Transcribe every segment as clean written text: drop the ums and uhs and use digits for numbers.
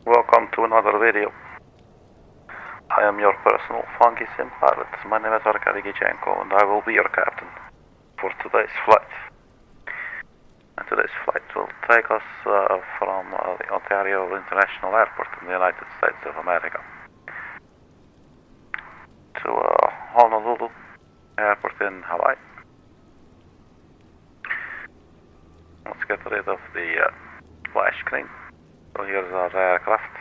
Welcome to another video. I am your personal funky sim pilot. My name is Arkady Gidzenko and I will be your captain for today's flight. And today's flight will take us from the Ontario International Airport in the United States of America to Honolulu Airport in Hawaii. Let's get rid of the splash screen. So here's our aircraft.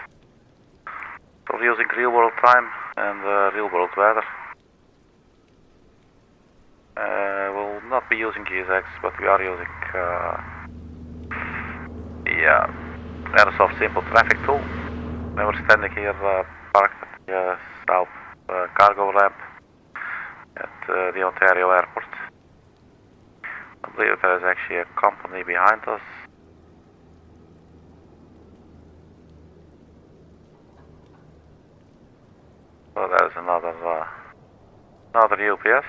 So we're using real world time and real world weather. We'll not be using GSX, but we are using the Airsoft Simple Traffic tool. We were standing here parked at the south cargo ramp at the Ontario Airport. I believe there is actually a company behind us. So there's another UPS.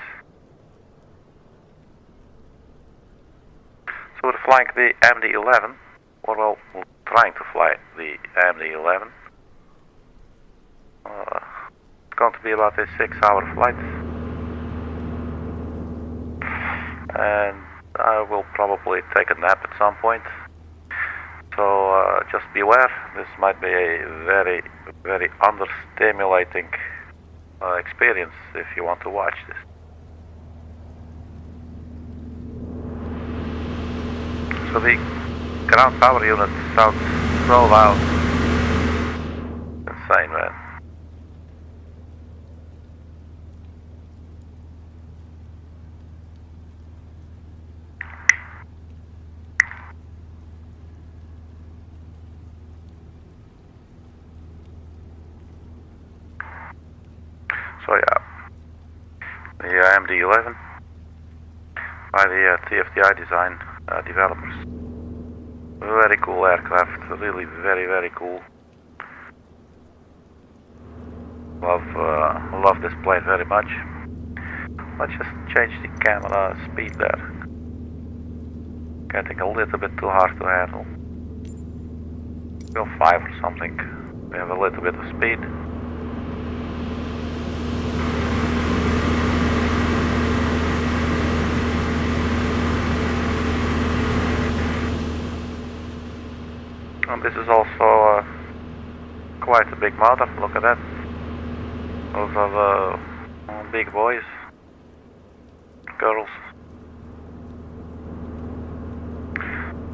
So we're flying the MD-11, or well, we're trying to fly the MD-11. It's going to be about a 6-hour flight. And I will probably take a nap at some point. So just beware, this might be a very, very understimulating experience if you want to watch this. So the ground power unit sounds so loud. Insane, man. So yeah, the MD-11 by the TFDi design developers. Very cool aircraft, really very, very cool. Love this plane very much. Let's just change the camera speed there. Getting a little bit too hard to handle. Go 5 or something. We have a little bit of speed. And this is also quite a big motor, look at that. Those are the big boys, girls.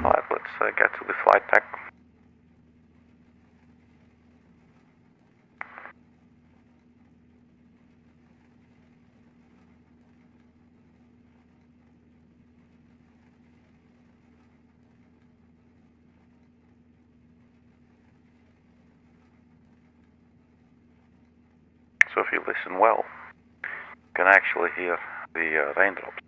Alright, let's get to the flight deck. So if you listen well, you can actually hear the raindrops.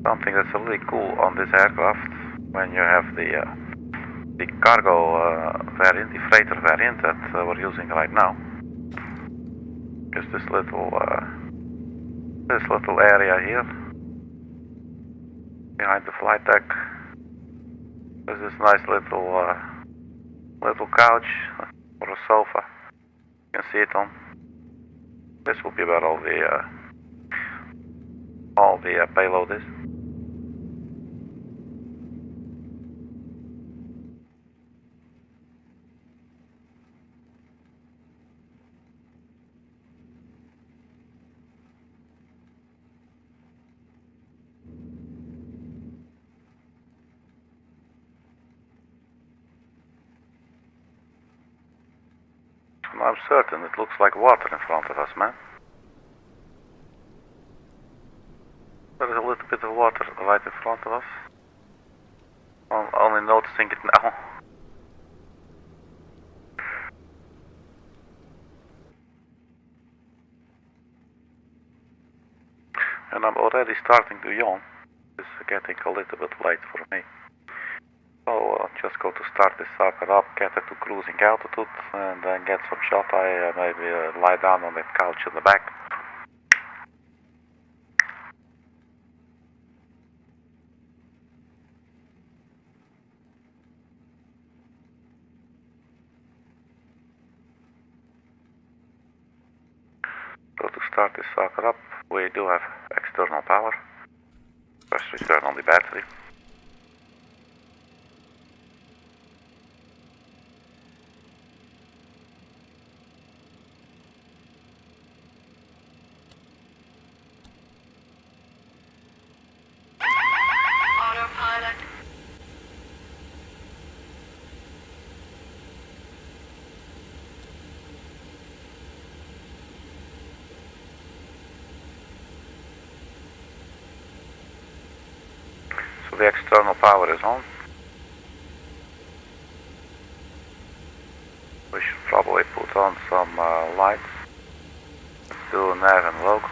Something that's really cool on this aircraft, when you have the cargo variant, the freighter variant that we're using right now, is this little area here. Behind the flight deck, there's this nice little couch or a sofa. You can see it on. This will be where all the payload is. I'm certain it looks like water in front of us, man. There is a little bit of water right in front of us. I'm only noticing it now. And I'm already starting to yawn. It's getting a little bit late for me. So just go to start this sucker up, get it to cruising altitude, and then get some shot. I maybe lie down on that couch in the back. start this sucker up. We do have external power. First we turn on the battery. Autopilot. So the external power is on. We should probably put on some lights. Let's do nav and local.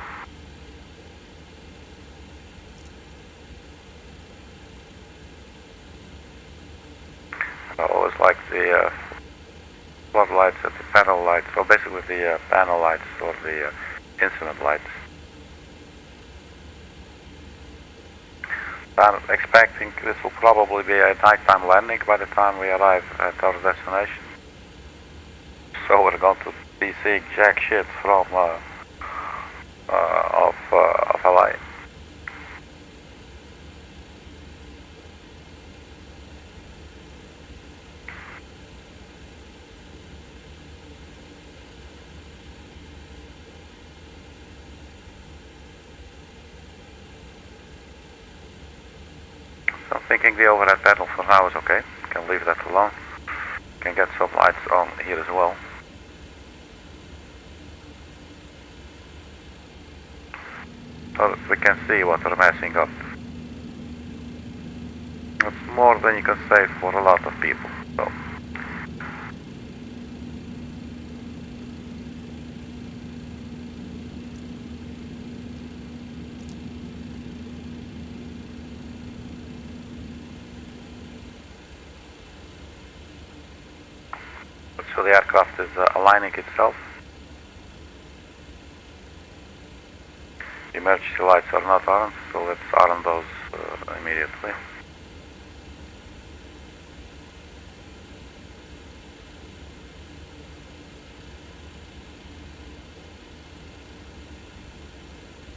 I always like the floodlights and the panel lights, so basically the panel lights or the instrument lights. I'm expecting this will probably be a nighttime landing by the time we arrive at our destination. So we're going to be seeing jack shit from of LA. So I'm thinking the overhead panel for now is okay. Can leave that alone. Can get some lights on here as well. So that we can see what we're messing up. It's more than you can say for a lot of people. So. So the aircraft is aligning itself. The emergency lights are not on, so let's arm those immediately.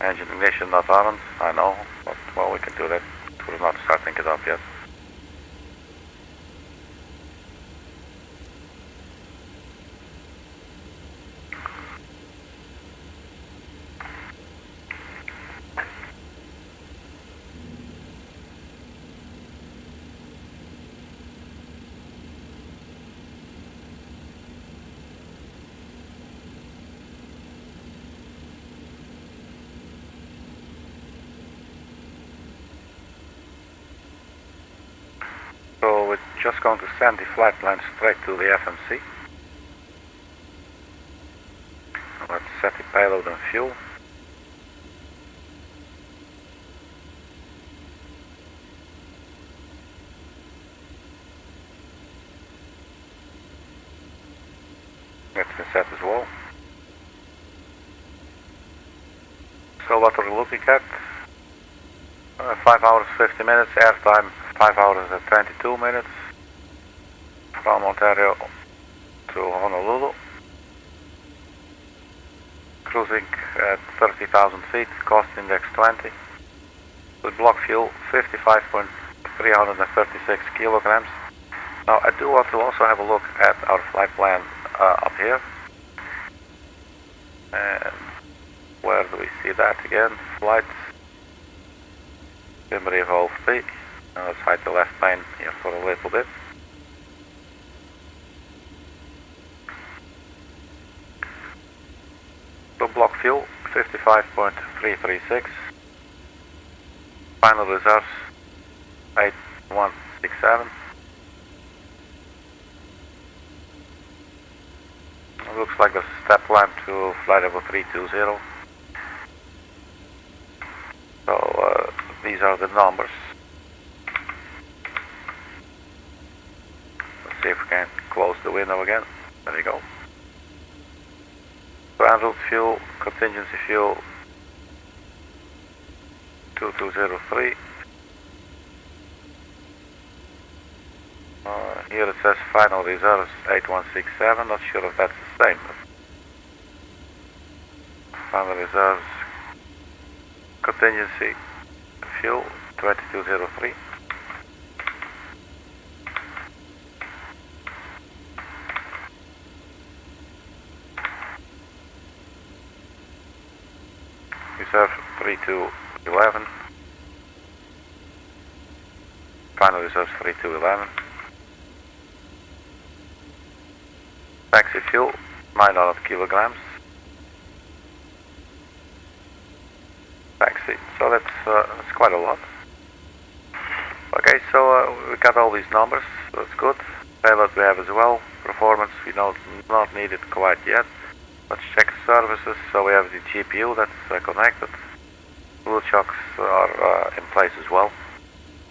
Engine ignition not on, I know, but well, we can do that. We're not starting it up yet. So we're just going to send the flight plan straight to the FMC. Let's set the payload and fuel. That's been set as well. So what are we looking at? 5 hours 50 minutes, airtime 5 hours and 22 minutes from Ontario to Honolulu. Cruising at 30,000 feet, cost index 20. With block fuel 55.336 kilograms. Now I do want to also have a look at our flight plan up here. And where do we see that again? Flights. Memory of P. Now let's hide the left pane here for a little bit. So block fuel 55.336. Final reserves 8167. It looks like there's a step climb to flight level 320. So these are the numbers. Let's see if we can close the window again. There we go. So en route fuel, contingency fuel 2203. Here it says final reserves 8167. Not sure if that's the same. Final reserves. Contingency fuel 2203. Reserve 3211. Final reserves 3211. Taxi fuel 900 kilograms. Taxi, so that's quite a lot. Okay, so we got all these numbers, that's good. Payload we have as well. Performance we don't not need it quite yet. Let's check services. So we have the GPU that's connected. Fuel shocks are in place as well.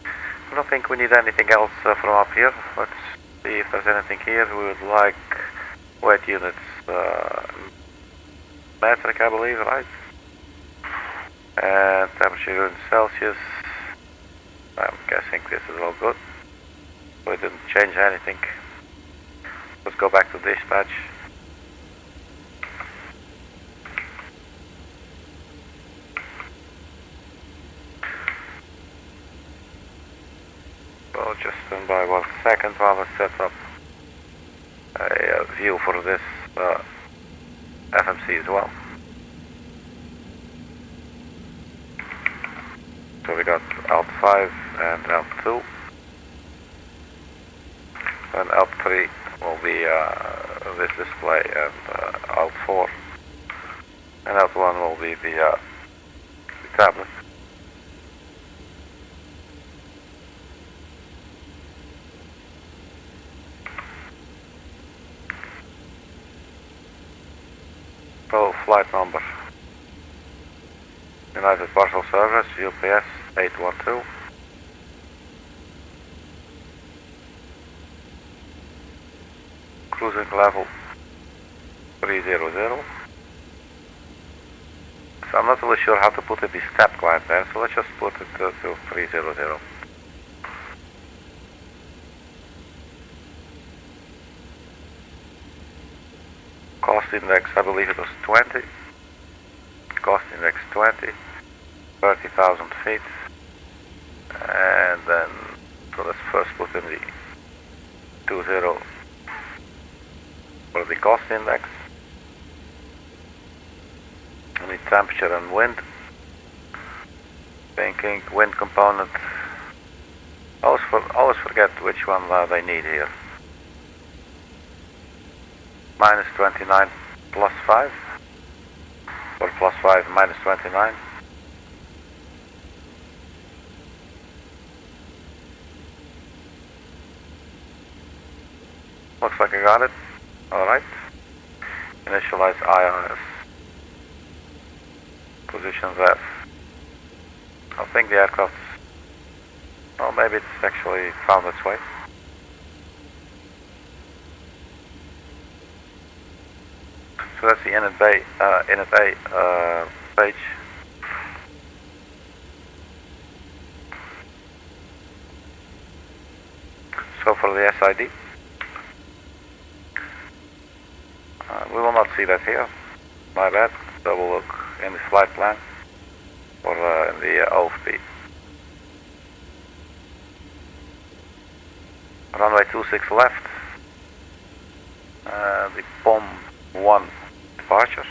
I don't think we need anything else from up here. Let's see if there's anything here. We would like weight units, metric I believe, right? And temperature in Celsius. I'm guessing this is all good. We didn't change anything. Let's go back to dispatch. So just stand by 1 second while I set up a view for this FMC as well. So we got Alt 5 and Alt 2. And Alt 3 will be this display, and Alt 4. And Alt 1 will be the tablet. So flight number. United Parcel Service, UPS 812. Cruising level 300. So I'm not really sure how to put the step climb there, so let's just put it to 300. Cost index, I believe it was 20. Cost index 20. 30,000 feet. And then, so let's first put in the 20 for the cost index. And the temperature and wind. Thinking wind component. Always forget which one they need here. Minus 29 plus 5. Or plus 5 minus 29. Looks like I got it. Alright. Initialize IRS. Positions F. I think the aircraft, well, maybe it's actually found its way. So that's the init A page. So for the SID, we will not see that here. My bad. Double look in the flight plan or in the OFP. Runway 26 left. The POM 1 departure.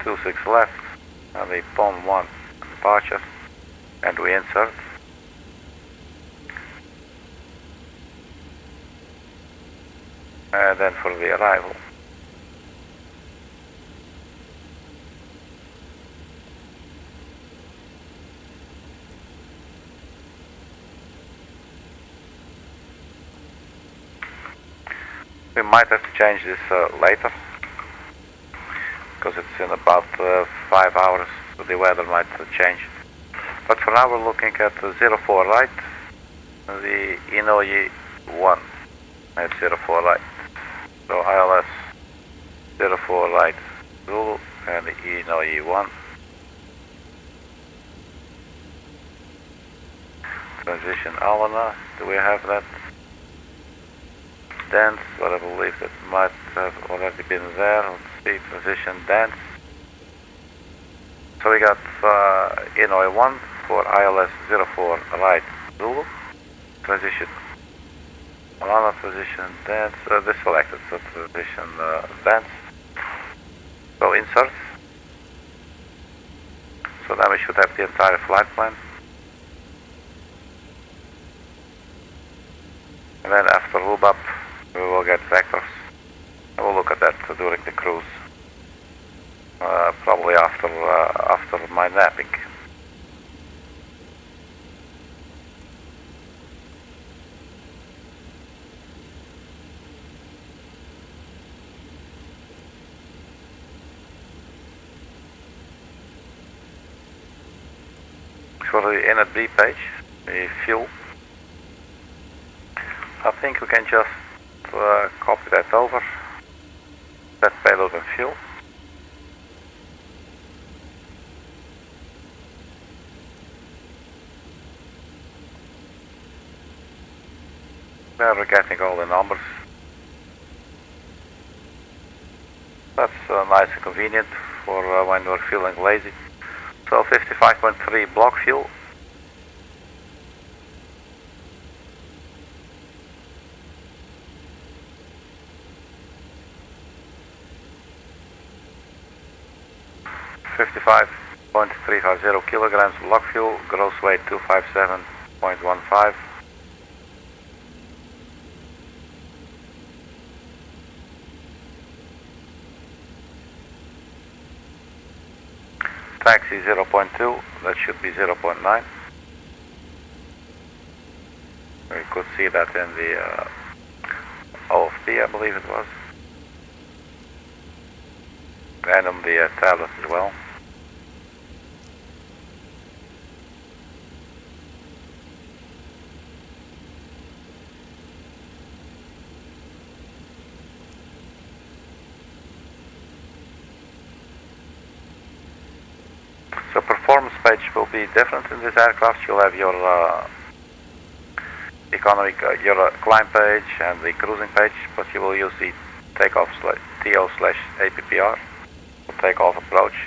Two six left, and the POM 1 departure, and we insert. And then for the arrival. We might have to change this later, because it's in about 5 hours, so the weather might change. But for now we're looking at 04 right, the Inouye 1 at 04 right. So ILS 04 right Zulu and the Inouye 1. Transition Alana, do we have that? Dance, but I believe that might have already been there. Let's see, transition dance. So we got Inouye 1 for ILS 04 right Zulu. Transition Alana, transition dance, deselected, so transition dance. So insert. So then we should have the entire flight plan. And then after lube up, we will get vectors. And we'll look at that during the cruise. Probably after my napping. For the NAD page, the fuel. I think we can just copy that over. That payload and fuel. There we're getting all the numbers. That's nice and convenient for when we're feeling lazy. So 55.3 block fuel. .350 kilograms block fuel, gross weight 257.15. Taxi 0.2, that should be 0.9. We could see that in the OFP, I believe it was. And on the tablet as well. So performance page will be different in this aircraft. You'll have your economic, your climb page and the cruising page, but you will use the takeoff TO/APPR, takeoff approach.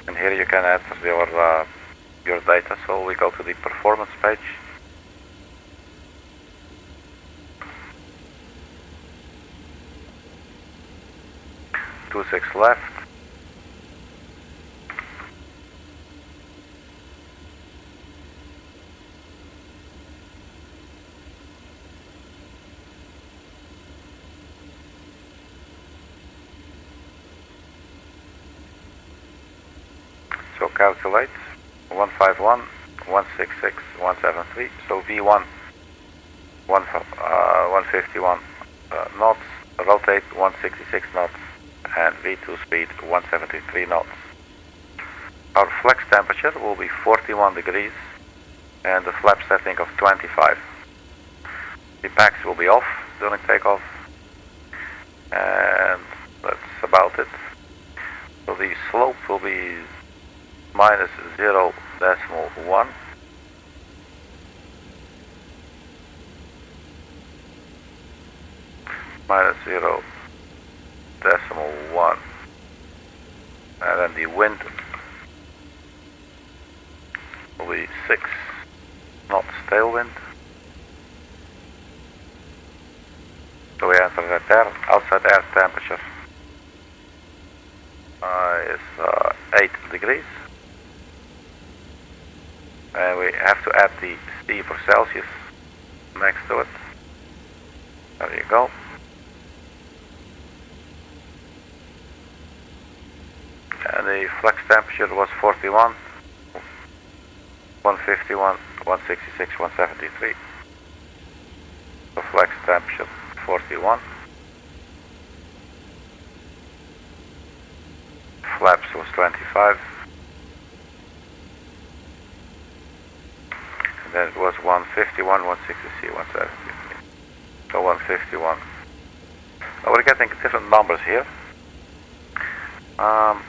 And here you can enter your data. So we go to the performance page. Two six left. So calculate 151, 166, 173. So V1, 151 knots, rotate 166 knots, and V2 speed 173 knots. Our flex temperature will be 41 degrees and the flap setting of 25. The packs will be off during takeoff, and that's about it. So the slope will be minus 0.1. Minus 0.1. And then the wind will be 6 knots tailwind. So we enter that there. Outside air temperature is 8 degrees. And we have to add the C for Celsius next to it. There you go. And the flex temperature was 41, 151, 166, 173. So flex temperature 41. Flaps was 25. And then it was 151, 163, 173. So 151. Now we're getting different numbers here. I'm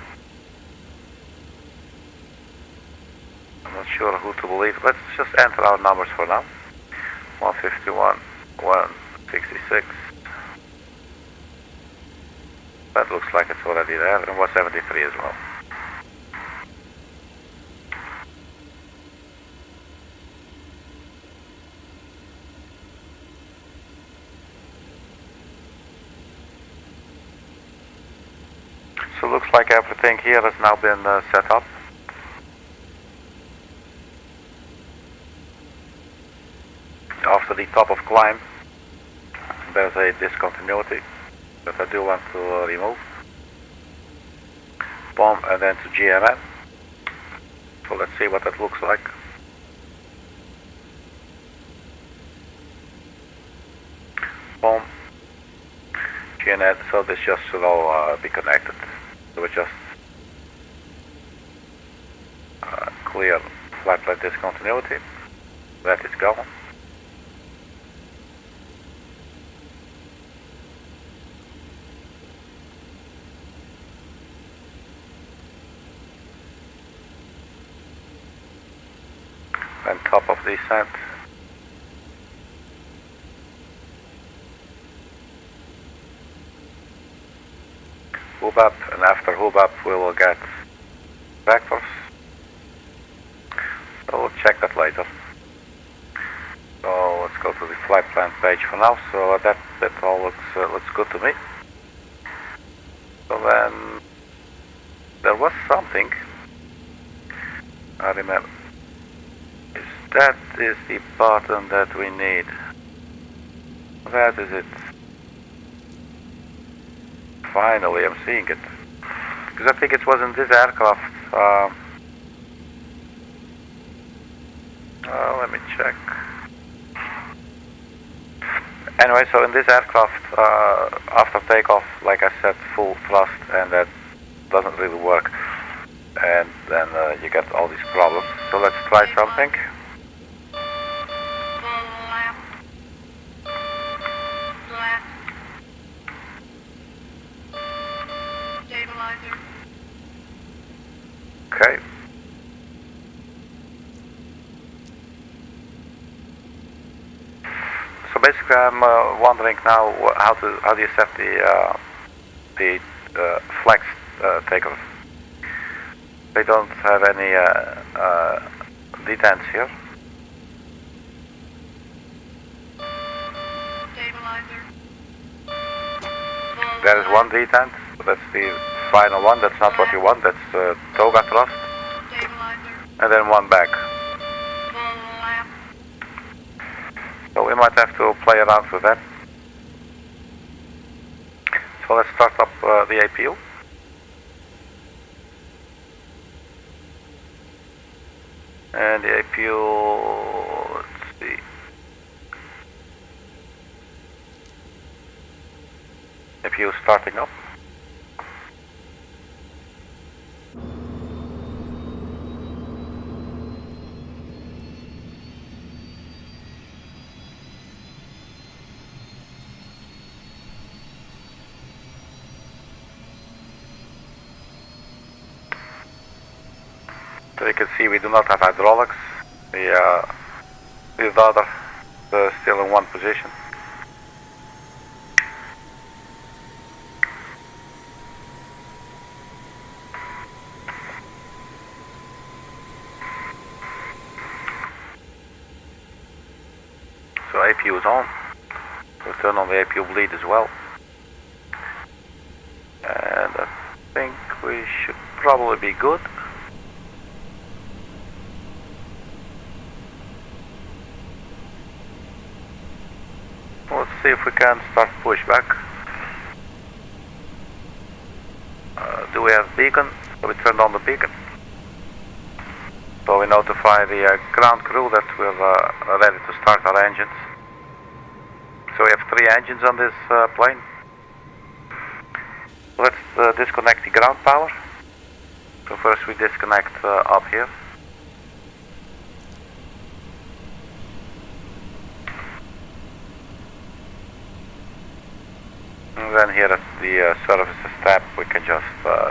not sure who to believe. Let's just enter our numbers for now. 151, 166. That looks like it's already there, and 173 as well. So looks like everything here has now been set up. After the top of climb, there's a discontinuity that I do want to remove. Boom, and then to GMN. So let's see what that looks like. Boom. GNN, so this just should all be connected. So we just clear flat plate discontinuity. That is gone. And top of descent. Hoob up, and after hoob up we will get vectors. So we'll check that later. So let's go to the flight plan page for now. So that all looks good to me. So then there was something I remember. That is the button that we need. That is it. Finally, I'm seeing it. Because I think it was in this aircraft. Let me check. Anyway, so in this aircraft, after takeoff, like I said, full thrust, and that doesn't really work. And then you get all these problems. So let's try something. Okay. So basically, I'm wondering now how do you set the flex takeoff? They don't have any detents here. There is one detent, but that's the final one. That's not what you want. That's toga thrust. And then one back. So we might have to play around with that. So let's start up the APU. And the APU, let's see. APU starting up. So you can see we do not have hydraulics. The other still in one position. So APU is on. We'll turn on the APU bleed as well. And I think we should probably be good. Let's see if we can start pushback. Do we have beacon? So we turned on the beacon. So we notify the ground crew that we're ready to start our engines. So we have 3 engines on this plane. Let's disconnect the ground power. So first we disconnect up here. And then here at the services tab we can just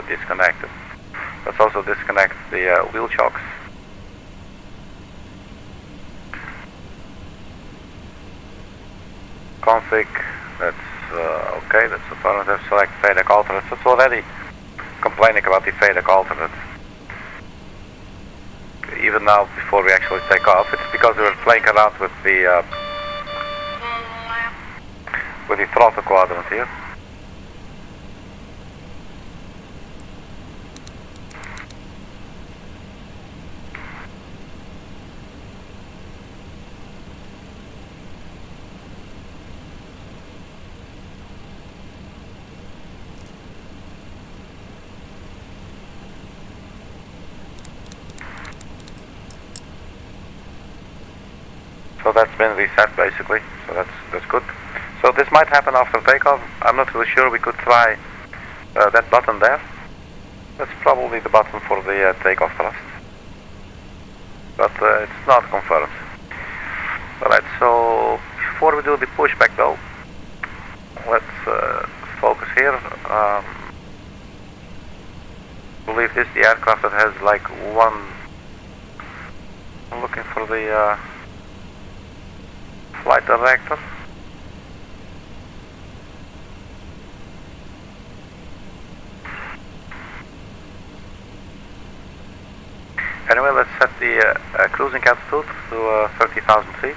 disconnect it. Let's also disconnect the wheel chocks. config, that's okay, that's affirmative. Select FADEC alternate. It's already complaining about the FADEC alternate. Even now, before we actually take off, it's because we were playing around with the throttle quadrant here. So that's been reset basically, so that's good. So this might happen after takeoff. I'm not really sure. We could try that button there. That's probably the button for the takeoff thrust, but it's not confirmed. Alright, so before we do the pushback though, let's focus here. I believe this is the aircraft that has like one. I'm looking for the flight director. Anyway, let's set the cruising altitude to 30,000 feet.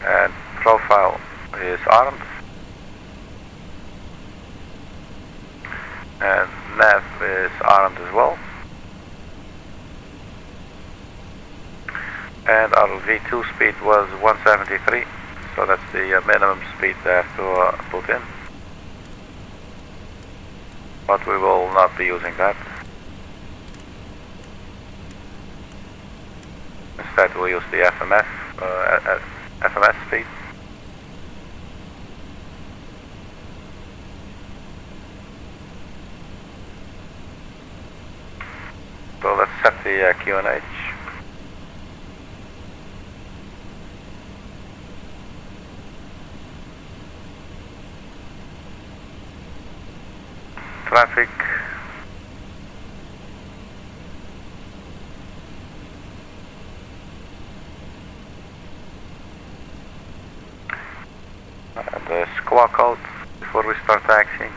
And profile is armed. And nav is armed as well. And our V2 speed was 173, so that's the minimum speed there to put in. But we will not be using that. Instead we'll use the FMS speed. So let's set the QNH. Traffic. And the squawk code before we start taxiing.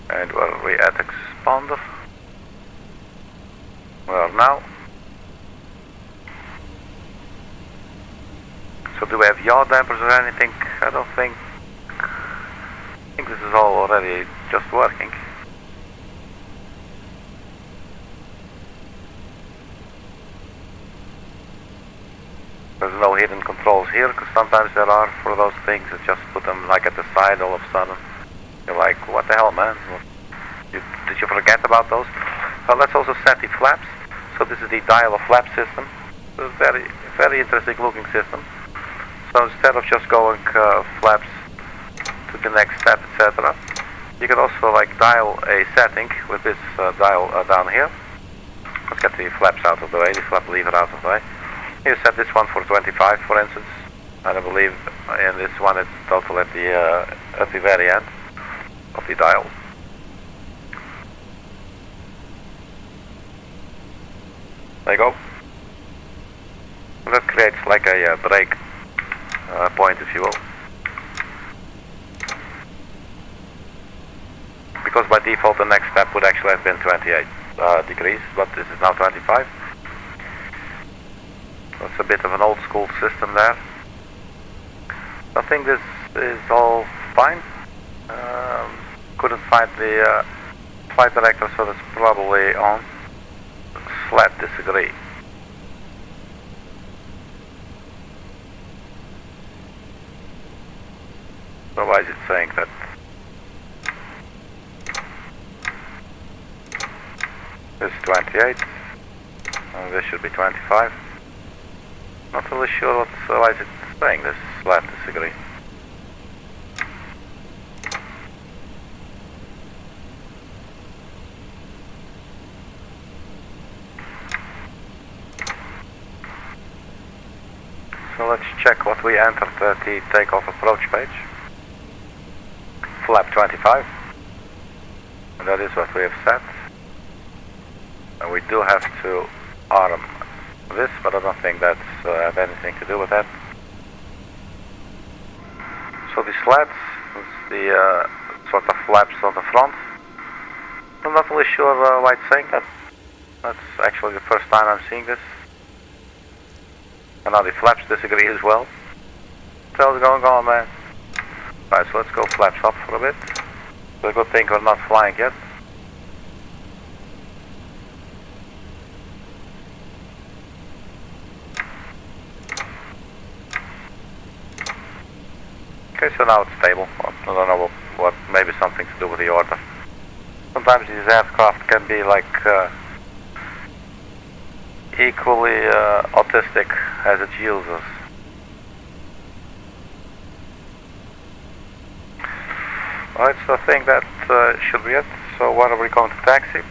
And where are we at exponder? We are now. So do we have yaw dampers or anything? I don't think. I think this is all already just working. There's no hidden controls here, because sometimes there are for those things that just put them like at the side all of a sudden. You're like, what the hell, man? Did you forget about those? Let's also set the flaps. So this is the dial of flap system. It's a very, very interesting looking system. So instead of just going flaps to the next step, etc., you can also like dial a setting with this dial down here. Let's get the flaps out of the way, the flap lever out of the way. You set this one for 25, for instance, and I believe in this one it's total at the very end of the dial. There you go. That creates like a break point, if you will. Because by default the next step would actually have been 28 degrees, but this is now 25. That's a bit of an old school system there. I think this is all fine. Couldn't find the flight director, so that's probably on. Flat disagree. So why is it saying that? This is 28, and this should be 25. Not really sure why is it saying this, flat disagree. So let's check what we entered at the takeoff approach page. Flap 25. And that is what we have set. And we do have to arm this, but I don't think that's have anything to do with that. So the slats, the sort of flaps on the front. I'm not really sure why it's saying that. That's actually the first time I'm seeing this. And now the flaps disagree as well. What the hell's going on, man? Right, so let's go flaps up for a bit. It's a good thing we're not flying yet. Okay, so now it's stable. I don't know what maybe something to do with the order. Sometimes these aircraft can be like equally autistic as its users. Alright, so I think that should be it. So when are we going to taxi?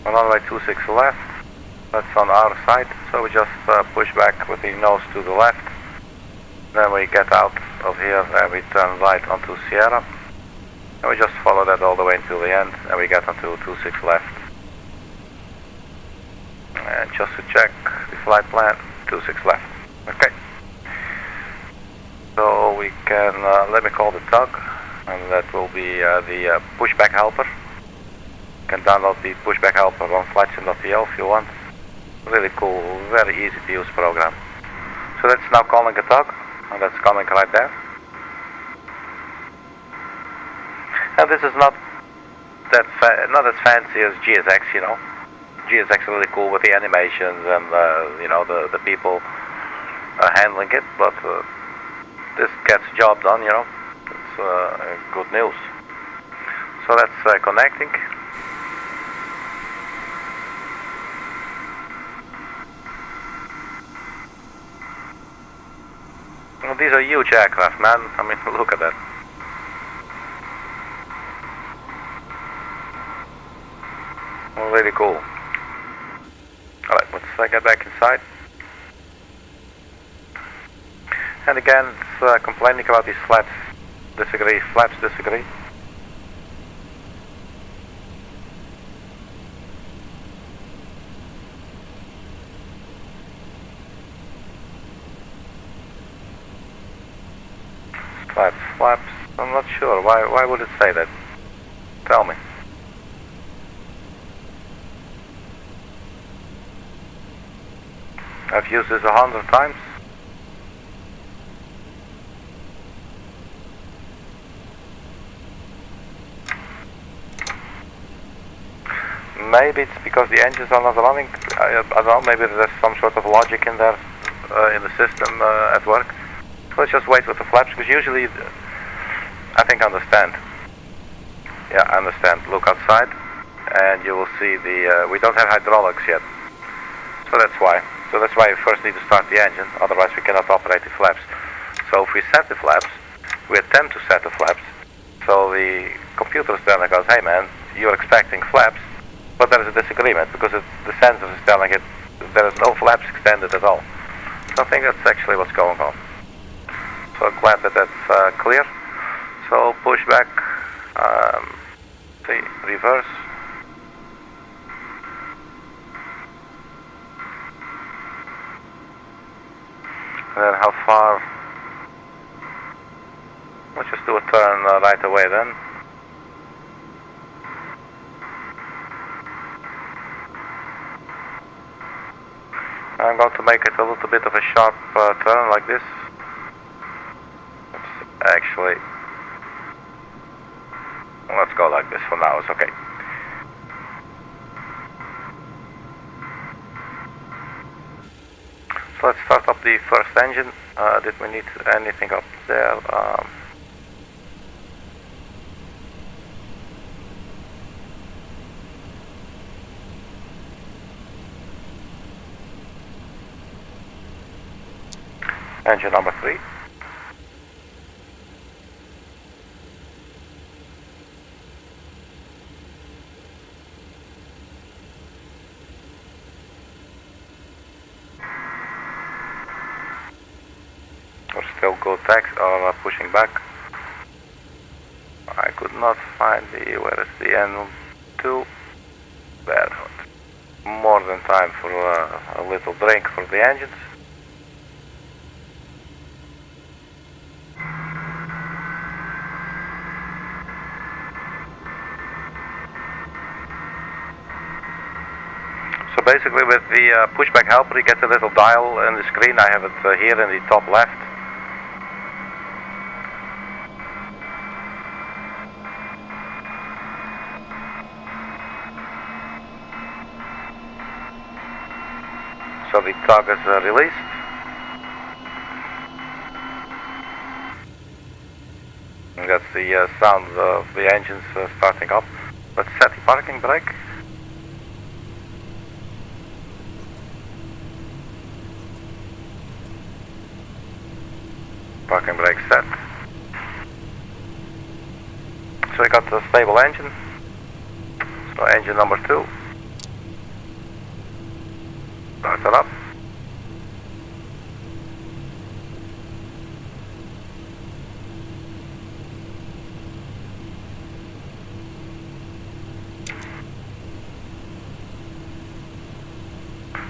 On runway 26 left. That's on our side, so we just push back with the nose to the left. Then we get out of here and we turn right onto Sierra. And we just follow that all the way until the end and we get onto 26 left. And just to check the flight plan, 26 left. Okay. So we can, let me call the tug, and that will be the pushback helper. You can download the pushback helper on flightsim.pl if you want. Really cool, very easy to use program. So that's now calling a tug, and that's coming right there. And this is not not as fancy as GSX, you know. GSX is really cool with the animations and you know, the people handling it, but this gets the job done, you know. It's good news. So that's connecting. Well, these are huge aircraft, man. I mean, look at that. Well, really cool. Alright, let's get back inside. And again, it's complaining about these flaps disagree. Flaps disagree. Flaps. I'm not sure. Why would it say that? Tell me. I've used this 100 times. Maybe it's because the engines are not running. I don't know. Maybe there's some sort of logic in there, in the system at work. Let's just wait with the flaps, because usually, I think I understand. Yeah, I understand. Look outside, and you will see the, we don't have hydraulics yet. So that's why. So that's why we first need to start the engine, otherwise we cannot operate the flaps. So if we set the flaps, we attempt to set the flaps, so the computer is then goes, hey man, you're expecting flaps, but there is a disagreement, because the sensor is telling it there is no flaps extended at all. So I think that's actually what's going on. So glad that that's clear. So push back, see, reverse. And then how far? Let's just do a turn right away then. I'm going to make it a little bit of a sharp turn like this. Actually, let's go like this for now, it's okay. So let's start up the first engine. Did we need anything up there? Engine number 3. Still go tax or pushing back. not find where is the N2? Barefoot. More than time for a little drink for the engines. So basically with the pushback helper you get a little dial in the screen. I have it here in the top left. So the tug is released. And that's the sound of the engines starting up. Let's set the parking brake. Parking brake set. So we got a stable engine. So engine number 2. Start it up.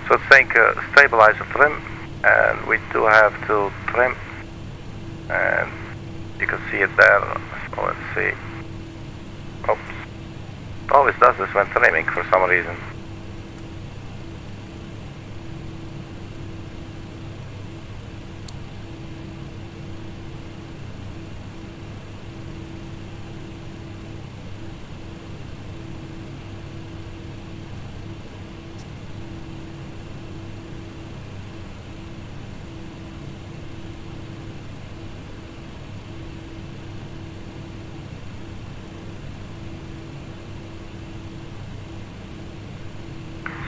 So it's saying stabilizer trim, and we do have to trim, and you can see it there. So let's see. Oops. It always does this when trimming for some reason.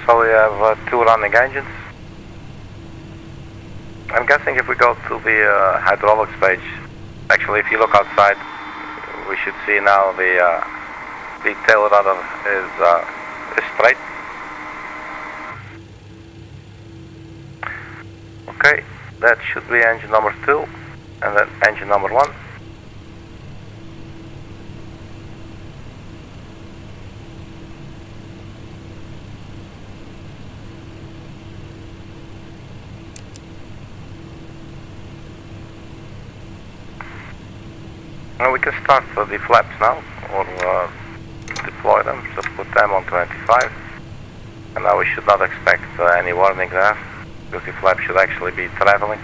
So we have 2 running engines. I'm guessing if we go to the hydraulics page, actually if you look outside, we should see now the tail rudder is straight. Okay, that should be engine number 2, and then engine number 1. Now we can start the flaps now, or deploy them, so put them on 25. And now we should not expect any warning there, because the flap should actually be traveling.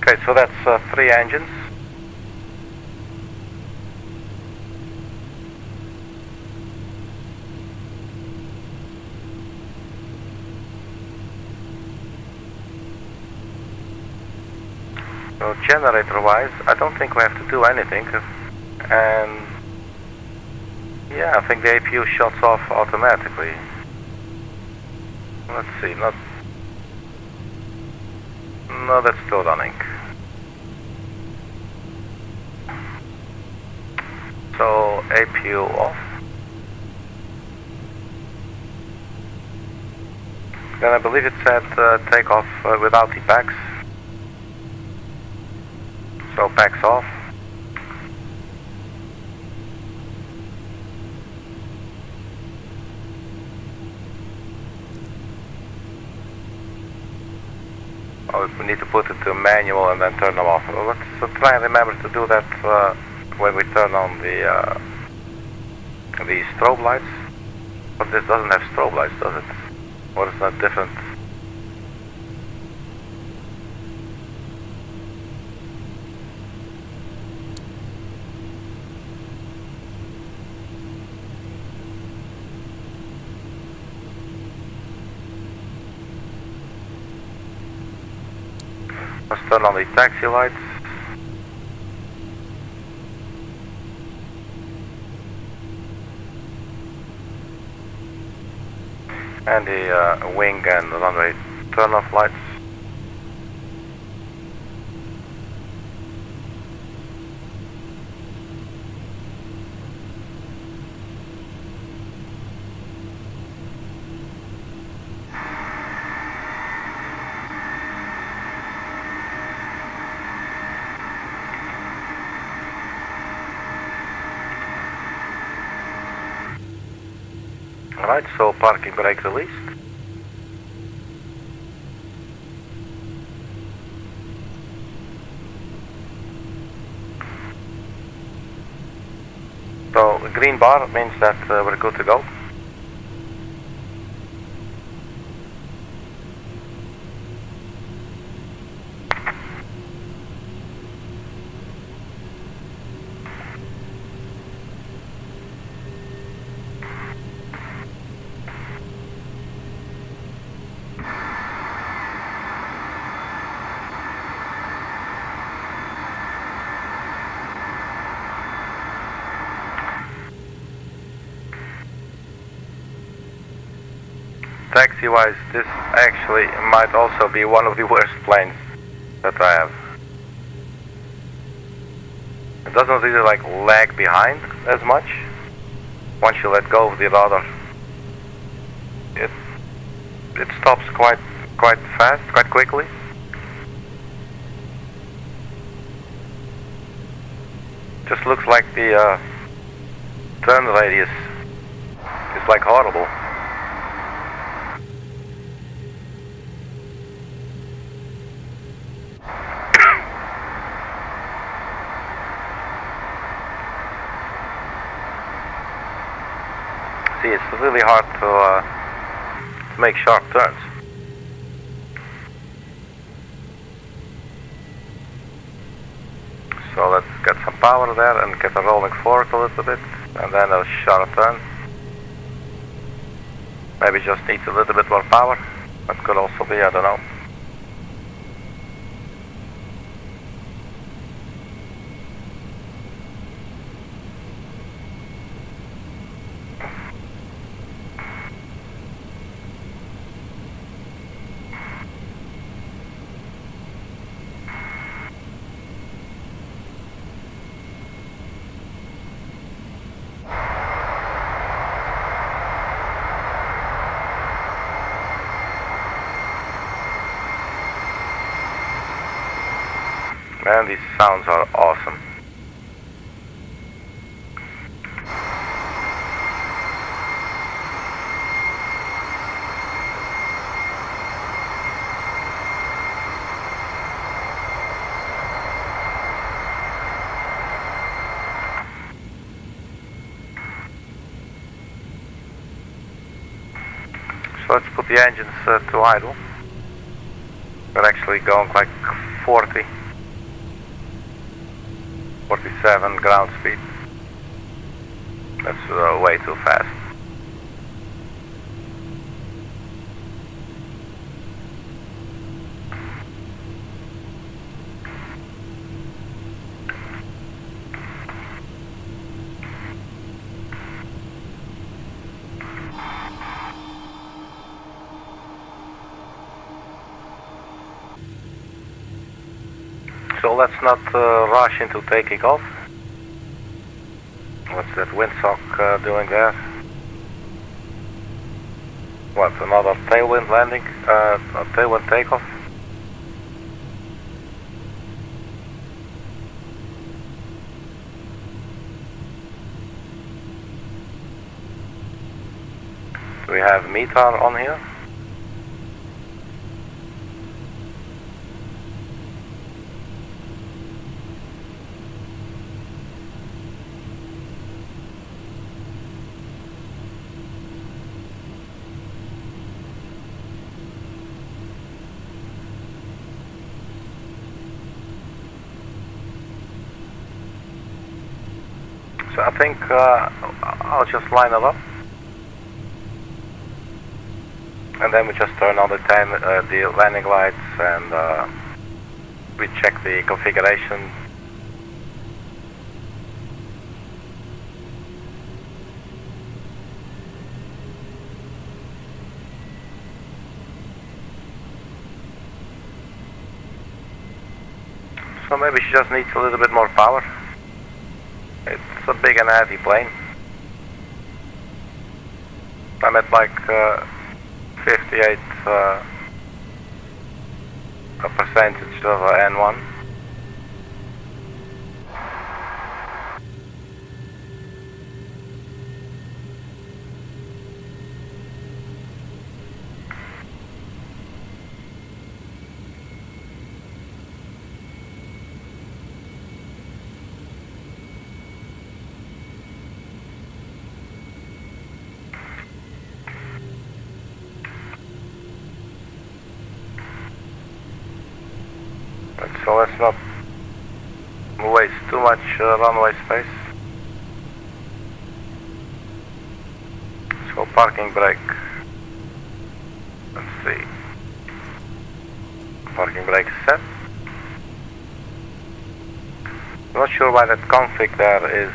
Okay, so that's 3 engines. So generator-wise, I don't think we have to do anything, and yeah, I think the APU shuts off automatically. Let's see, no, that's still running. So APU off. Then I believe it said takeoff without the packs. So packs off. Oh, we need to put it to manual and then turn them off. Well, let's try and remember to do that when we turn on the strobe lights. But this doesn't have strobe lights, does it? Or is that different? turn on the taxi lights. And the wing and runway turn off lights. Alright, so parking brake released. So the green bar means that we're good to go. Taxi-wise, this actually might also be one of the worst planes that I have. It doesn't really like lag behind as much. Once you let go of the rudder, it stops quite fast, quite quickly. Just looks like the turn radius is like horrible. It's really hard to make sharp turns. So let's get some power there and get a rolling forward a little bit, and then a sharp turn. Maybe just needs a little bit more power. That could also be, I don't know. Man, these sounds are awesome. So let's put the engines to idle. We're actually going like 47 ground speed. That's way too fast. So let's not rush into taking off. What's that windsock doing there? What, another tailwind landing? A tailwind takeoff? Do we have METAR on here? So I think I'll just line it up, and then we just turn on the landing lights and we check the configuration. So maybe she just needs a little bit more power. It's a big and heavy plane. I'm at like 58 a percentage of N1. So let's not waste too much runway space. So parking brake. Let's see. Parking brake set. I'm not sure why that config there is.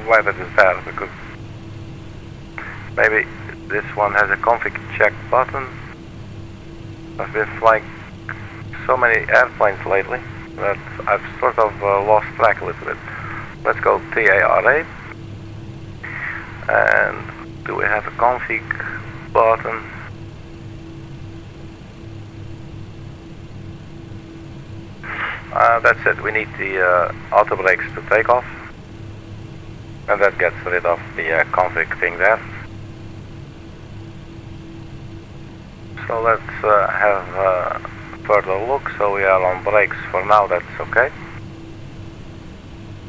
Why that is there, because maybe this one has a config check button. I've been flying so many airplanes lately that I've sort of lost track a little bit. Let's go TARA. And do we have a config button? That's it. We need the auto brakes to take off. And that gets rid of the config thing there. So let's have a further look. So we are on brakes for now, that's okay.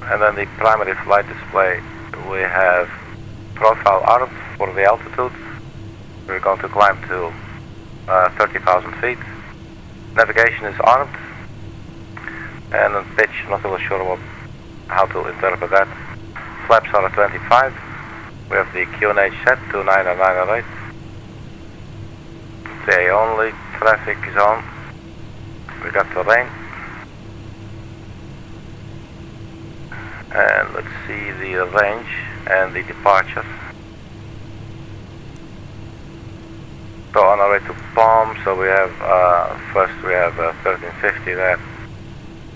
And then the primary flight display, we have profile armed for the altitude. We're going to climb to 30,000 feet. Navigation is armed. And on pitch, not really sure how to interpret that. Flaps are at 25. We have the QNH set to 90908. Day only, traffic is on. We got the rain. And let's see the range and the departure. So on our way to Palm, so we have, first we have 1350 there.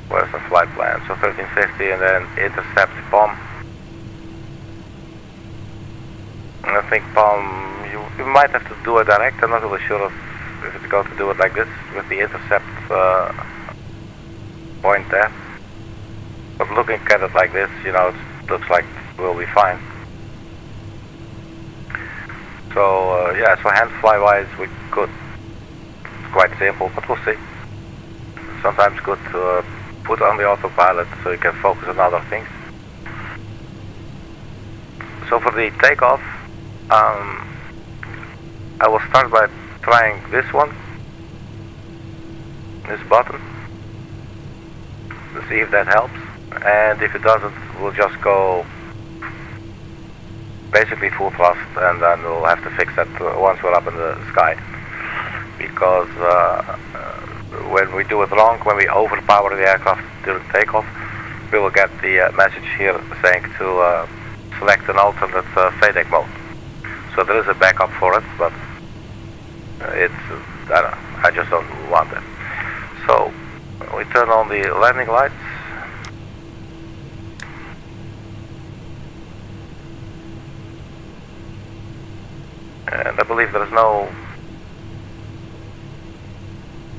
Where's the flight plan? So 1350 and then intercept Palm. And I think Palm, you might have to do a direct. I'm not really sure if it's going to do it like this with the intercept point there. But looking at it like this, you know, it looks like we'll be fine. So yeah, so hand fly wise we could. It's quite simple, but we'll see. Sometimes good to put on the autopilot so you can focus on other things. So for the takeoff, I will start by trying this one, this button, to see if that helps. And if it doesn't, we'll just go basically full thrust, and then we'll have to fix that once we're up in the sky. Because when we do it wrong, when we overpower the aircraft during takeoff, we will get the message here saying to select an alternate FADEC mode. So there is a backup for it, but it's, I don't know, I just don't want it. So we turn on the landing lights. And I believe there's no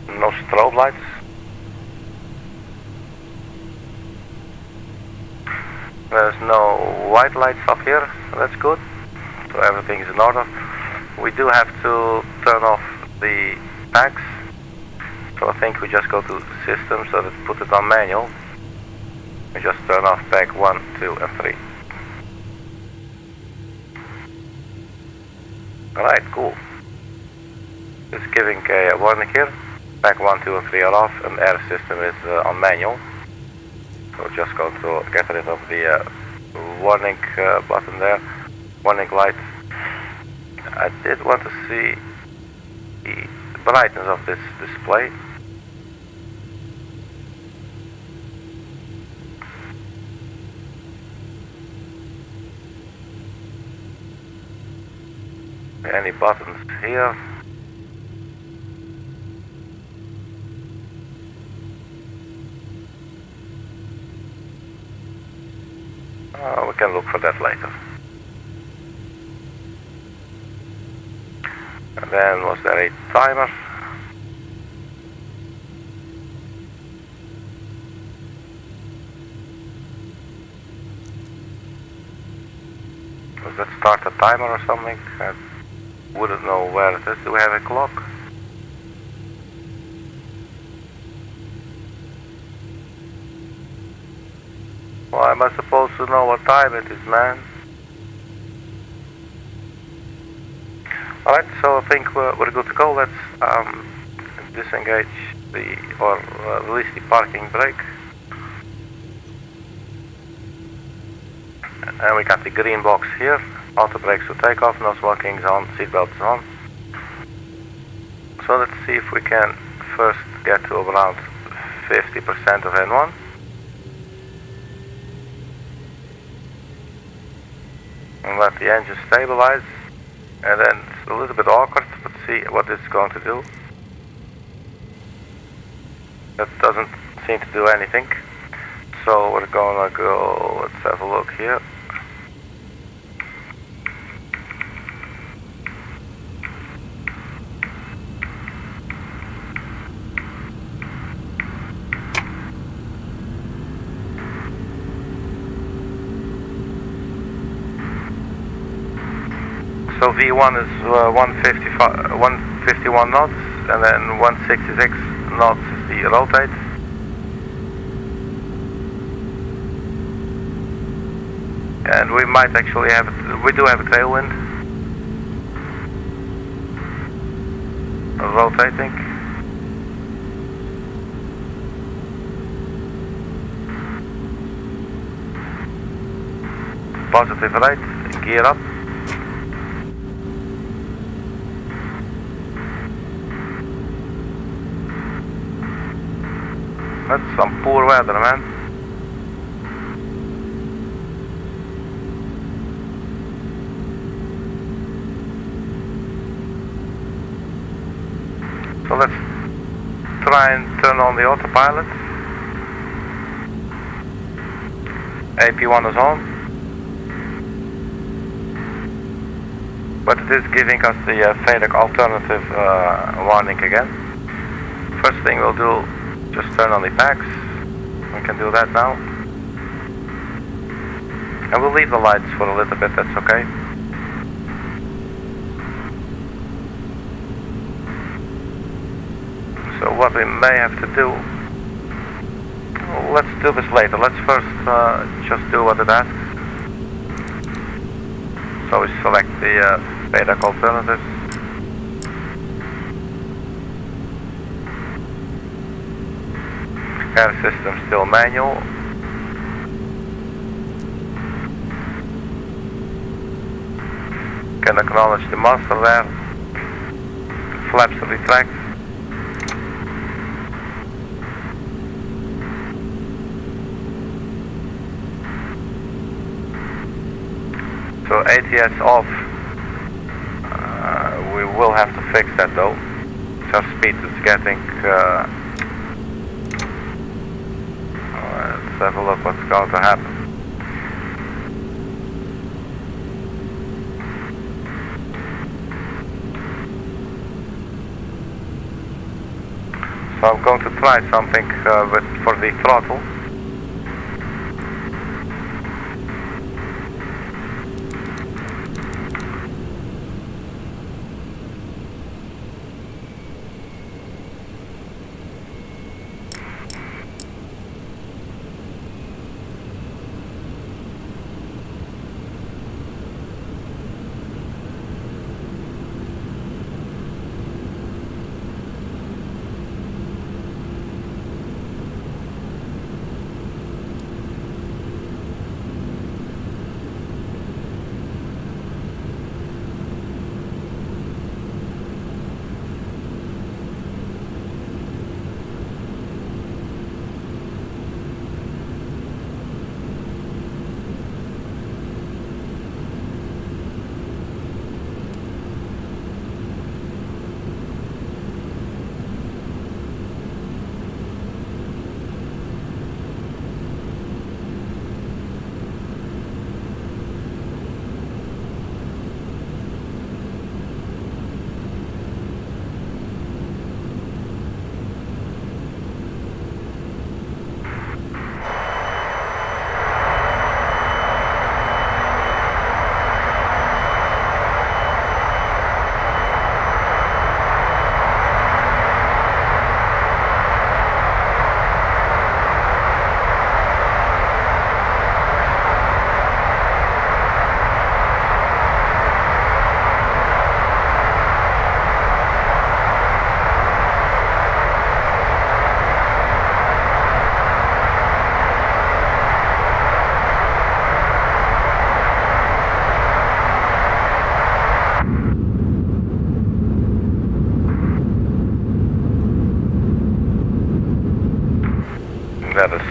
strobe lights. There's no white lights up here, so that's good. So everything is in order. We do have to turn off the packs. So I think we just go to Systems, so let's put it on manual. We just turn off pack 1, 2 and 3. Alright, cool. It's giving a warning here. Pack 1, 2 and 3 are off, and air system is on manual. So just go to get rid of the warning button there. Warning light. I did want to see brightness of this display. Any buttons here? We can look for that later. And then was there a timer? Does that start a timer or something? I wouldn't know where it is. Do we have a clock? Well, am I supposed to know what time it is, man? Alright, so I think we're good to go. Let's disengage or release the parking brake. And we got the green box here. Auto brakes to take off, no smoking on, seatbelts on. So let's see if we can first get to around 50% of N1. And let the engine stabilize. And then it's a little bit awkward, but see what it's going to do. That doesn't seem to do anything. So we're gonna go, let's have a look here. So V1 is 151 knots, and then 166 knots is the rotate. And we might actually have, we do have a tailwind. Rotating. Positive right, gear up. That's some poor weather, man. So let's try and turn on the autopilot. AP1 is on. But it is giving us the FADEC alternative warning again. First thing we'll do, just turn on the packs. We can do that now. And we'll leave the lights for a little bit, that's okay. So what we may have to do, let's do this later. Let's first just do what it asks. So we select the FADEC alternatives. Air system still manual. Can acknowledge the master there. Flaps retract. So ATS off. We will have to fix that though. Our speed is getting. Let's have a look what's going to happen. So I'm going to try something for the throttle.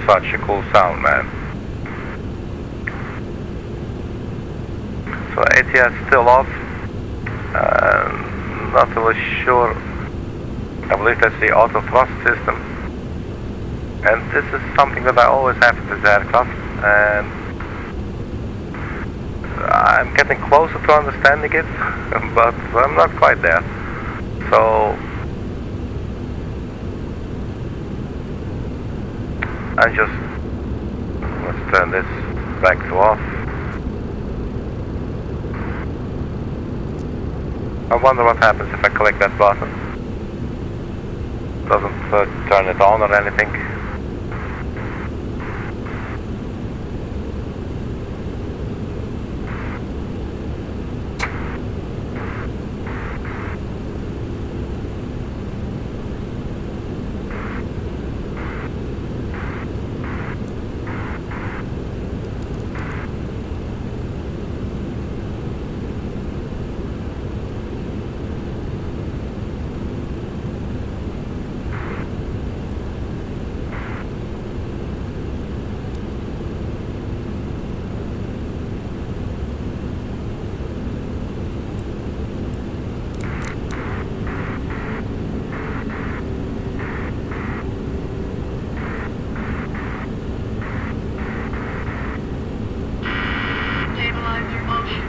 such a cool sound, man. So ATS still off. Not really sure. I believe that's the auto thrust system. And this is something that I always have with this aircraft. And I'm getting closer to understanding it, but I'm not quite there. So let's turn this back to off. I wonder what happens if I click that button. Doesn't turn it on or anything. Stabilizer motion.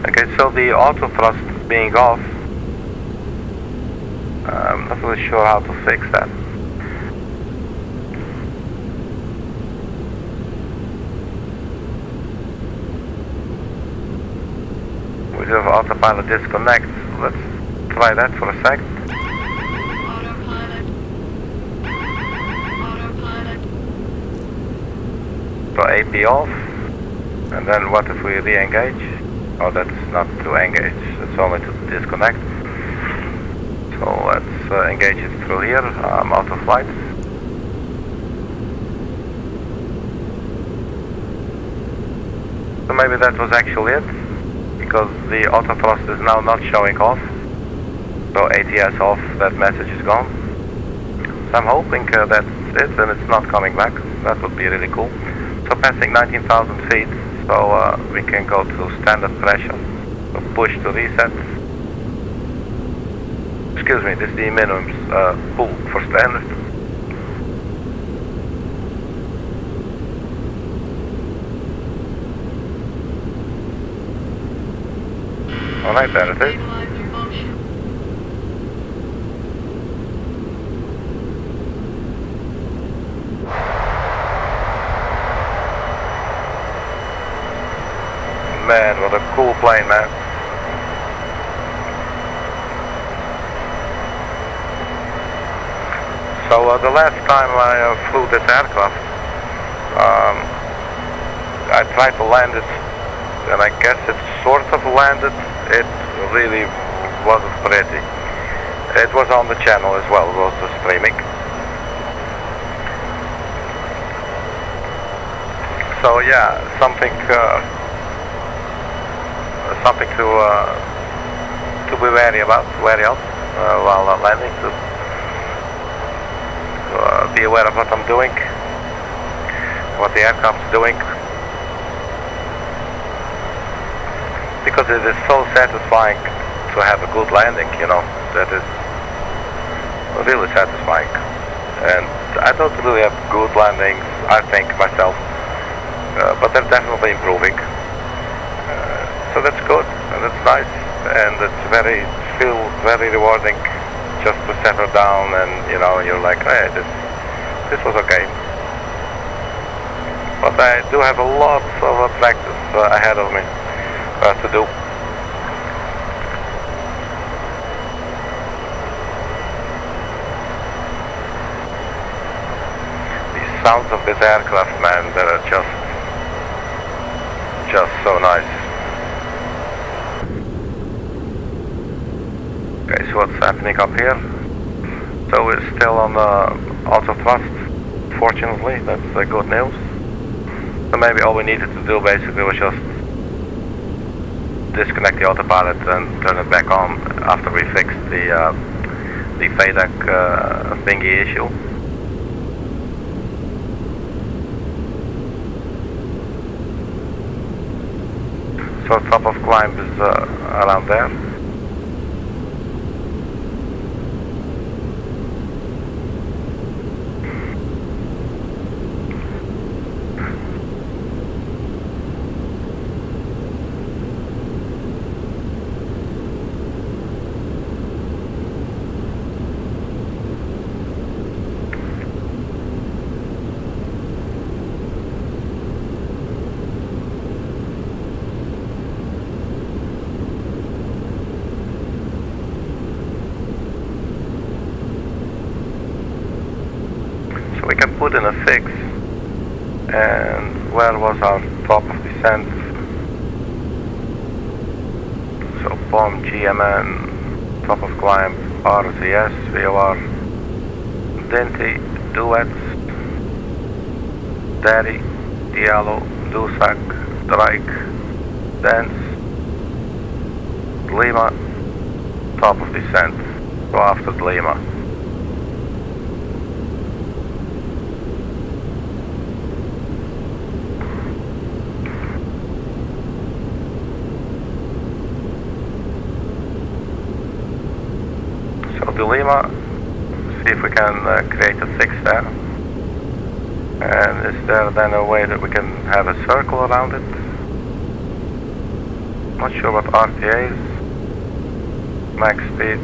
Okay, so the auto thrust being off, I'm not really sure how to fix that. We have autopilot disconnect. Let's try that for a sec. Autopilot. Autopilot. So AP off. And then what if we re-engage? Oh, that's not to engage, it's only to disconnect. So let's engage it through here. I'm out of flight. So maybe that was actually it, because the auto thrust is now not showing off. So ATS off, that message is gone. So I'm hoping that's it and it's not coming back. That would be really cool. So passing 19,000 feet. So we can go to standard pressure, so push to reset. Excuse me, this is the minimum pull for standard. Alright, there it is. Stabilizer motion. Man, what a cool plane, man. So the last time I flew this aircraft, I tried to land it, and I guess it sort of landed. It really wasn't pretty. It was on the channel as well, it was the streaming. So yeah, something to be wary of while landing. To be aware of what I'm doing, what the aircraft's doing, because it is so satisfying to have a good landing. You know, that is really satisfying, and I don't really have good landings, I think, myself. But they're definitely improving. So that's good, and that's nice, and it's feels very rewarding just to settle down and, you know, you're like, hey, this was okay. But I do have a lot of practice ahead of me to do. The sounds of this aircraft, man, they're just so nice. Okay, so what's happening up here? So we're still on auto thrust, fortunately, that's good news. So maybe all we needed to do basically was just disconnect the autopilot and turn it back on after we fixed the FADEC thingy issue. So top of climb is around there. We can put in a fix, and where was our top of descent? So bomb GMN, top of climb, RZS, VOR, DINTY, duets, DADIE, Diallo, Dusak, Strike, Dance, Lima, top of descent, go after Lima. To Lima, see if we can create a fix there. And is there then a way that we can have a circle around it? Not sure what RTA is. Max speed.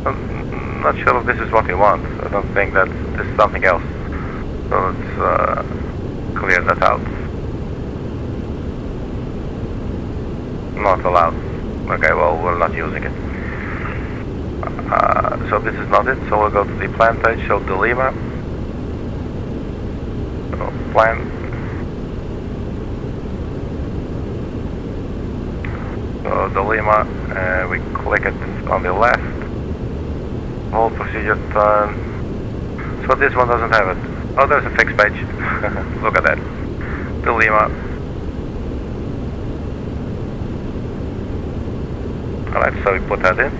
I'm not sure if this is what we want. I don't think that this is something else. So let's clear that out. Not allowed. Okay, well, we're not using it. So this is not it, so we'll go to the plan page, so the Lima. So plan. So the Lima, we click it on the left. Hold procedure turn. So this one doesn't have it. Oh, there's a fixed page. Look at that. The Lima. Alright, so we put that in.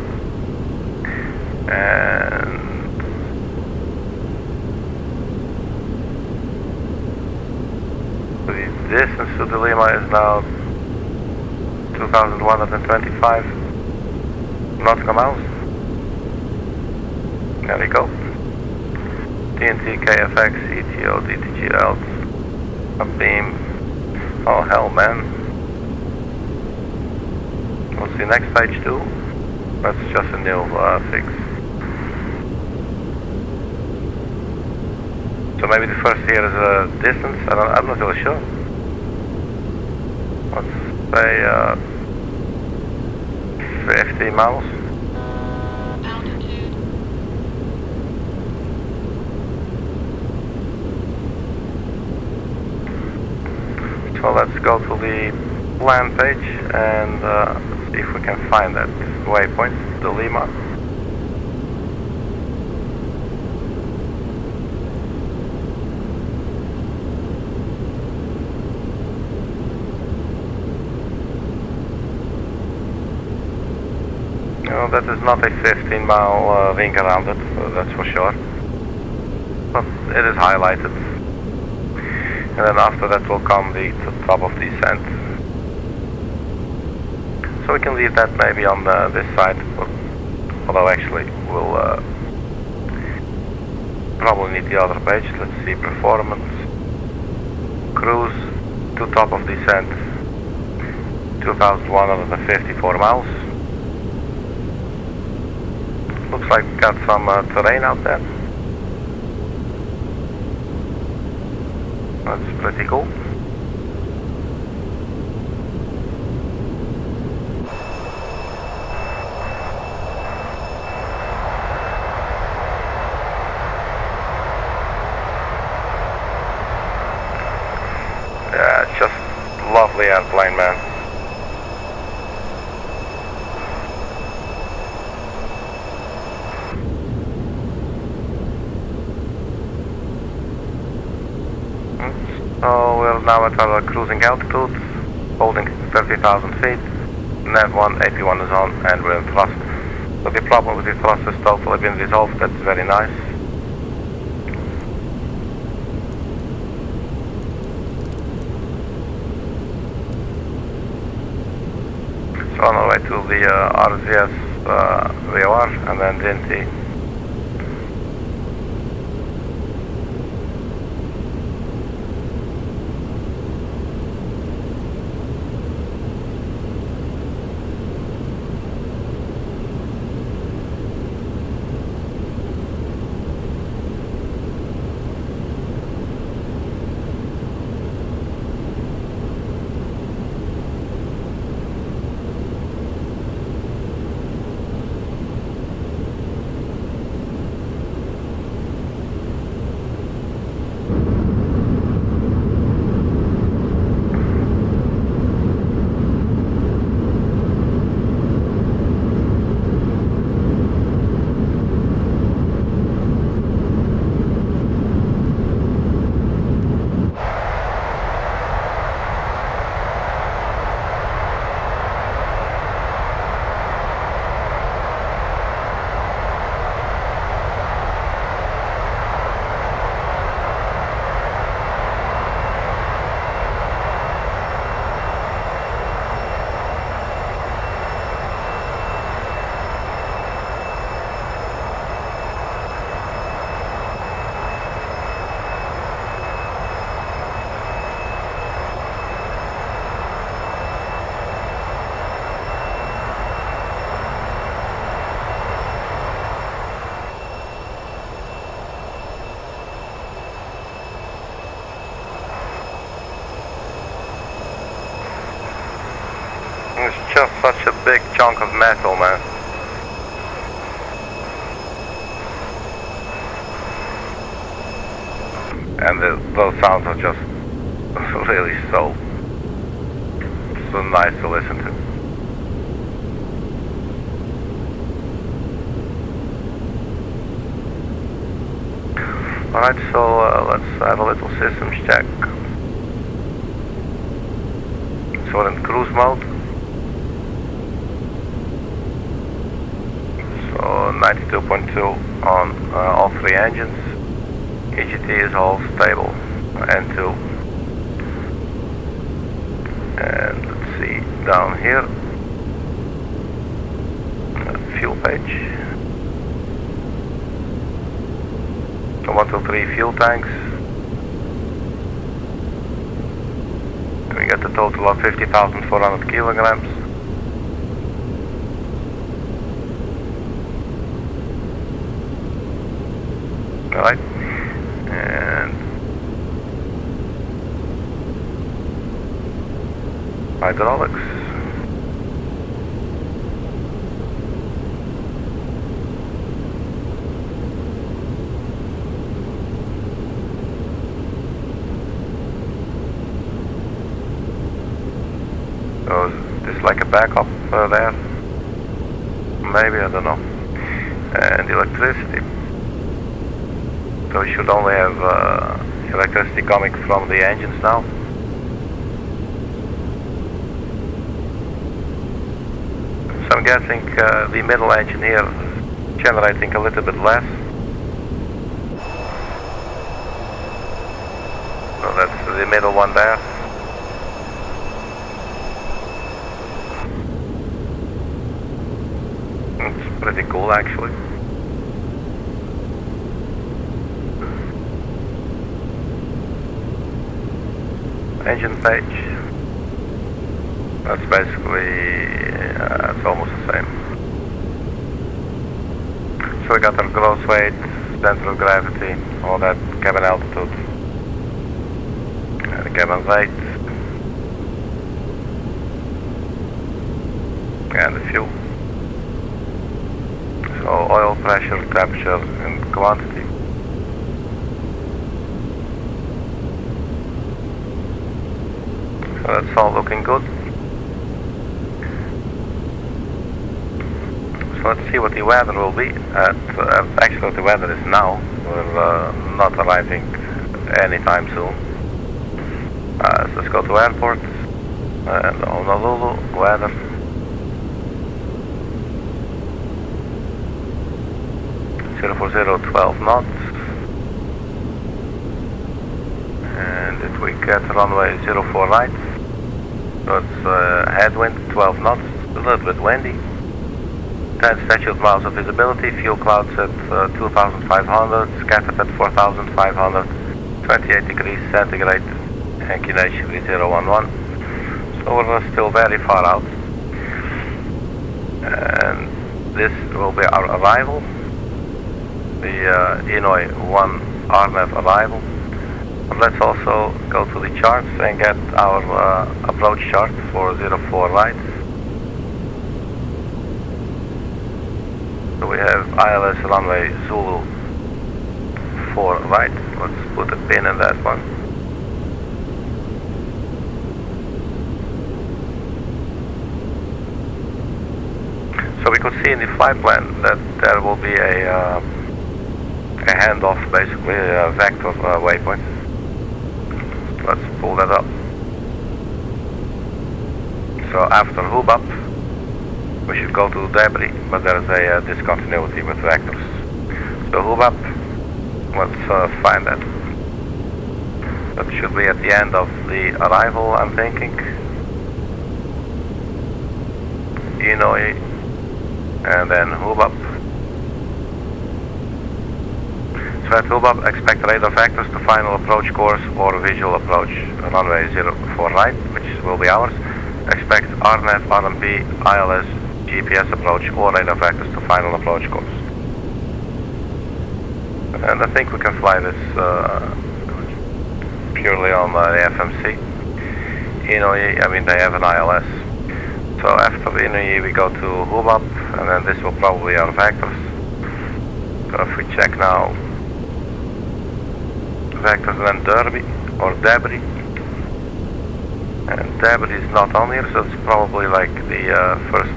And the distance to the Lima is now 2,125 nautical miles. There we go. DINTY, KFX, ETO, DTGL, a beam. Oh hell, man. What's the next page do? That's just a new fix. So maybe the first here is a distance. I'm not really sure. Let's say 50 miles. Altitude. So let's go to the plan page and see if we can find that waypoint, the Lima. No, that is not a 15-mile ring around it, that's for sure. But it is highlighted. And then after that will come the top of descent. So we can leave that maybe on this side. Although actually we'll probably need the other page. Let's see, performance, cruise to top of descent, 2,154 miles. Looks like we got some terrain out there. That's pretty cool. Yeah, it's just lovely airplane, man. So we're now at our cruising altitude, holding 30,000 feet. Nav 181 is on, and we're in thrust. So the problem with the thrust has totally been resolved. That's very nice. So on our way to the RZS VOR and then DINTY. It's just such a big chunk of metal, man. And those sounds are just really so nice to listen to. Alright, so let's have a little systems check. So we're in cruise mode. So 92.2 on all three engines. EGT is all stable. N2. And let's see, down here. Fuel page. So 1, 2, 3 fuel tanks. We get a total of 50,400 kilograms. Alright, and hydraulics. So is this like a backup there? Maybe, I don't know. And electricity. So we should only have electricity coming from the engines now. So I'm guessing the middle engine here is generating a little bit less. So that's the middle one there. It's pretty cool actually. engine page. That's basically, it's almost the same. So we got our gross weight, center of gravity, all that, cabin altitude, the cabin weight, and the fuel. So oil pressure, temperature, and quantity. So that's all looking good. So let's see what the weather will be. Actually, the weather is now. We're not arriving anytime soon. So let's go to airport and Honolulu weather. For 12 knots, and if we get runway 04 right, so it's headwind 12 knots, a little bit windy, 10 statute miles of visibility, fuel clouds at 2,500, scattered at 4,500, 28 degrees centigrade, inclination 3011, so we're still very far out, and this will be our arrival. The Inouye 1 RNAV arrival. And let's also go to the charts and get our approach chart for 04 right. So we have ILS runway Zulu 4 right. Let's put a pin in that one. So we could see in the flight plan that there will be a handoff, basically a vector waypoint. Let's pull that up. So after hoob up, we should go to debris, but there is a discontinuity with vectors. So hoob up, let's find that. That should be at the end of the arrival, I'm thinking. Inouye, and then hoob up. So at hoob up, expect radar vectors to final approach course or visual approach, runway 04 right, which will be ours. Expect RNAV, RMP, ILS, GPS approach or radar vectors to final approach course. And I think we can fly this purely on the FMC. Inouye, I mean they have an ILS. So after Inouye we go to hoob up, and then this will probably be our vectors. So if we check now, vectors and then debris, and debris is not on here, so it's probably like the first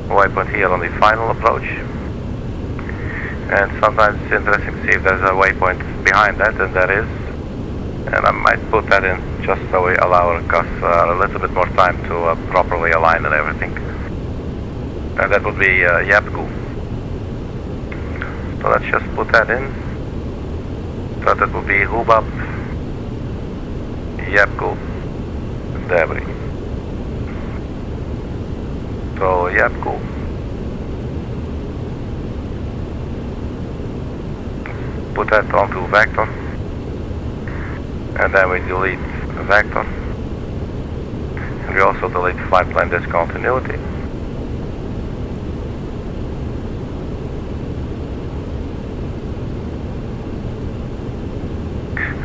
waypoint here on the final approach. And sometimes it's interesting to see if there's a waypoint behind that, and there is, and I might put that in just so we allow us a little bit more time to properly align and everything. And that would be Yapku. So let's just put that in. So that will be hoob up, Yapku, debris. So Yapku. Put that onto vector. And then we delete vector. And we also delete flight plan discontinuity.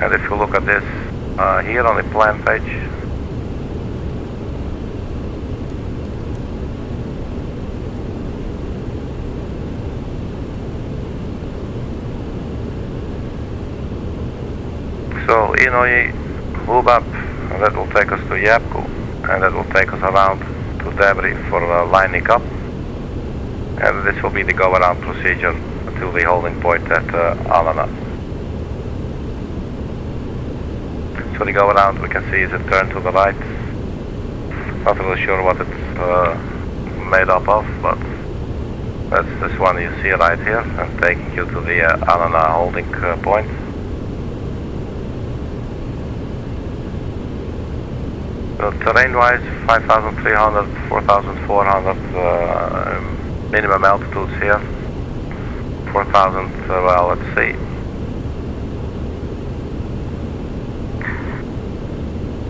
And if you look at this here on the plan page, so Inouye, hoob up, and that will take us to Yapku, and that will take us around to debris for lining up, and this will be the go around procedure to the holding point at Alana. So the go around we can see is a turn to the right. Not really sure what it's made up of, but that's this one you see right here, and taking you to the Alana holding point. So terrain-wise, 5,300, 4,400 minimum altitudes here. 4,000, well, let's see.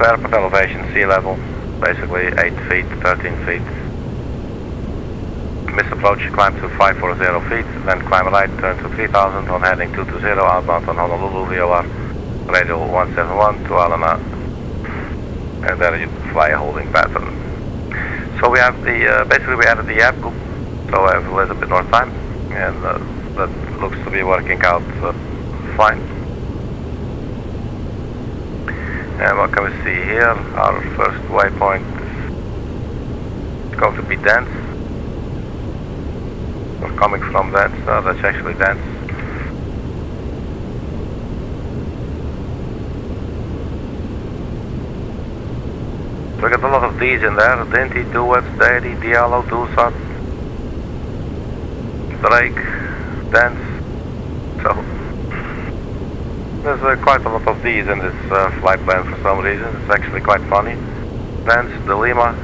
The airport elevation, sea level, basically 8 feet, 13 feet. Misapproach, climb to 540 feet, then climb right, turn to 3000 on heading 220 outbound on Honolulu VOR, radio 171 to Alana, and then you fly a holding pattern. So we have the, basically we added the app, so I have a little bit more time, and that looks to be working out fine. And what can we see here? Our first waypoint is going to be dense. We're coming from dense, that's actually dense. We got a lot of D's in there, DINTY, DUETS, DADIE, DIALO, DUSAT, Drake, dense. So there's quite a lot of D's in this flight plan for some reason. It's actually quite funny. Dense, DeLima,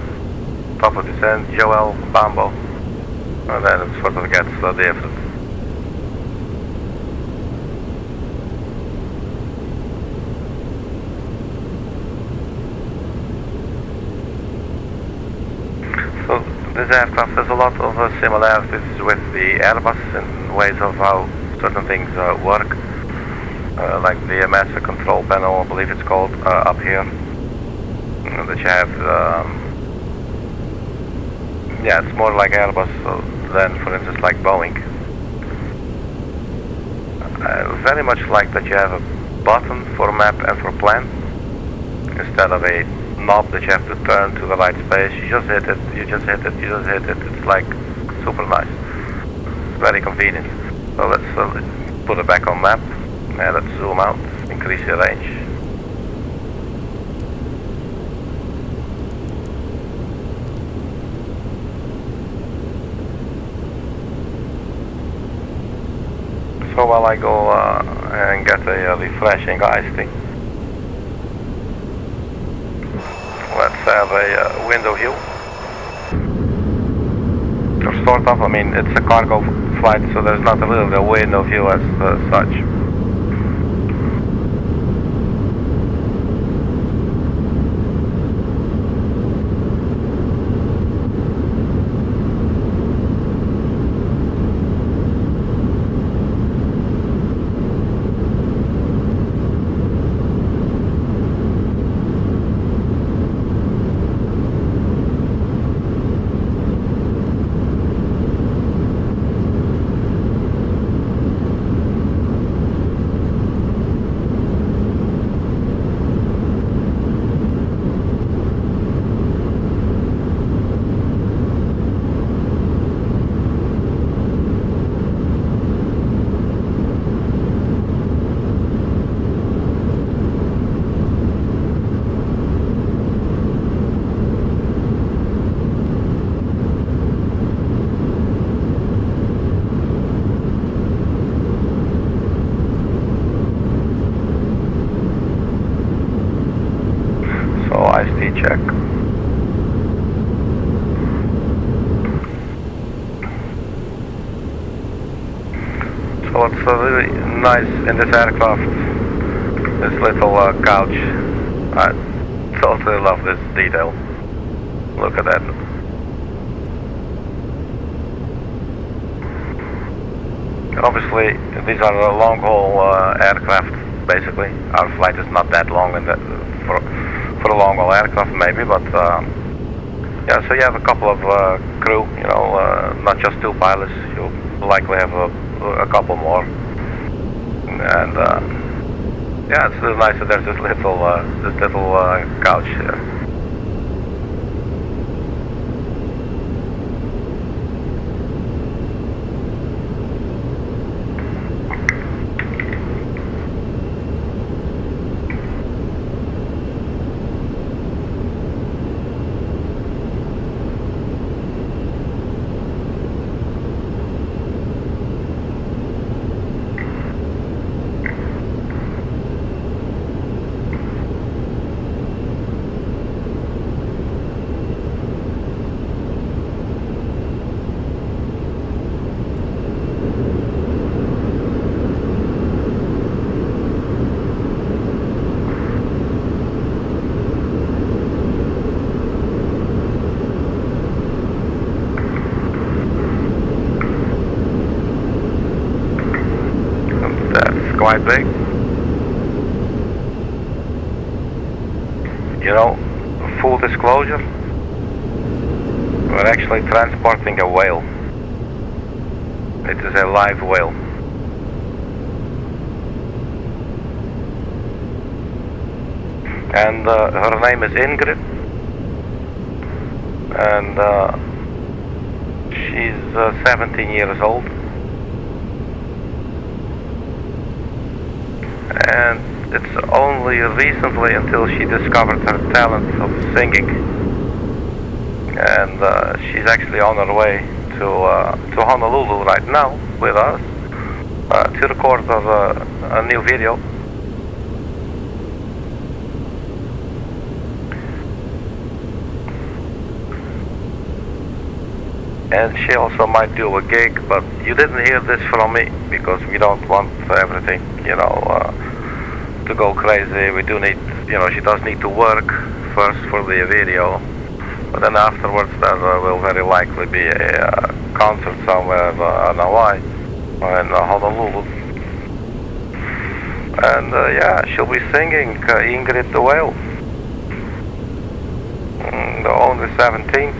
top of descent, Joel, Bambo, and then it sort of gets different. So this aircraft has a lot of similarities with the Airbus in ways of how certain things work. Like the master control panel, I believe it's called, up here. That you have, yeah, it's more like Airbus than, for instance, like Boeing. Very much like that you have a button for map and for plan, instead of a knob that you have to turn to the right space. You just hit it, you just hit it, you just hit it. It's like super nice. It's very convenient. So let's put it back on map. Yeah, let's zoom out, increase the range. So while I go and get a refreshing iced tea, let's have a window view. Or sort of, I mean, it's a cargo flight, so there's not really a window view as such. Check. So what's really nice in this aircraft, this little couch. I totally love this detail. Look at that. Obviously, these are long haul aircraft. Basically, our flight is not that long in that for a long haul aircraft maybe, but yeah, so you have a couple of crew, you know, not just two pilots, you'll likely have a couple more, and yeah, it's really nice that there's this little couch here. quite big. You know, full disclosure, we're actually transporting a whale. It is a live whale. And her name is Ingrid. And she's 17 years old. And it's only recently until she discovered her talent of singing. And she's actually on her way to Honolulu right now with us to record a new video. And she also might do a gig, but you didn't hear this from me because we don't want everything, you know, to go crazy. We do need, you know, she does need to work first for the video, but then afterwards there will very likely be a concert somewhere in Hawaii or in Honolulu. And yeah, she'll be singing Ingrid the Whale. They're only 17.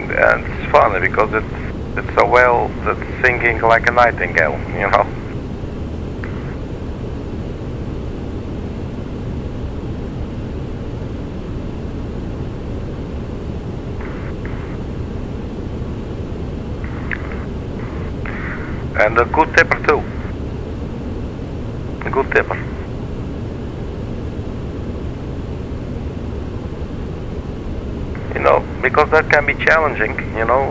And it's funny because it's a whale that's singing like a nightingale, you know. And a good tipper too. A good tipper. You know, because that can be challenging, you know,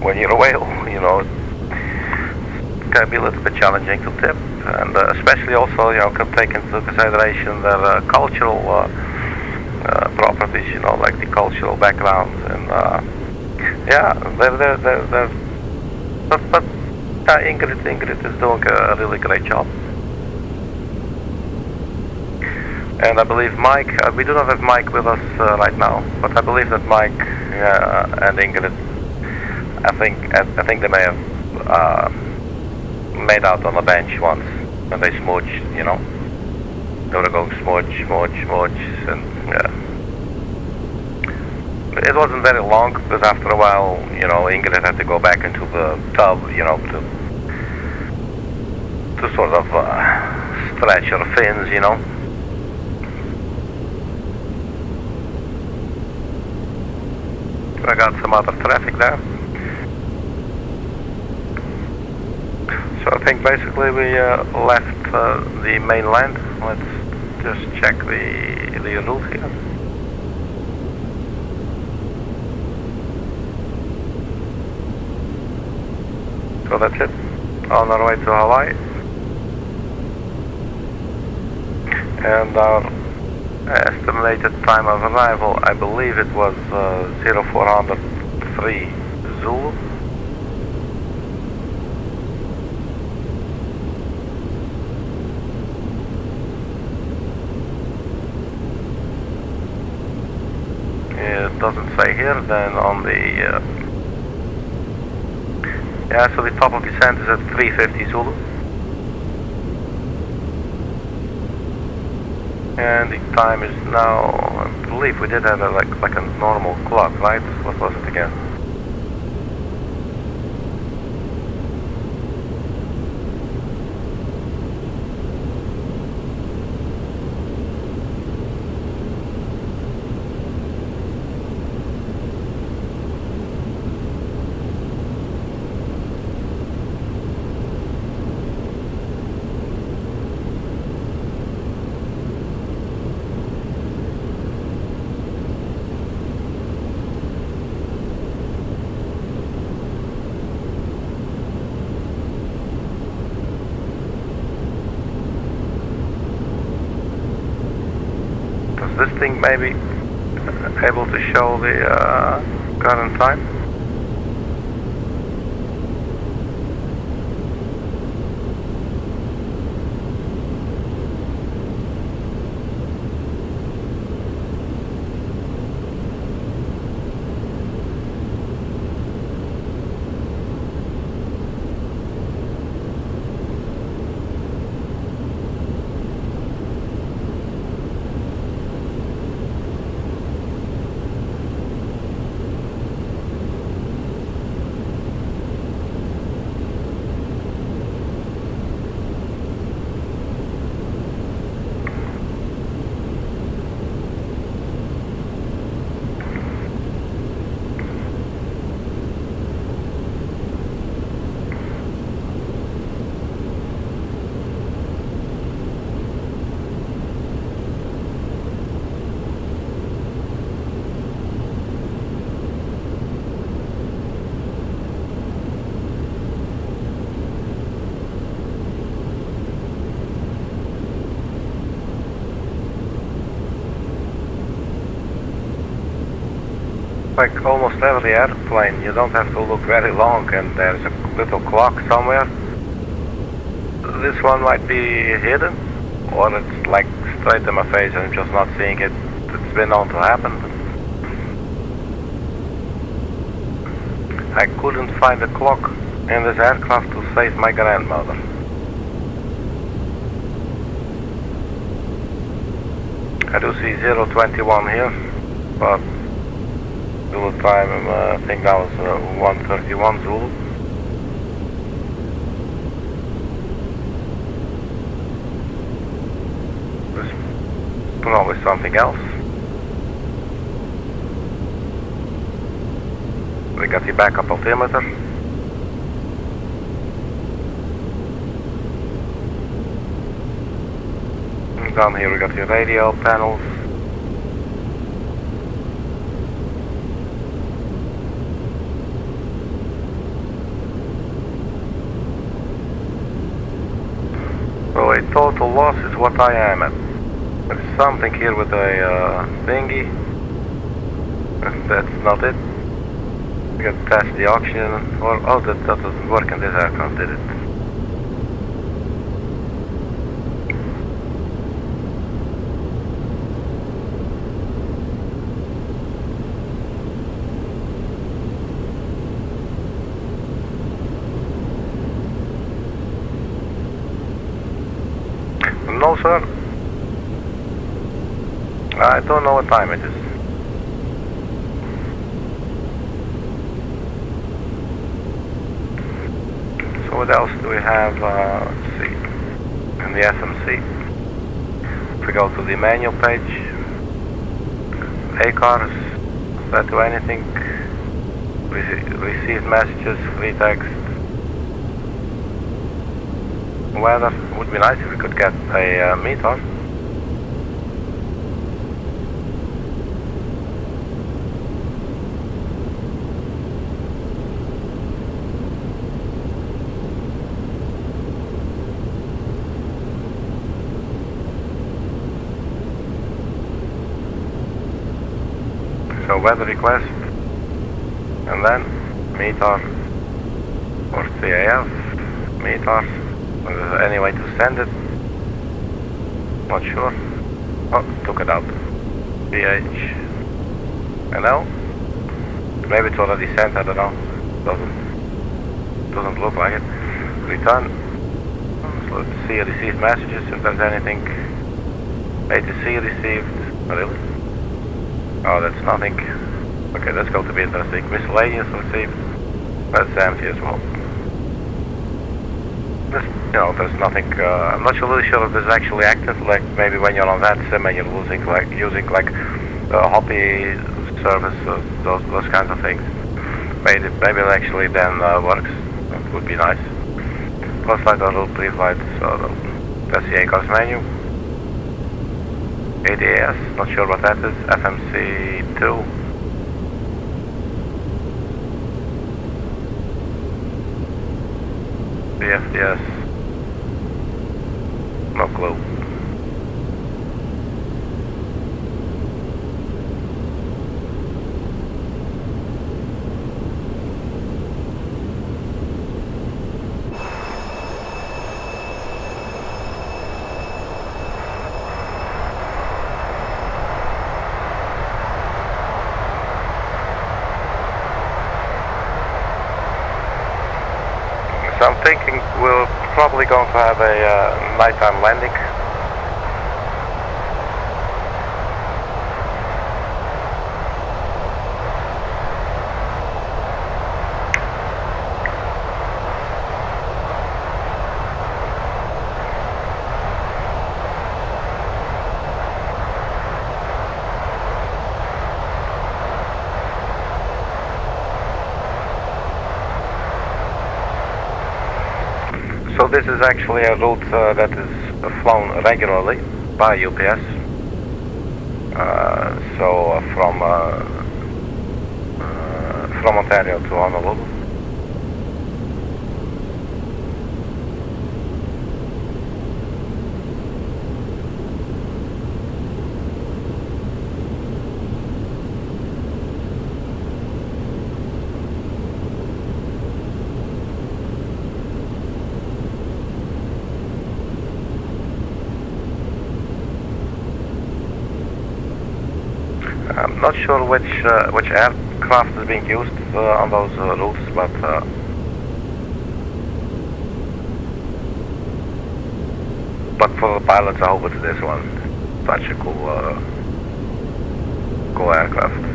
when you're a whale, you know, it can be a little bit challenging to tip, and especially also, you know, can take into consideration their cultural properties, you know, like the cultural background, and yeah, but Ingrid is doing a really great job. And I believe Mike, we do not have Mike with us right now, but I believe that Mike and Ingrid, I think they may have made out on a bench once when they smooched, you know. They were going smooch, and yeah. It wasn't very long, because after a while, you know, Ingrid had to go back into the tub, you know, to sort of stretch her fins, you know. I got some other traffic there. So I think basically we left the mainland. Let's just check the route here. So that's it. On our way to Hawaii. And our estimated time of arrival, I believe it was 0403 Zulu. It doesn't say here. Then on the yeah, so the top of descent is at 350 Zulu. And the time is now, I believe we did have like a normal clock, right? What was it again? This thing may be able to show the current time. like almost every airplane, you don't have to look very long and there's a little clock somewhere. This one might be hidden, or it's like straight in my face and I'm just not seeing it. It's been known to happen. I couldn't find a clock in this aircraft to save my grandmother. I do see 021 here, but Zulu time, I think that was 131 Zulu. There's probably something else. We got the backup altimeter. And down here we got the radio panels. So a total loss is what I am at. There's something here with a thingy. That's not it. We got to test the oxygen. Or, oh, that doesn't work in this aircraft, did it? No, sir. I don't know what time it is. So what else do we have? Let's see. In the FMC. If we go to the manual page, ACARS, does that do anything? Received messages, free text. Weather, would be nice if we could get a meter. So weather request, and then meter or CAF, meters. Any way to send it? Not sure. Oh, took it out. PHNL. Maybe it's already sent. I don't know. Doesn't look like it. Return. So let's see received messages if there's anything. ATC received. Really? Oh, that's nothing. Okay, that's going to be interesting. Miscellaneous received. That's empty as well. There's nothing. I'm not really sure if this is actually active. Like maybe when you're on that sim and you're using like hobby service, those kinds of things. Maybe it actually then works. That would be nice. Post flight or pre-flight. So that's the ACARS menu. ADAS. Not sure what that is. FMC 2. TFDi. No clue. So I'm thinking we're probably going to have a nighttime landing. So this is actually a route that is flown regularly by UPS. So from Ontario to Honolulu. Not sure which aircraft is being used on those routes, but for the pilots, I hope it's this one. Such a cool aircraft.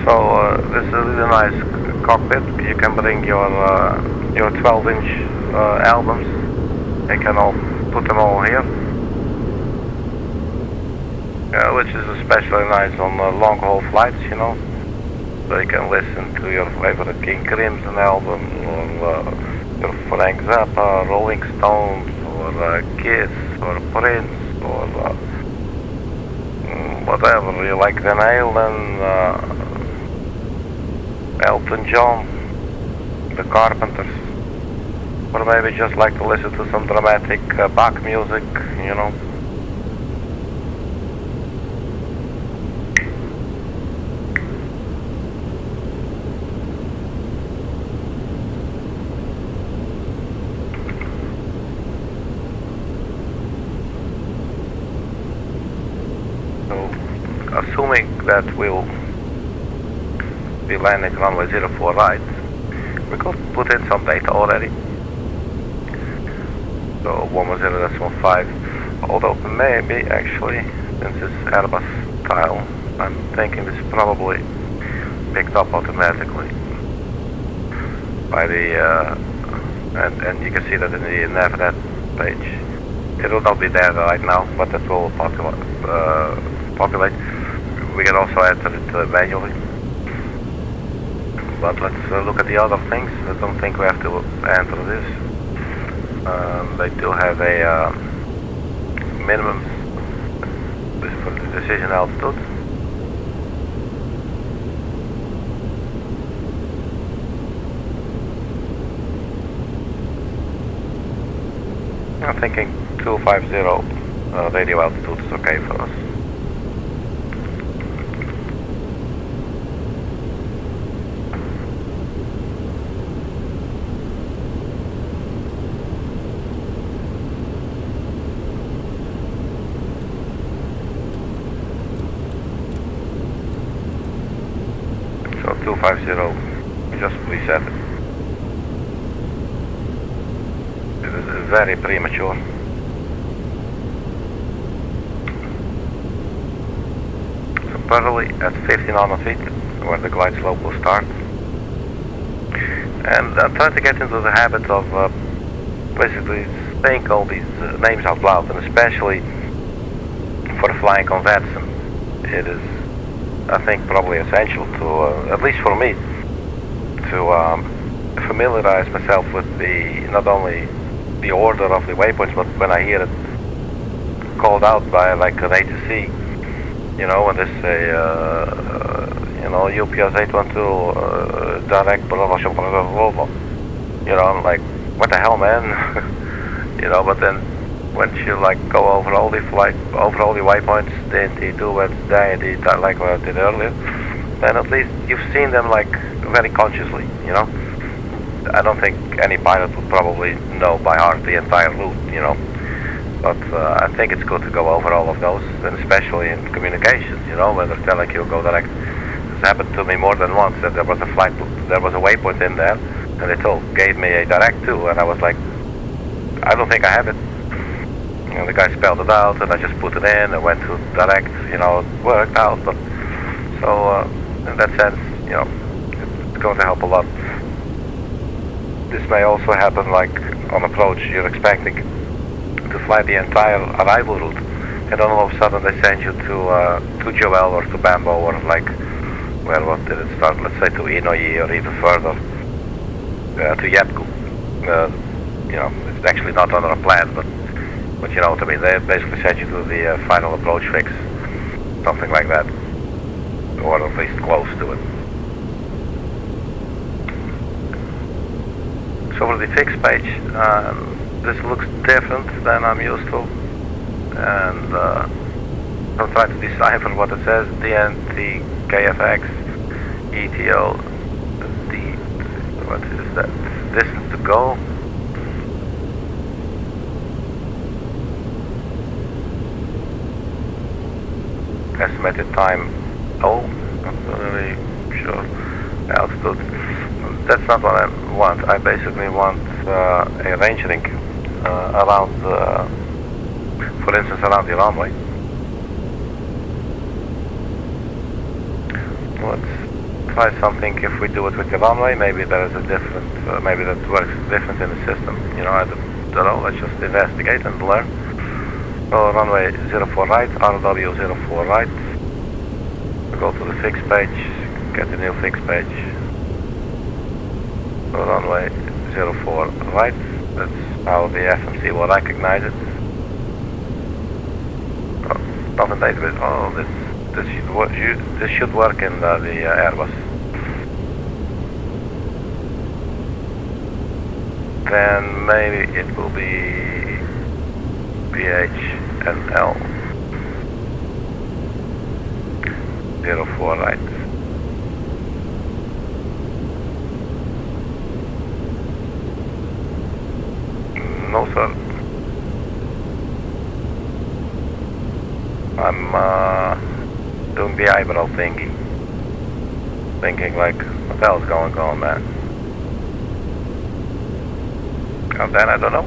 So this is a really nice cockpit. You can bring your 12-inch albums. You can all put them all here, which is especially nice on long-haul flights, you know. So you can listen to your favorite King Crimson album, or your Frank Zappa, Rolling Stones, or Kiss, or Prince, or whatever you like. Van Halen, Elton John, the Carpenters, or maybe just like to listen to some dramatic Bach music, you know. So, assuming that we'll be landing runway 04 right, we could put in some data already. So 110.5, although maybe actually, since it's Airbus style, I'm thinking this is probably picked up automatically by the and you can see that in the navnet page. It will not be there right now, but it will populate. We can also enter it manually. But let's look at the other things. I don't think we have to enter this. They do have a minimum for the decision altitude. I'm thinking 250 radio altitude is okay for us. So 250, just reset it. It is very premature. So parallelly at 1500 feet, where the glide slope will start. And I'm trying to get into the habit of basically saying all these names out loud, and especially for flying convets. It is, I think, probably essential to, at least for me, to familiarize myself with not only the order of the waypoints, but when I hear it called out by like an A to C, you know, when they say, you know, UPS 812, direct, blah, blah, blah, blah, blah, you know, I'm like, what the hell, man? You know, but then once you like go over all the waypoints, DINTY, DUET, DADIE, like what I did earlier, then at least you've seen them like very consciously, you know. I don't think any pilot would probably know by heart the entire route, you know. But I think it's good to go over all of those, and especially in communications, you know, when they're telling you go direct. It's happened to me more than once that there was a waypoint in there, and they gave me a direct too, and I was like, I don't think I have it. And the guy spelled it out, and I just put it in and went to direct, you know, it worked out. But so in that sense, you know, it's going to help a lot. This may also happen like on approach, you're expecting to fly the entire arrival route, and then all of a sudden they send you to Joel or to Bambo, or like, what did it start? Let's say to Inouye, or even further to Yetku. You know, it's actually not under a plan, but you know what I mean. They basically send you to the final approach fix, something like that, or at least close to it. So for the fix page, this looks different than I'm used to, and I'm trying to decipher what it says. DNT, KFX, ETO, what is that? Distance to go. Estimated time. Oh, not really sure. Altitude. That's not what I want. I basically want a range ring around, for instance, around the runway. Let's try something. If we do it with the runway, maybe there is a different, maybe that works different in the system. You know, I don't know. Let's just investigate and learn. So runway 04 right, RW 04 right. Go to the fixed page, get the new fixed page. So runway 04 right. That's how the FMC will recognize it. Oh, not in database. Oh, this should work in the Airbus. Then maybe it will be PHNL 04 right. No sir. I'm doing the eyebrow thingy. Thinking like, what the hell's going on, man? And then I don't know.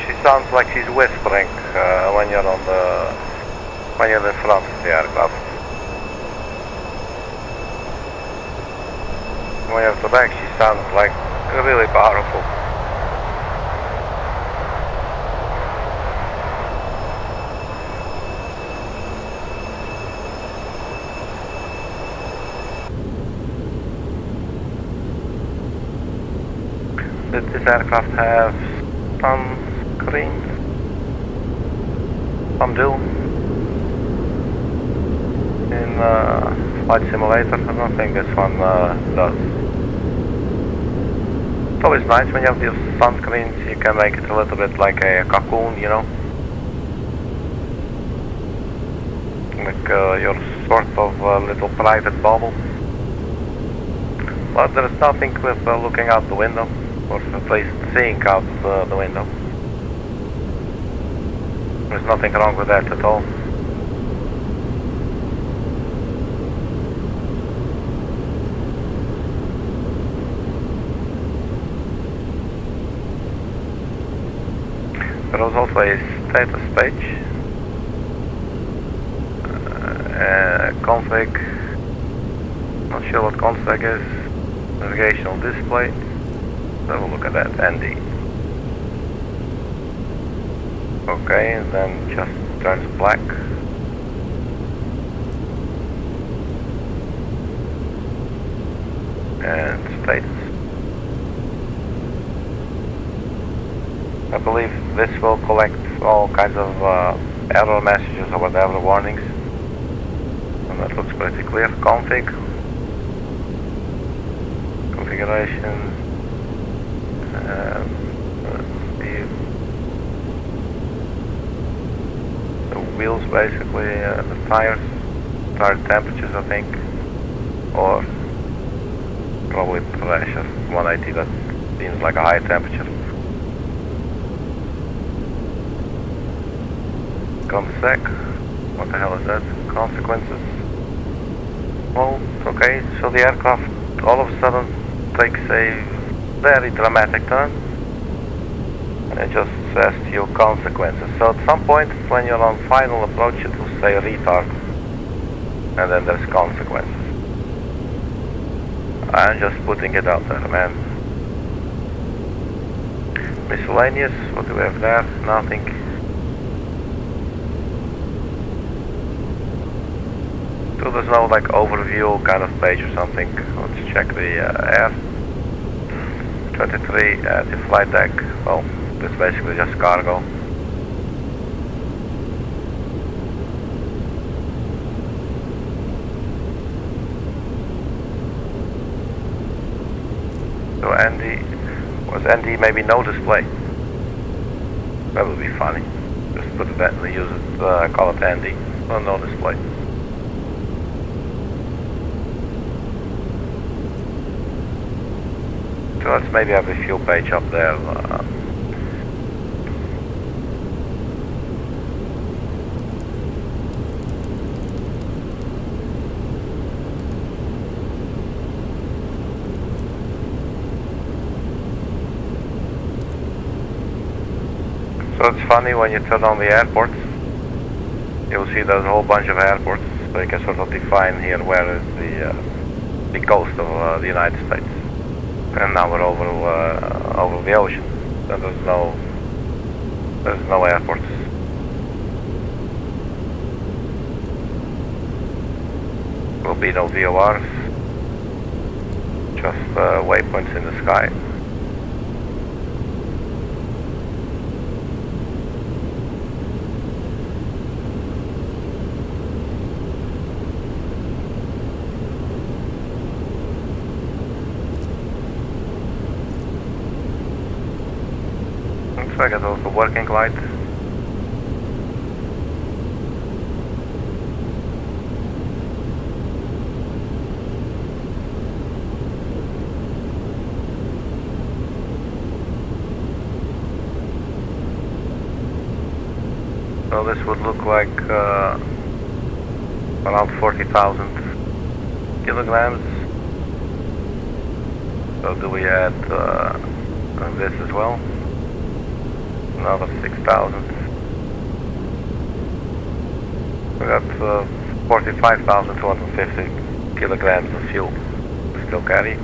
She sounds like she's whispering when you're in front of the aircraft. When you're at the back, she sounds like really powerful. Did this aircraft have some screens? Some do. In Flight Simulator, I don't think this one does. It's always nice when you have these sunscreens, you can make it a little bit like a cocoon, you know? Like your sort of little private bubble. But there's nothing with looking out the window, or at least seeing out the window. There's nothing wrong with that at all. There was also a status page, config, not sure what config is, navigational display, let's have a look at that, ND. Okay, and then just turns black. And status. I believe this will collect all kinds of error messages or whatever, warnings. And that looks pretty clear. Config. Configuration. Let's see. The wheels basically, the tire temperatures I think. Or probably pressure. 180, that seems like a high temperature. Consec, what the hell is that? Consequences. Well, okay, so the aircraft all of a sudden takes a very dramatic turn and it just says to you consequences. So at some point when you're on final approach it will say retard and then there's consequences. I'm just putting it out there, man. Miscellaneous, what do we have there? Nothing. So there's no like overview kind of page or something. Let's check the air. 23 the flight deck. Well, it's basically just cargo. So ND, was ND maybe no display? That would be funny. Just put it and use it, call it ND. Well, no display. So let's maybe have a fuel page up there. So it's funny when you turn on the airports, you'll see there's a whole bunch of airports, so you can sort of define here where is the coast of the United States. And now we're over the ocean, so there's no airports. Will be no VORs, just waypoints in the sky. I got also working light. So this would look like around 40,000 kilograms. So do we add this as well? Another 6,000. We got 45,250 kilograms of fuel still carrying.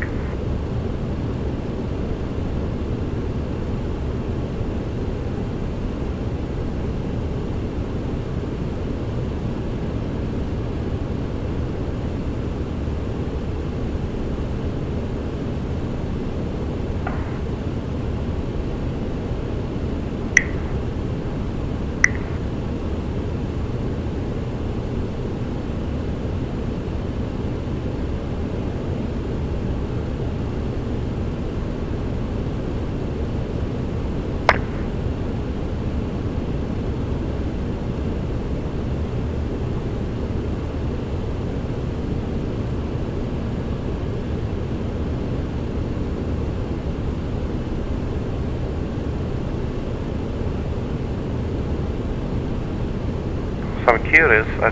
So I'm curious, I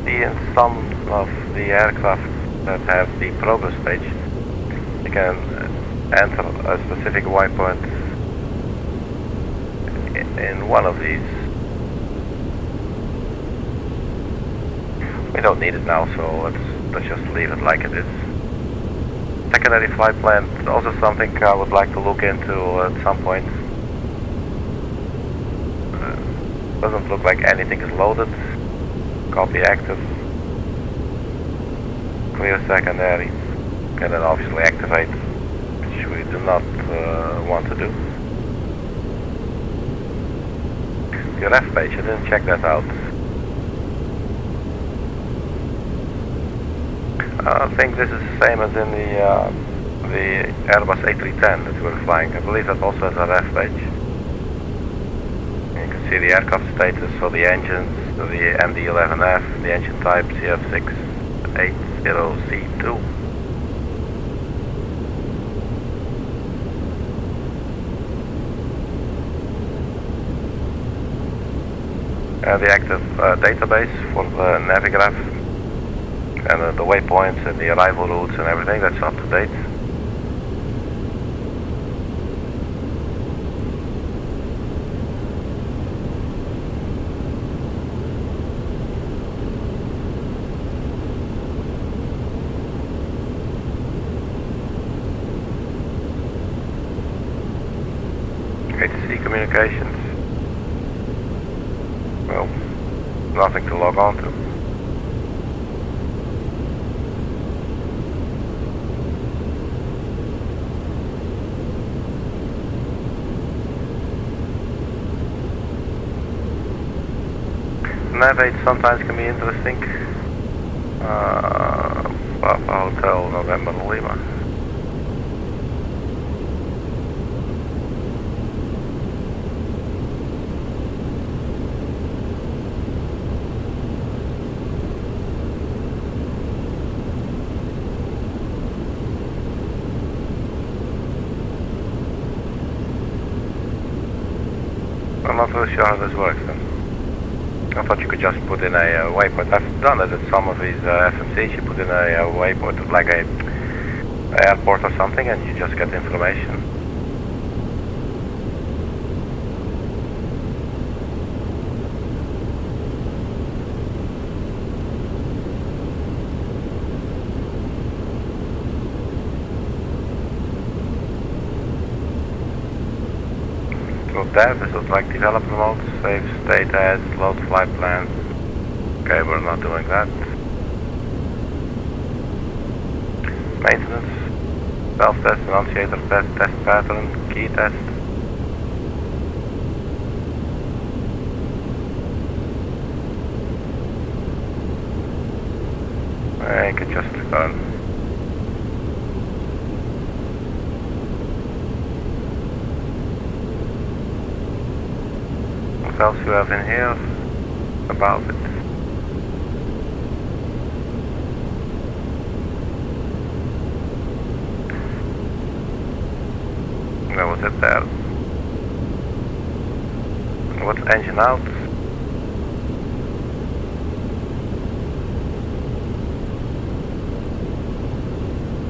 see in some of the aircraft that have the progress page, you can enter a specific waypoint in one of these. We don't need it now, so let's just leave it like it is. Secondary flight plan is also something I would like to look into at some point. Doesn't look like anything is loaded. Copy active. Clear secondary. And then obviously activate, which we do not want to do. Your F page, I didn't check that out. I think this is the same as in the Airbus A310 that we were flying. I believe that also has a ref page. You can see the aircraft status for the engines, the MD-11F, the engine type CF680C2. The active database for the Navigraph. And the waypoints and the arrival routes and everything, that's up to date. HC communications. Well, nothing to log on to. Navigate sometimes can be interesting. Papa Hotel November Lima. I'm not really sure how this works then. I thought you could just put in a waypoint. I've done it at some of these FMCs. You put in a waypoint, like a airport or something, and you just get information. So dev is like development mode, save state as, load flight plan. Okay, we're not doing that. Maintenance, self-test, annunciator test, test pattern, key test. I could just return. What else you have in here about it? That was it there. What's engine out?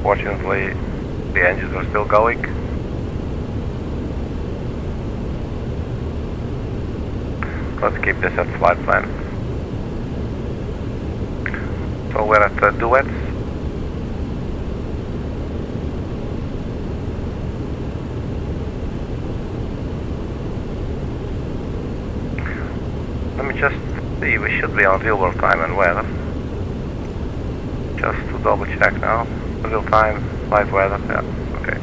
Fortunately, the engines are still going. Let's keep this at flight plan. So we're at duets. Let me just see, we should be on real world time and weather. Just to double check now. Real time, live weather, yeah, okay.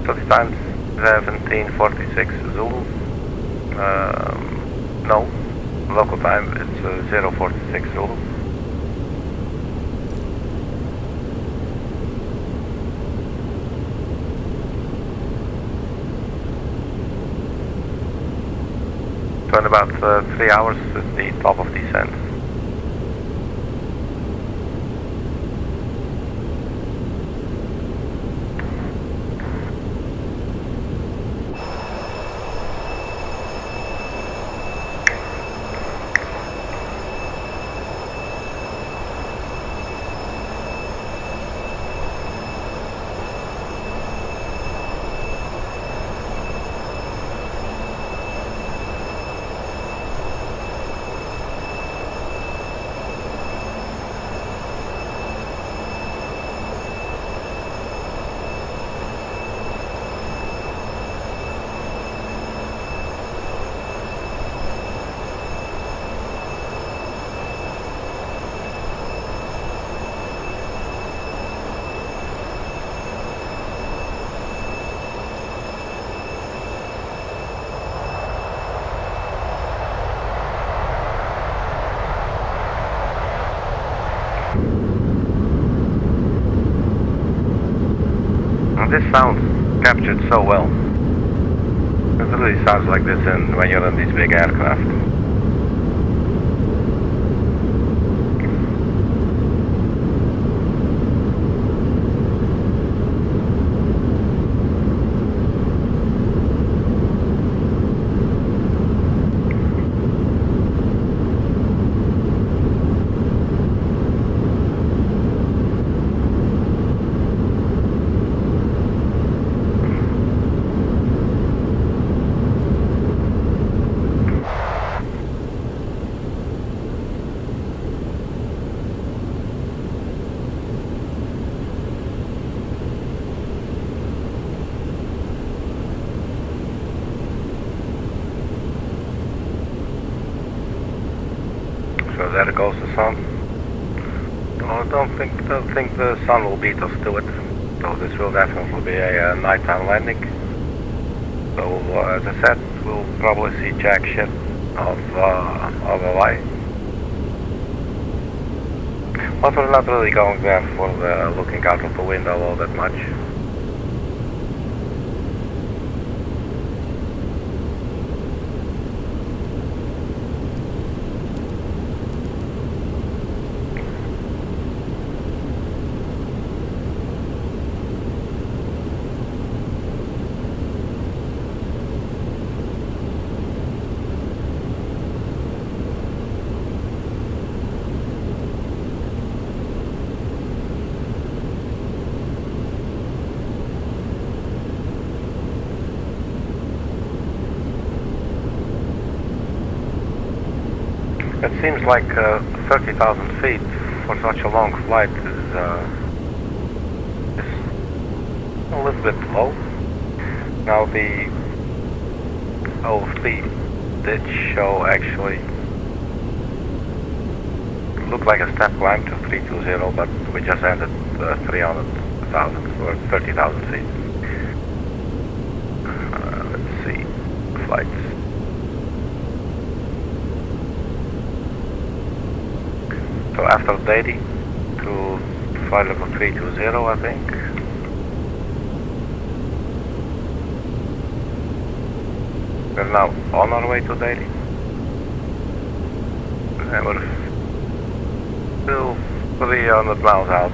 So the time's 17:46 Zulu. No, local time it's 0:46 Zulu. So in about 3 hours is the top of descent. this sound captured so well. It really sounds like this when you're in these big aircraft. So there goes the sun. No, I don't think the sun will beat us to it. So this will definitely be a nighttime landing. So as I said, we'll probably see jack shit of Hawaii. But we're not really going there for looking out of the window all that much. It seems like 30,000 feet for such a long flight is a little bit low. Now the O3 did show actually looked like a step climb to 320, but we just ended 300,000 or 30,000 feet. Let's see, flights. So after DADIE to flight level 320, I think. We're now on our way to DADIE. And we're still 300 miles out.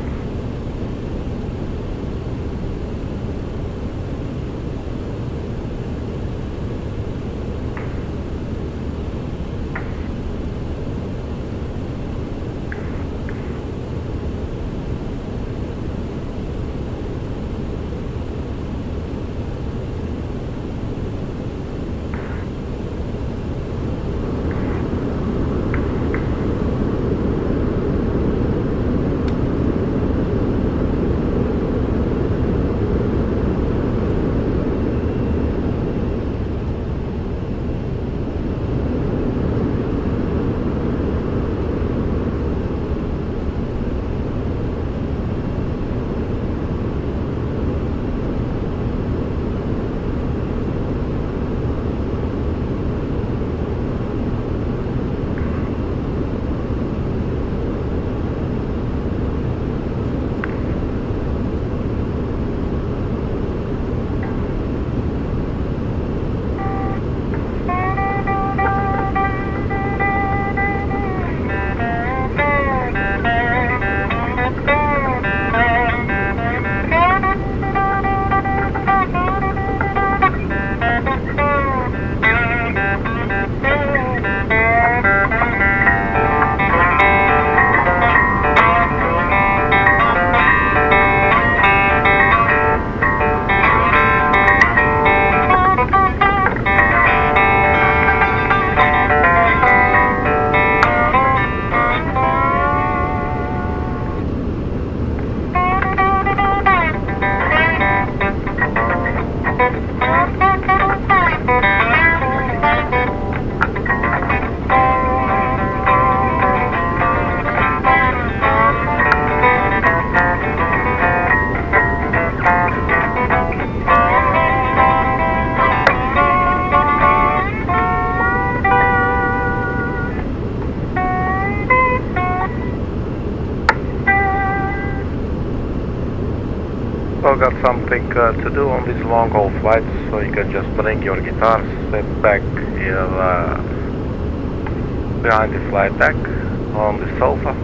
also got something to do on these long haul flights, so you can just bring your guitars, sit back here behind the flight deck on the sofa.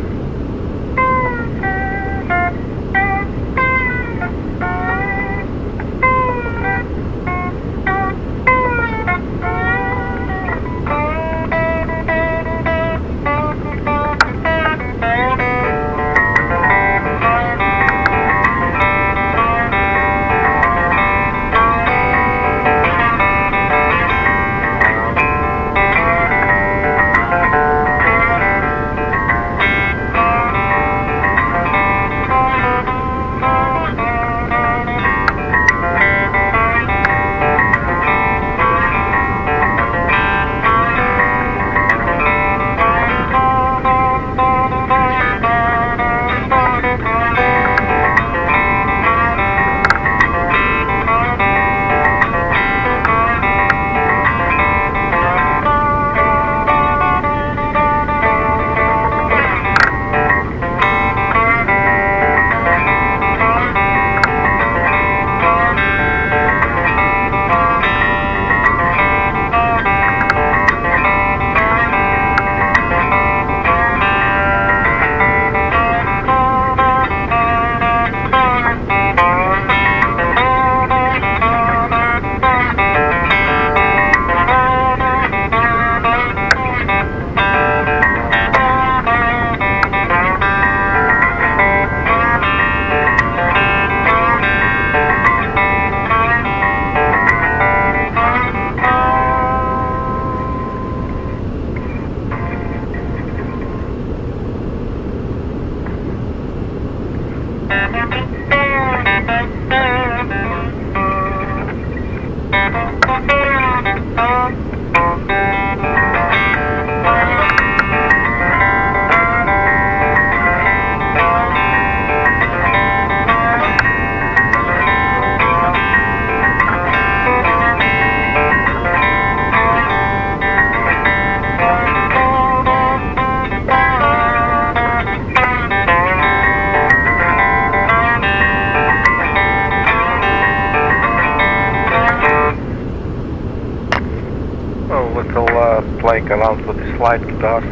Playing around with the slide guitar.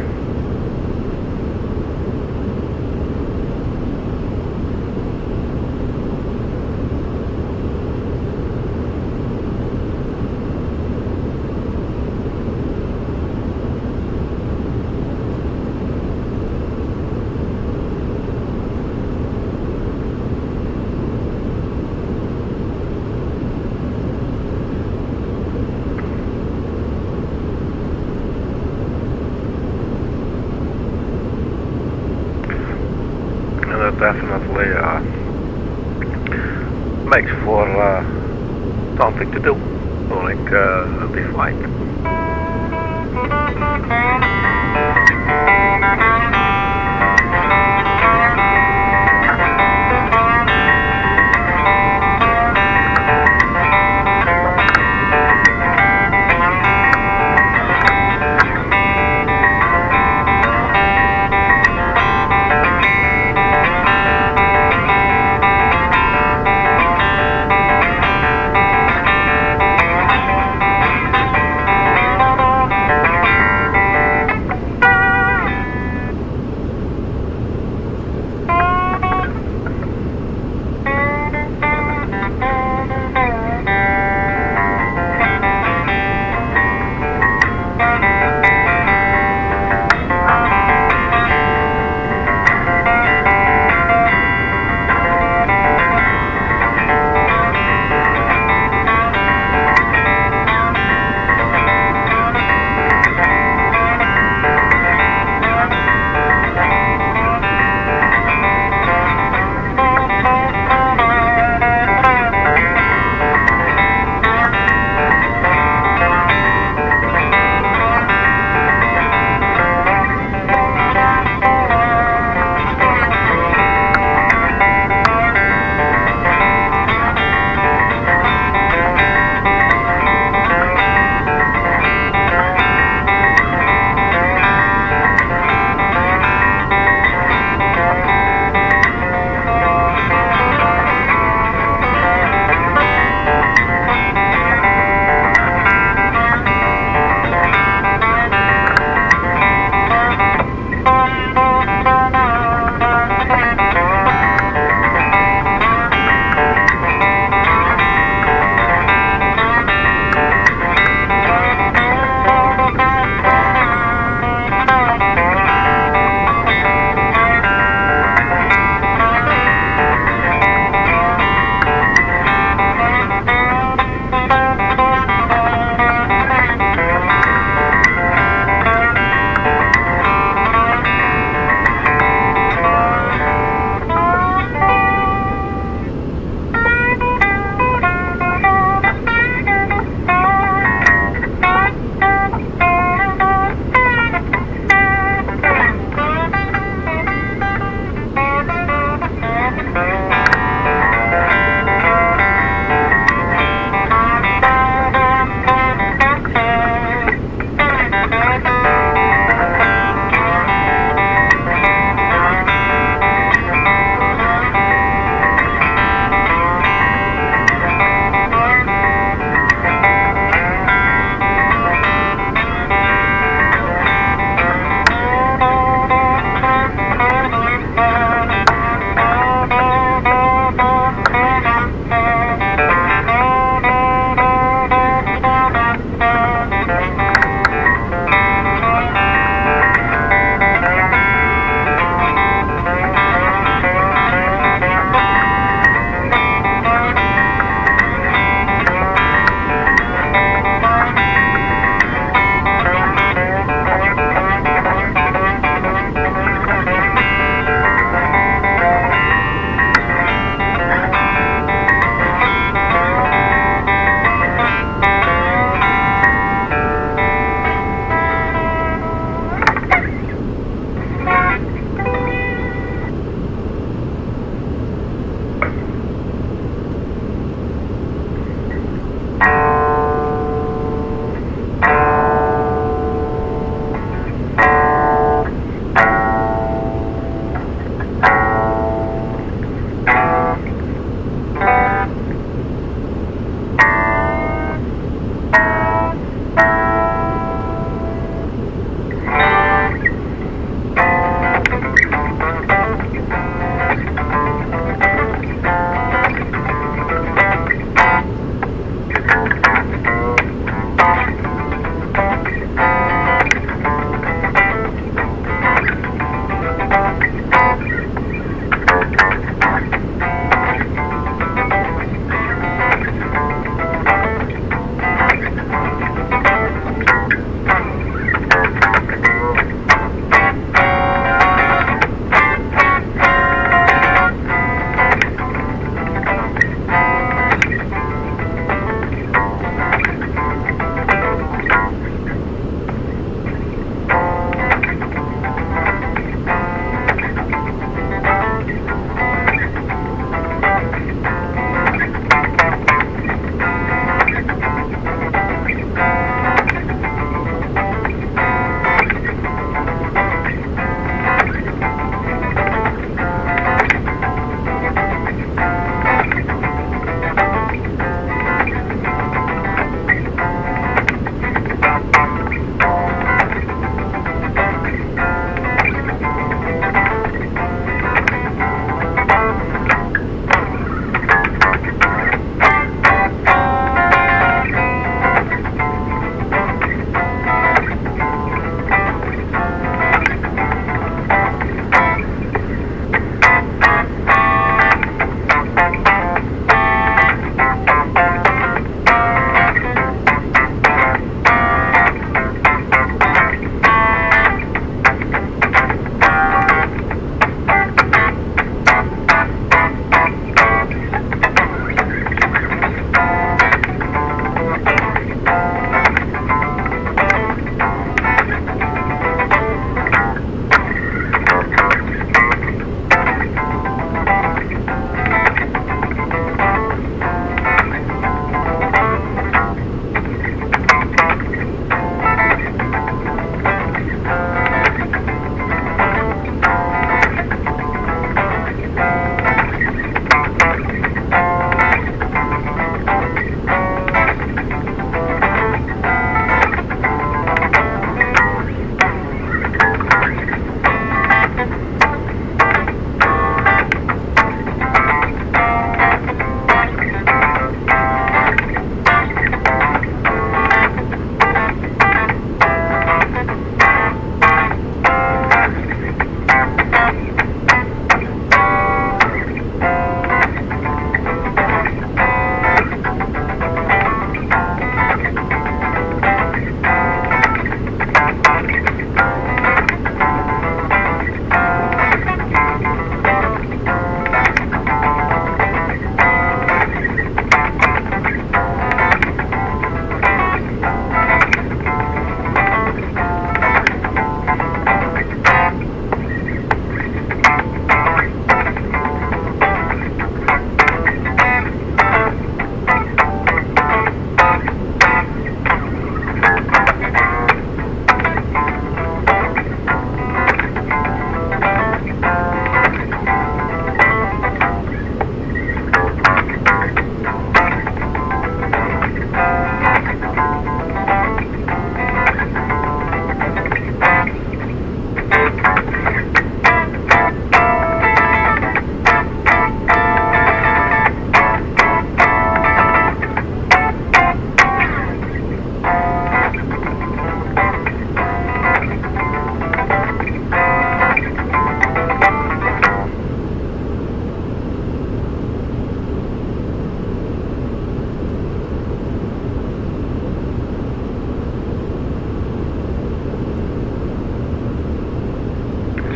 Definitely makes for something to do during the flight.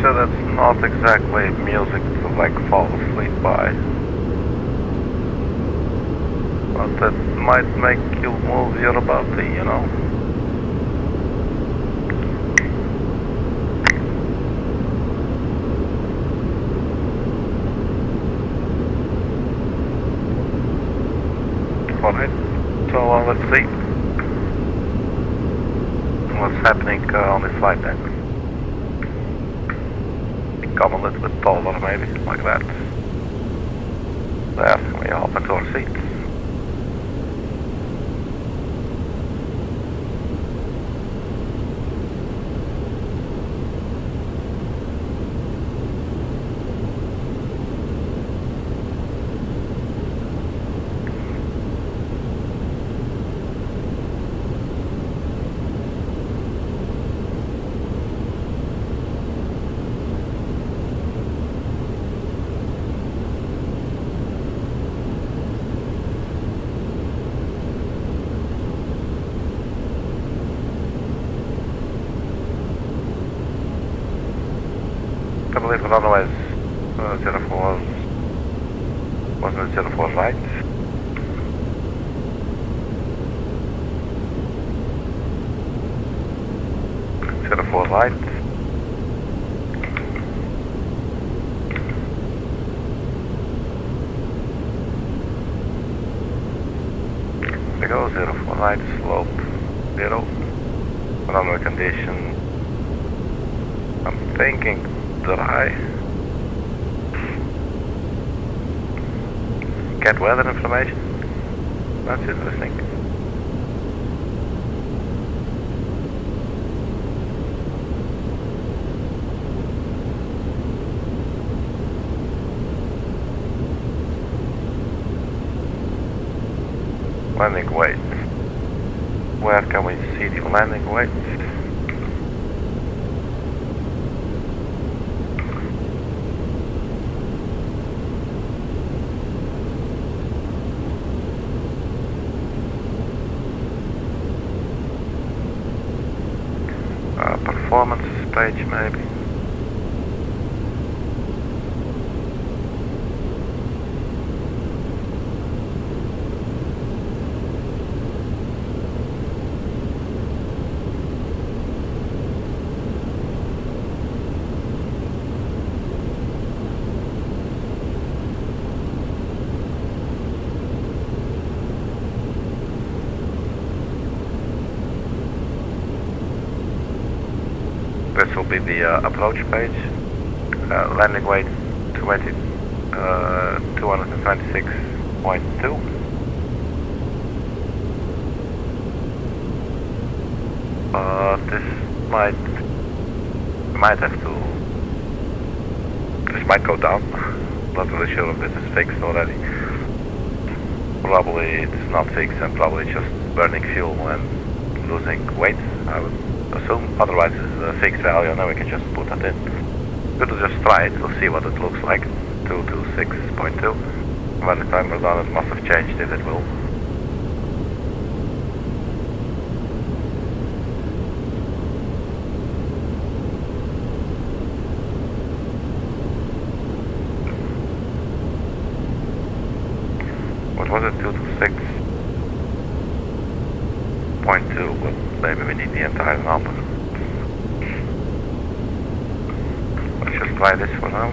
So that's not exactly music to like fall asleep by. But that might make you move your body, you know? Alright, so let's see what's happening on this flight then. Come a little bit taller maybe, like that. There, we hop into our seats. I believe otherwise 04 wasn't it 04 right? Four right. There we go, 04 right, slope 0. Runway condition, I'm thinking dry. Get weather information. That's interesting. Landing weight. Where can we see the landing weight? Performance page maybe. This will be the approach page. Landing weight 226.2. This might go down. Not really sure if this is fixed already. Probably it's not fixed and probably just burning fuel and losing weight, I would assume. Otherwise it's a fixed value and then we can just put that in. We'll just try it, we'll see what it looks like. 226.2. By the time we're done it must have changed if it will. What was it? 226.2, but maybe we need the entire number. Let's just try this for now.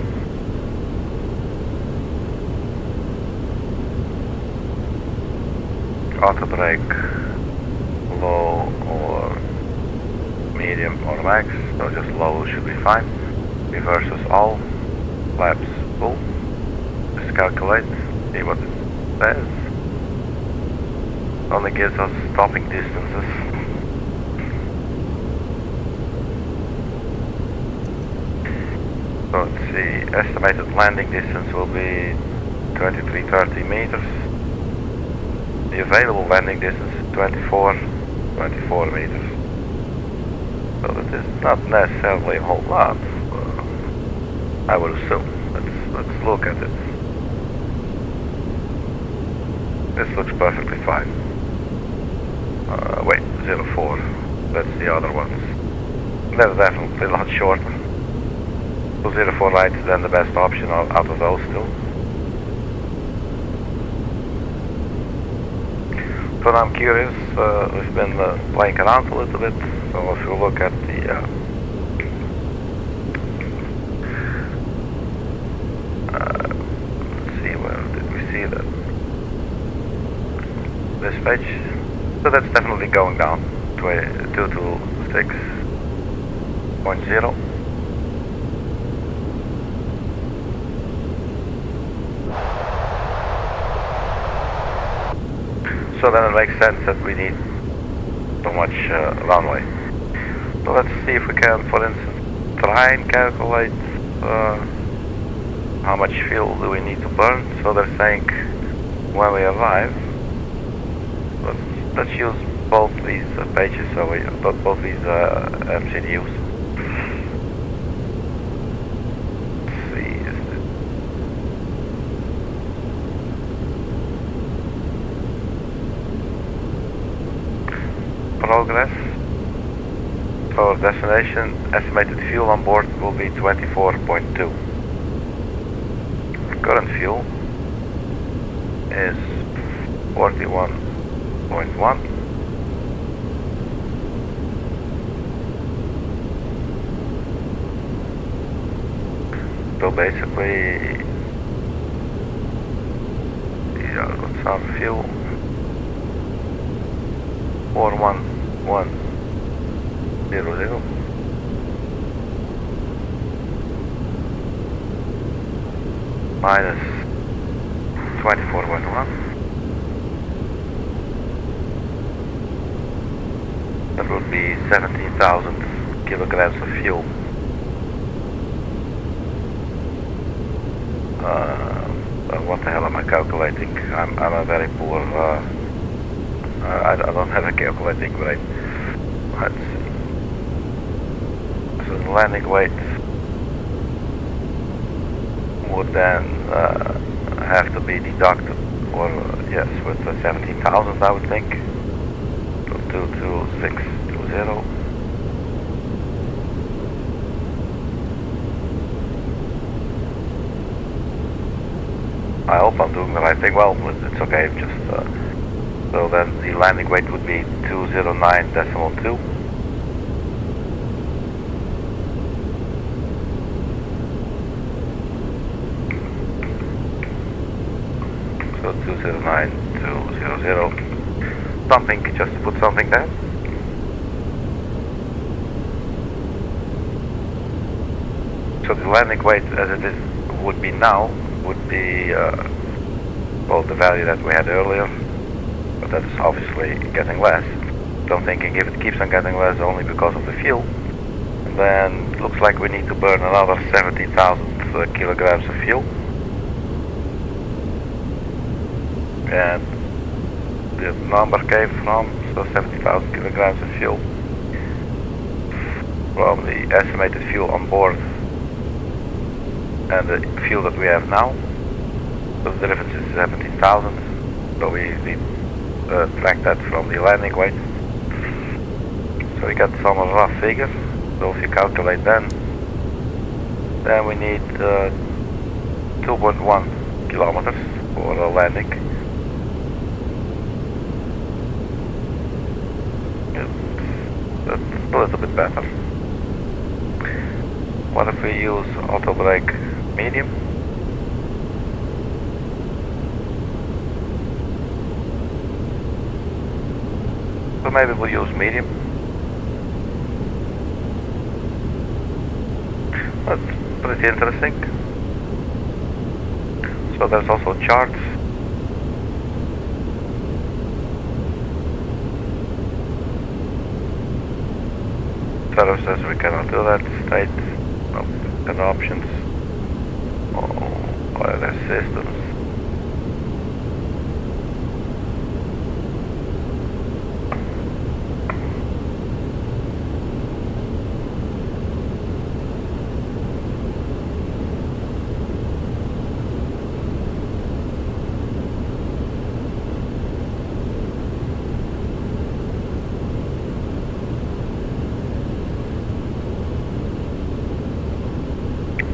Auto brake, low or medium or max, so just low should be fine. Reverses all, flaps full. Just calculate, see what it says. Only gives us stopping distances. So let's see, estimated landing distance will be 2330 meters. The available landing distance is 24 meters. So that is not necessarily a whole lot, I would assume. Let's look at it. This looks perfectly fine. Wait, 04. That's the other ones. They're definitely a lot shorter. 204 right is then the best option out of those two. So now I'm curious, we've been playing around a little bit, so if you look at the let's see, where did we see that? This page. So that's definitely going down to 226.0. So then it makes sense that we need so much runway. So let's see if we can, for instance, try and calculate how much fuel do we need to burn. So they're saying when we arrive, let's use both these pages, so both these MCDUs. Let's see, progress. So destination estimated fuel on board will be 24.2. Current fuel is 41.1. So basically, yeah, got some fuel. 41100 minus 24.1. That would be 17,000 kilograms of fuel. What the hell am I calculating? I'm a very poor. I don't have a calculating brain. Let's see. So the landing weight would then have to be deducted, or yes, with the 17,000, I would think. So 22620. I hope I'm doing the right thing. Well, it's okay. Just so then the landing weight would be 209.2. So 209.200. Something, just to put something there. So the landing weight, as it is, would be now, would be well, the value that we had earlier, but that is obviously getting less. So I'm thinking if it keeps on getting less only because of the fuel, then it looks like we need to burn another 70,000 kilograms of fuel. And the number came from, so 70,000 kilograms of fuel from the estimated fuel on board and the fuel that we have now. So the difference is 17,000. So we track that from the landing weight. So we got some rough figures. So if you calculate then we need 2.1 kilometers for a landing. That's a little bit better. What if we use auto brake medium? So maybe we'll use medium. That's pretty interesting. So there's also charts. Sarah says we cannot do that. State and options. Wireless systems.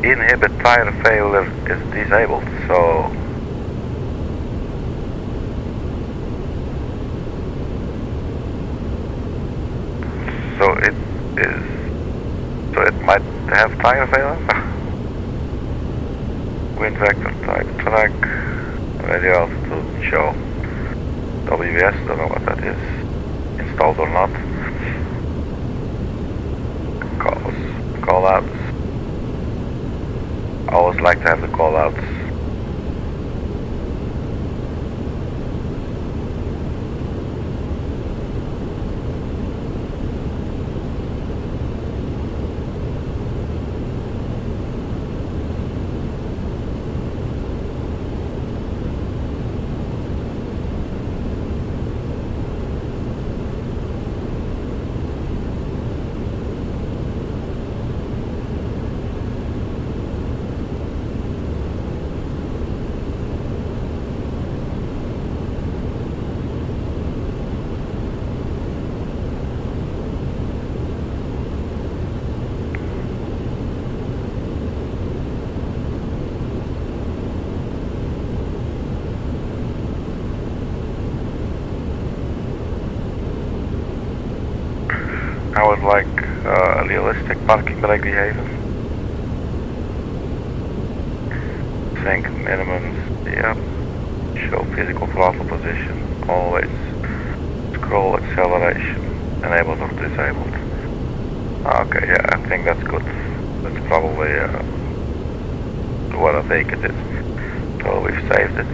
inhibit tire failure is disabled, so it is, so it might have tire failure. Wind vector type track, radio altitude show, WVS, don't know what that is, installed or not. Call outs. I always like to have the call outs. I would like a realistic parking brake behavior. Sync minimums, yeah. Show physical throttle position, always. Scroll acceleration, enabled or disabled. Okay, yeah, I think that's good. That's probably what I think it is. So we've saved it.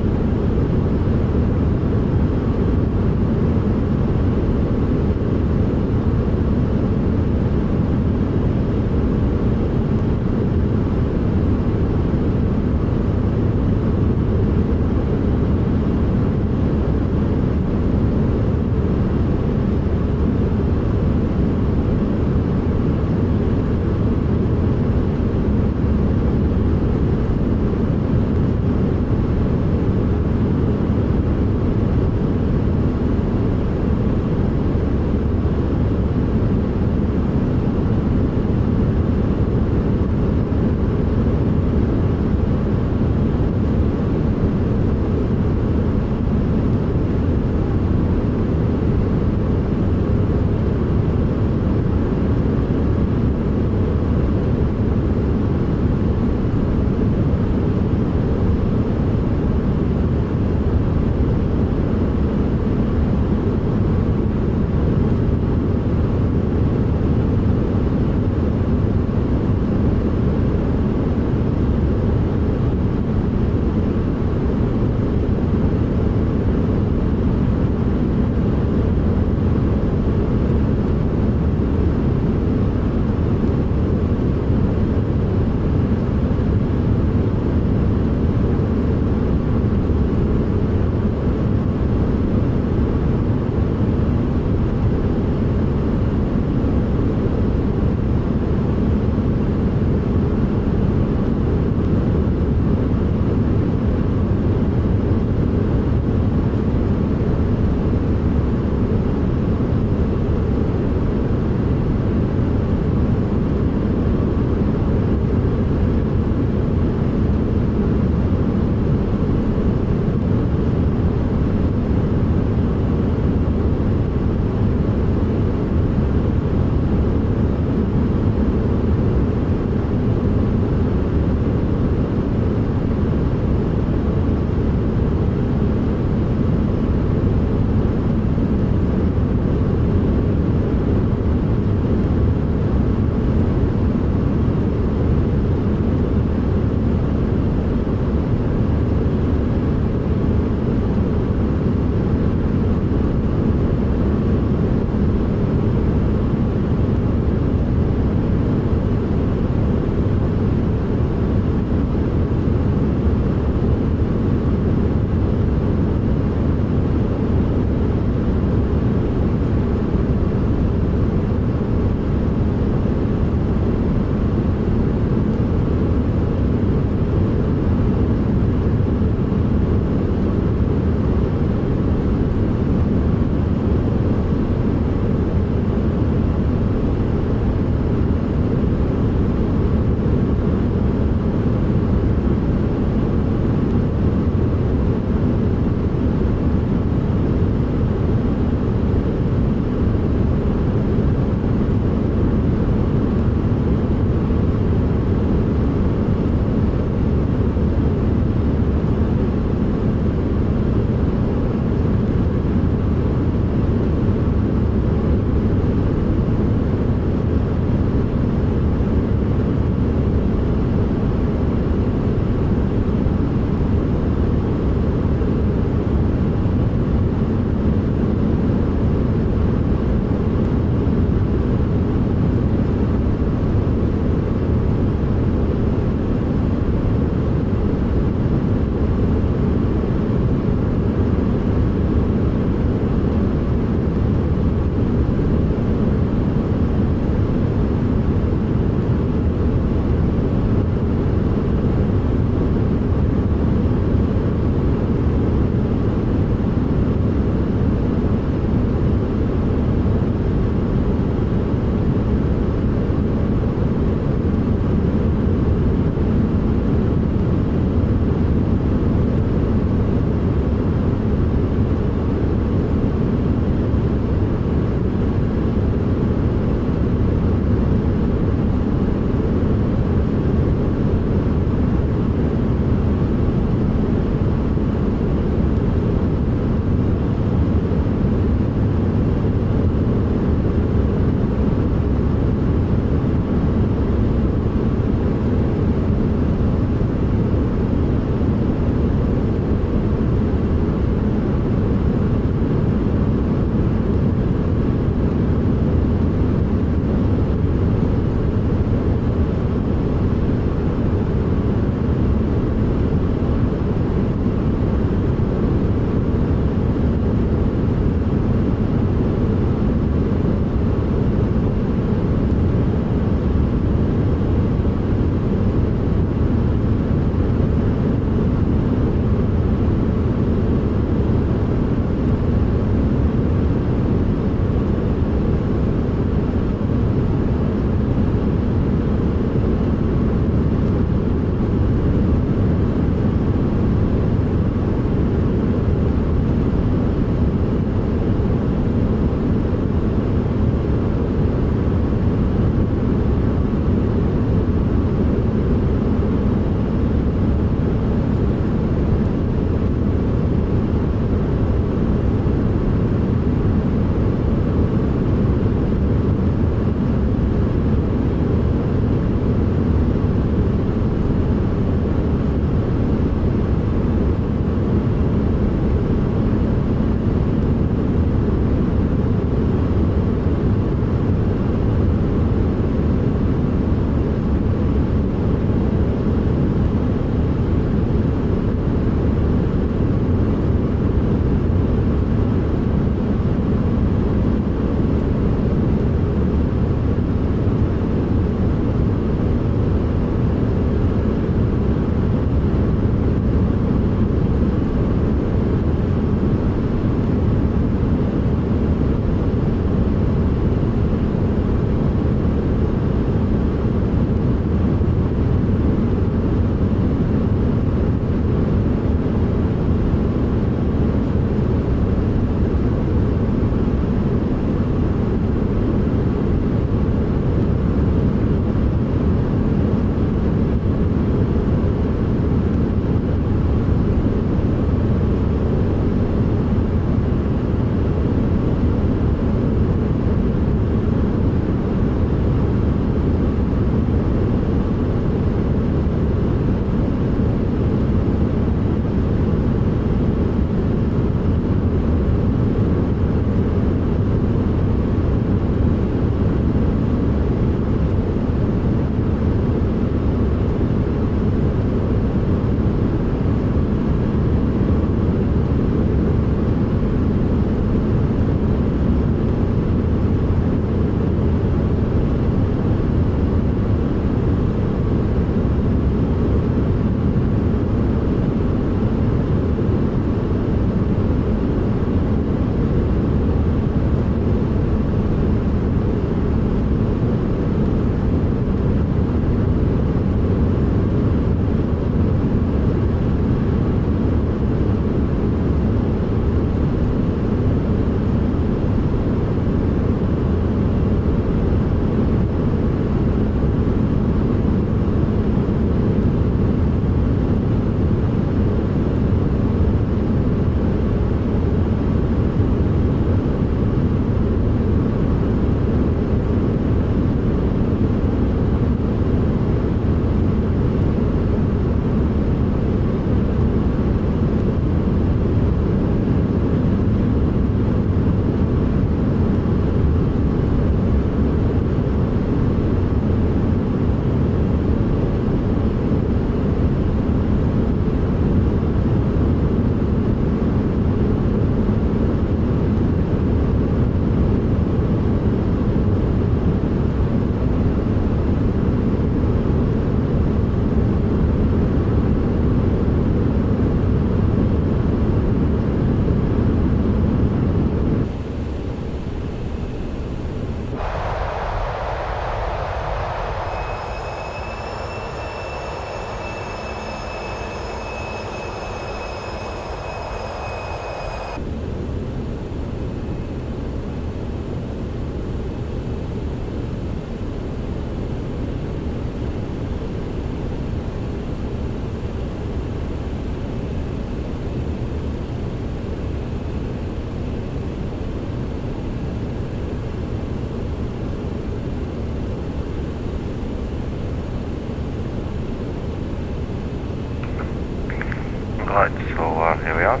Right, so here we are.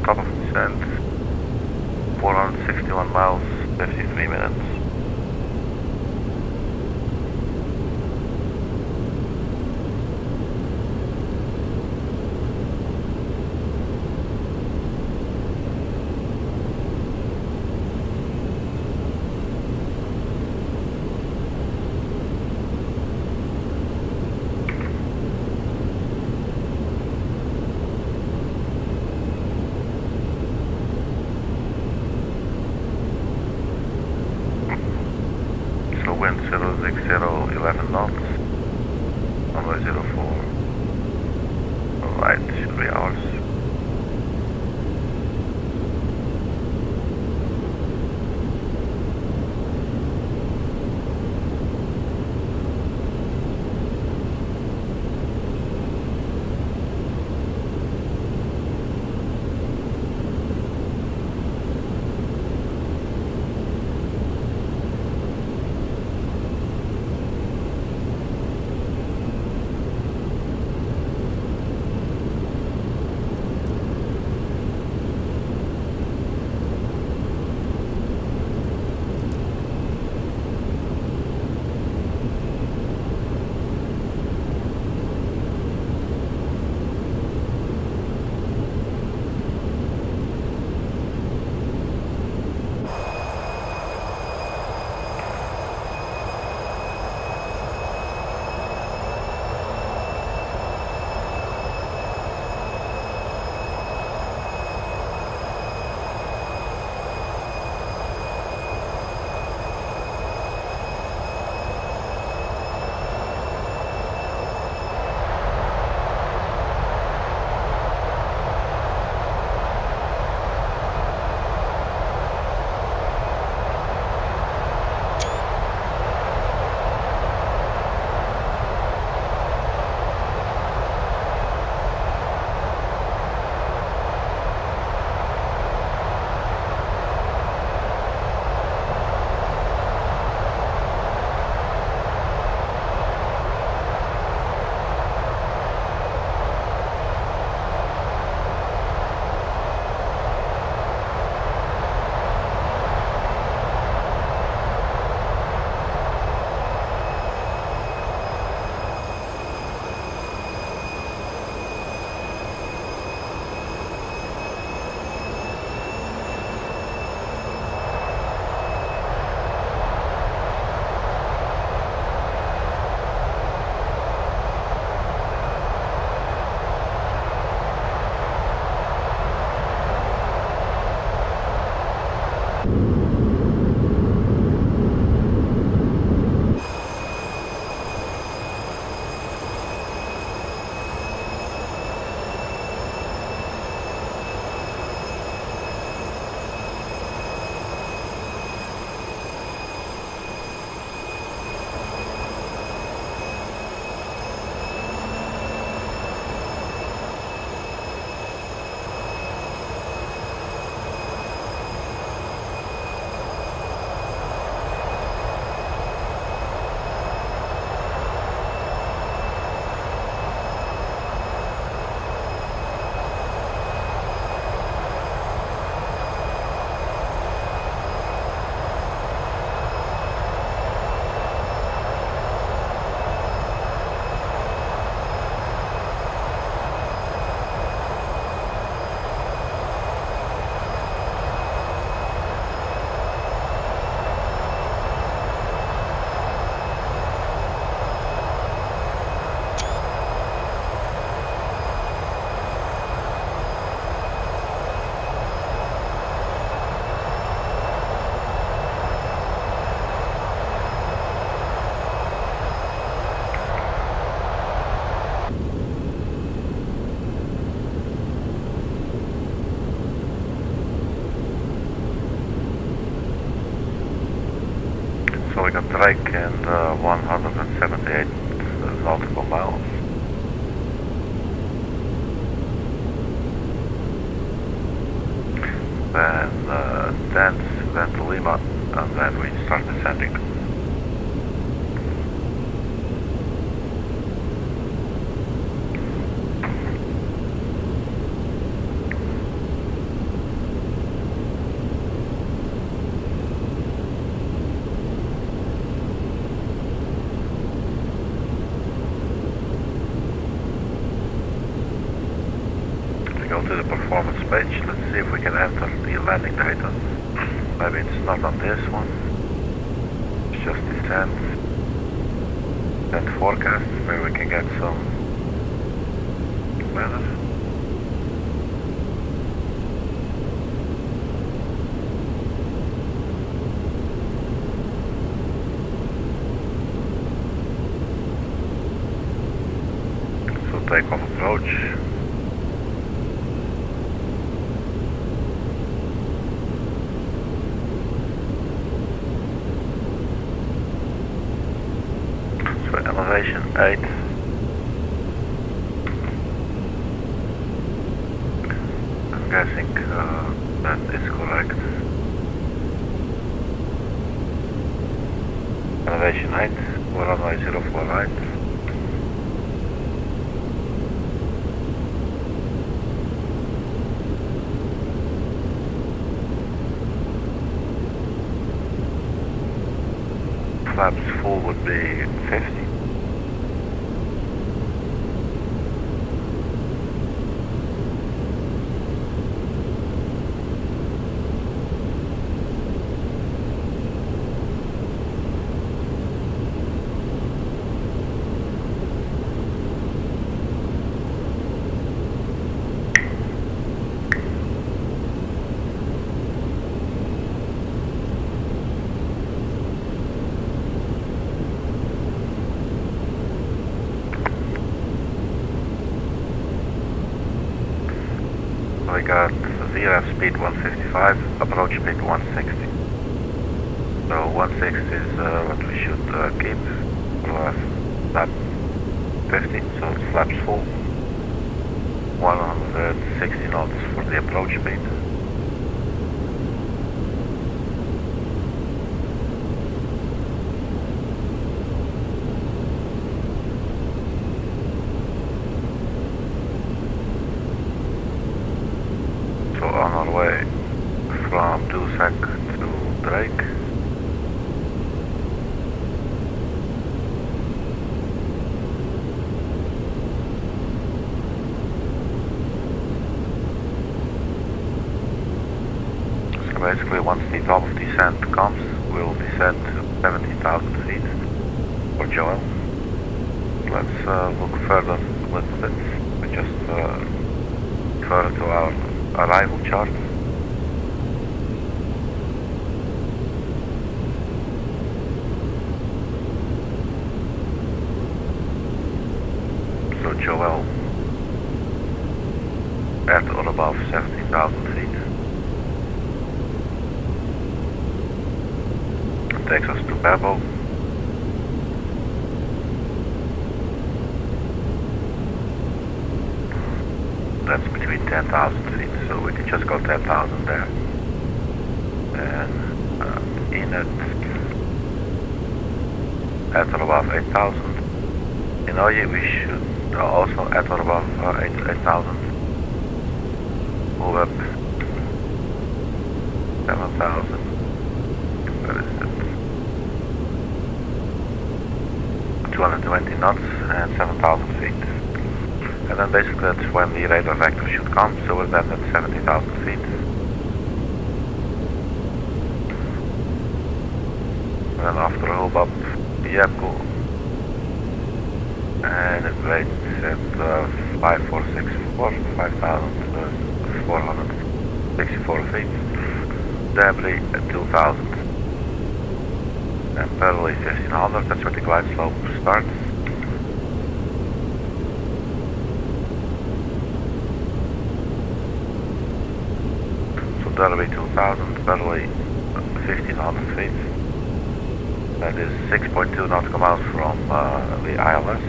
Top of descent, 461 miles, 53 minutes. Wind 060, 11 knots, runway 04, right, should be ours. So we got Drake and 178 nautical miles. Then dense, then to Lima, and then we start descending. to the performance page. Let's see if we can enter the landing data. Maybe it's not on this one. It's just descent. Descent forecast. Maybe we can get some weather. So takeoff approach. Elevation 8. I'm guessing that is correct. Elevation 8, we're on runway 04 right. Flaps full would be 50. We got VRF speed 155, approach speed 160. So 160 is what we should keep. We'll have flap 50, so it's flaps full. 160 knots for the approach speed. On our way from Dusek to Drake. So basically once the top of descent comes, we'll descend to 17,000 feet for Joel. Let's look further a little bit. We just refer to our arrival chart. So Joel at or above 17,000 feet takes us to Babo. That's between 10,000 feet, so we can just go 10,000 there. And in it, at or above 8,000. Inouye, we should also at or above 8,000. Move up 7,000. Where is it? 220 knots and 7,000 feet. And then basically that's when the radar vector should come, so we're then at 70,000 feet. And then after a hub up Yapko, and it rates at 5464, 5,464 feet. Debris at 2,000. And parallel 1500, that's where the glide slope starts. Derby 2000, Berley 1500 feet. That is 6.2 nautical miles from the ILS.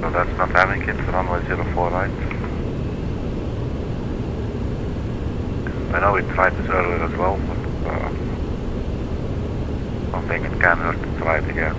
So that's not having it, runway 04 right. I know we tried this earlier as well, but I don't think it can hurt to try it again.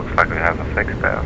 Looks like we have a fix there.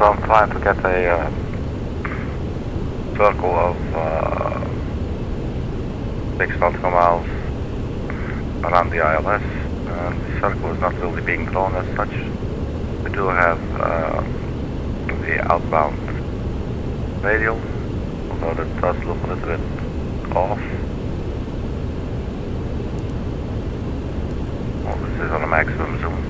So I'm trying to get a circle of 6 nautical miles around the ILS, and the circle is not really being drawn as such. We do have the outbound radial, although that does look a little bit off. Well, this is on a maximum zoom.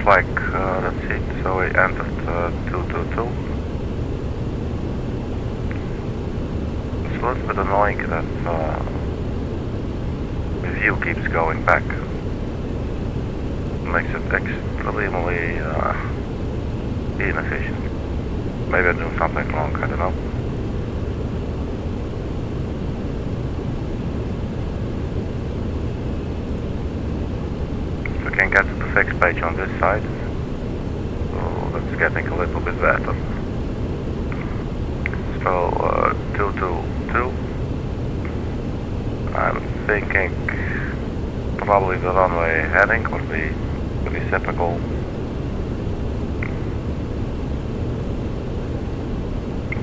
Like, let's see, so we entered 222. It's a little bit annoying that the view keeps going back. Makes it extremely inefficient. Maybe I'm doing something wrong, I don't know. We can get to the fixed page on this side, so that's getting a little bit better. So 222, I'm thinking probably the runway heading would be reciprocal.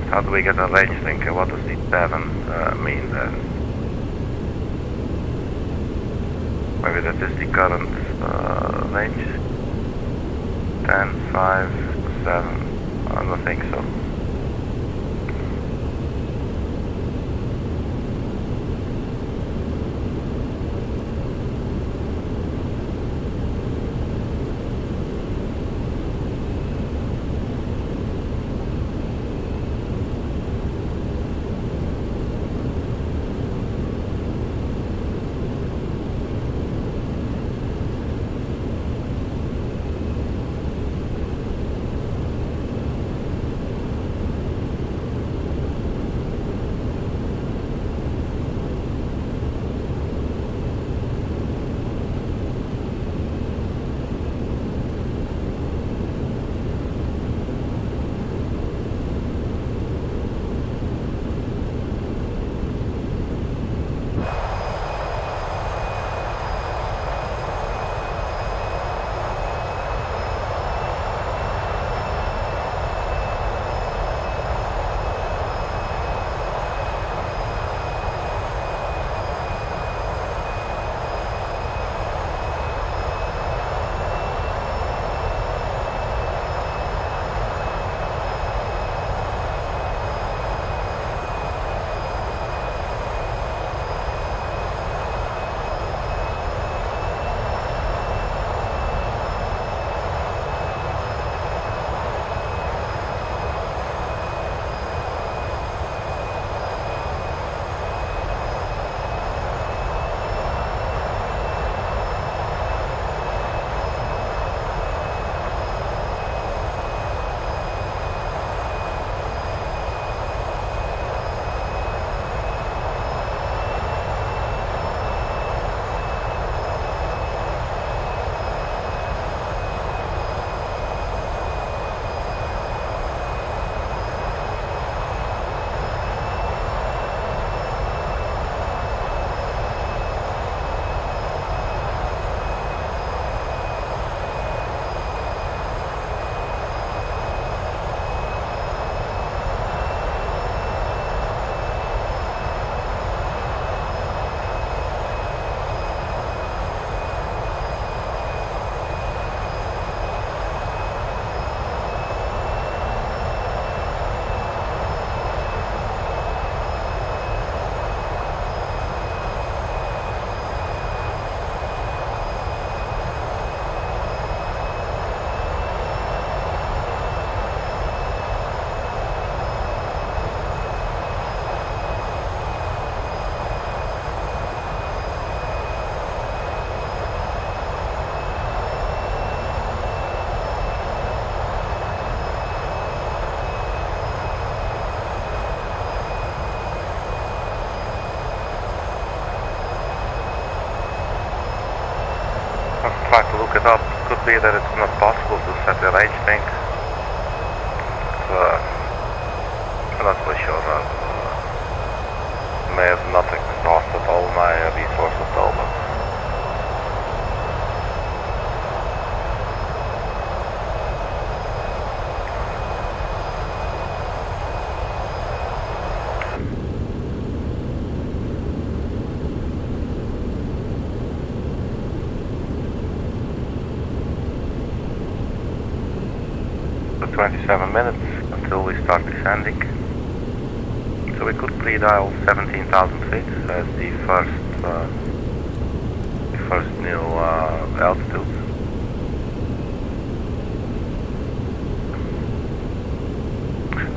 How do we get a range link? What does the 7 mean then? Maybe that is the current range. 10, 5, 7. I don't think so. Try to look it up. Could be that it's not possible to set the range thing. I'm not so sure. May have not exhausted all my resources though, but for 27 minutes until we start descending. So we could pre-dial 17,000 feet as the first new altitude.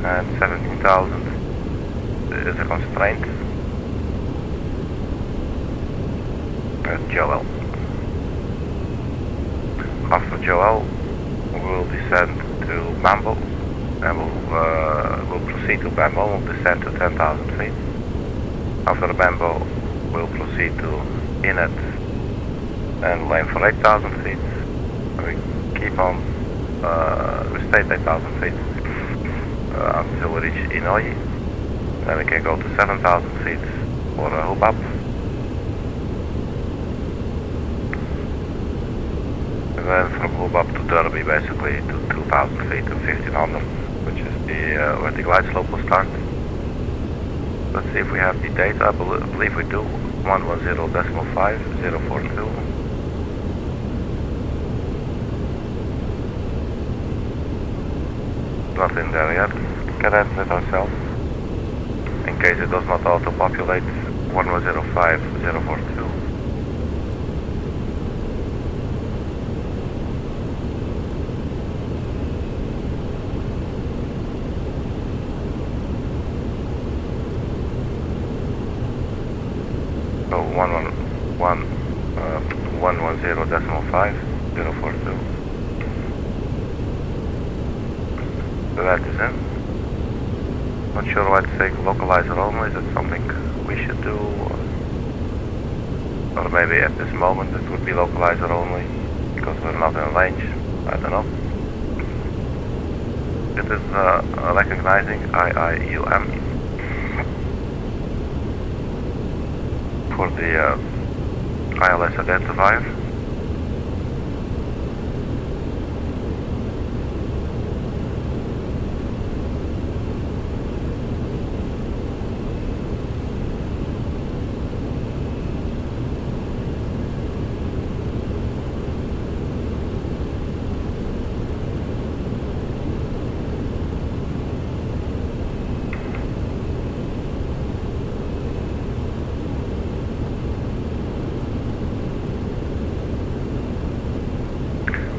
And 17,000 is a constraint at Joel. After Joel, we'll descend to Bambo, and we'll proceed to Bambo. We'll descend to 10,000 feet. After Bambo, we'll proceed to Inouye and aim for 8,000 feet. We keep on, we stay at 8,000 feet until we reach Inouye. Then we can go to 7,000 feet for a hoob up. And then from hoob up to Derby, basically to 2,000 feet and 1,500, which is where the glide slope will start. Let's see if we have the data. I believe we do. 110.5042. Nothing there yet. Can enter it ourselves. In case it does not auto-populate. 110.5042. So 110.5042. So that is in. Not sure why it's saying localizer only. Is it something we should do? Or maybe at this moment it would be localizer only because we're not in range. I don't know. It is recognizing IIUM for the ILS identifier.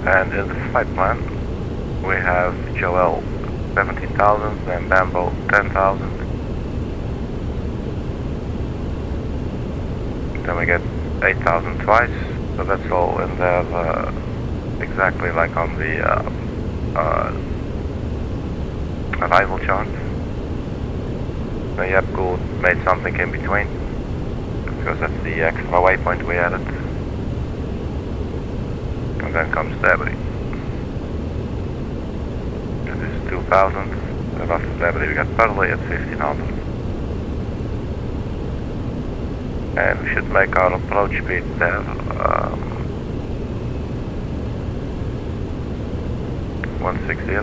And in the flight plan, we have Joel 17,000 and Bambo 10,000. Then we get 8,000 twice, so that's all in there exactly like on the arrival chart. So yep, cool, made something in between, because that's the extra waypoint we added. And then comes Debris. This is 2,000. And after Debris we got Parcel at 1,500. And we should make our approach speed there. 160.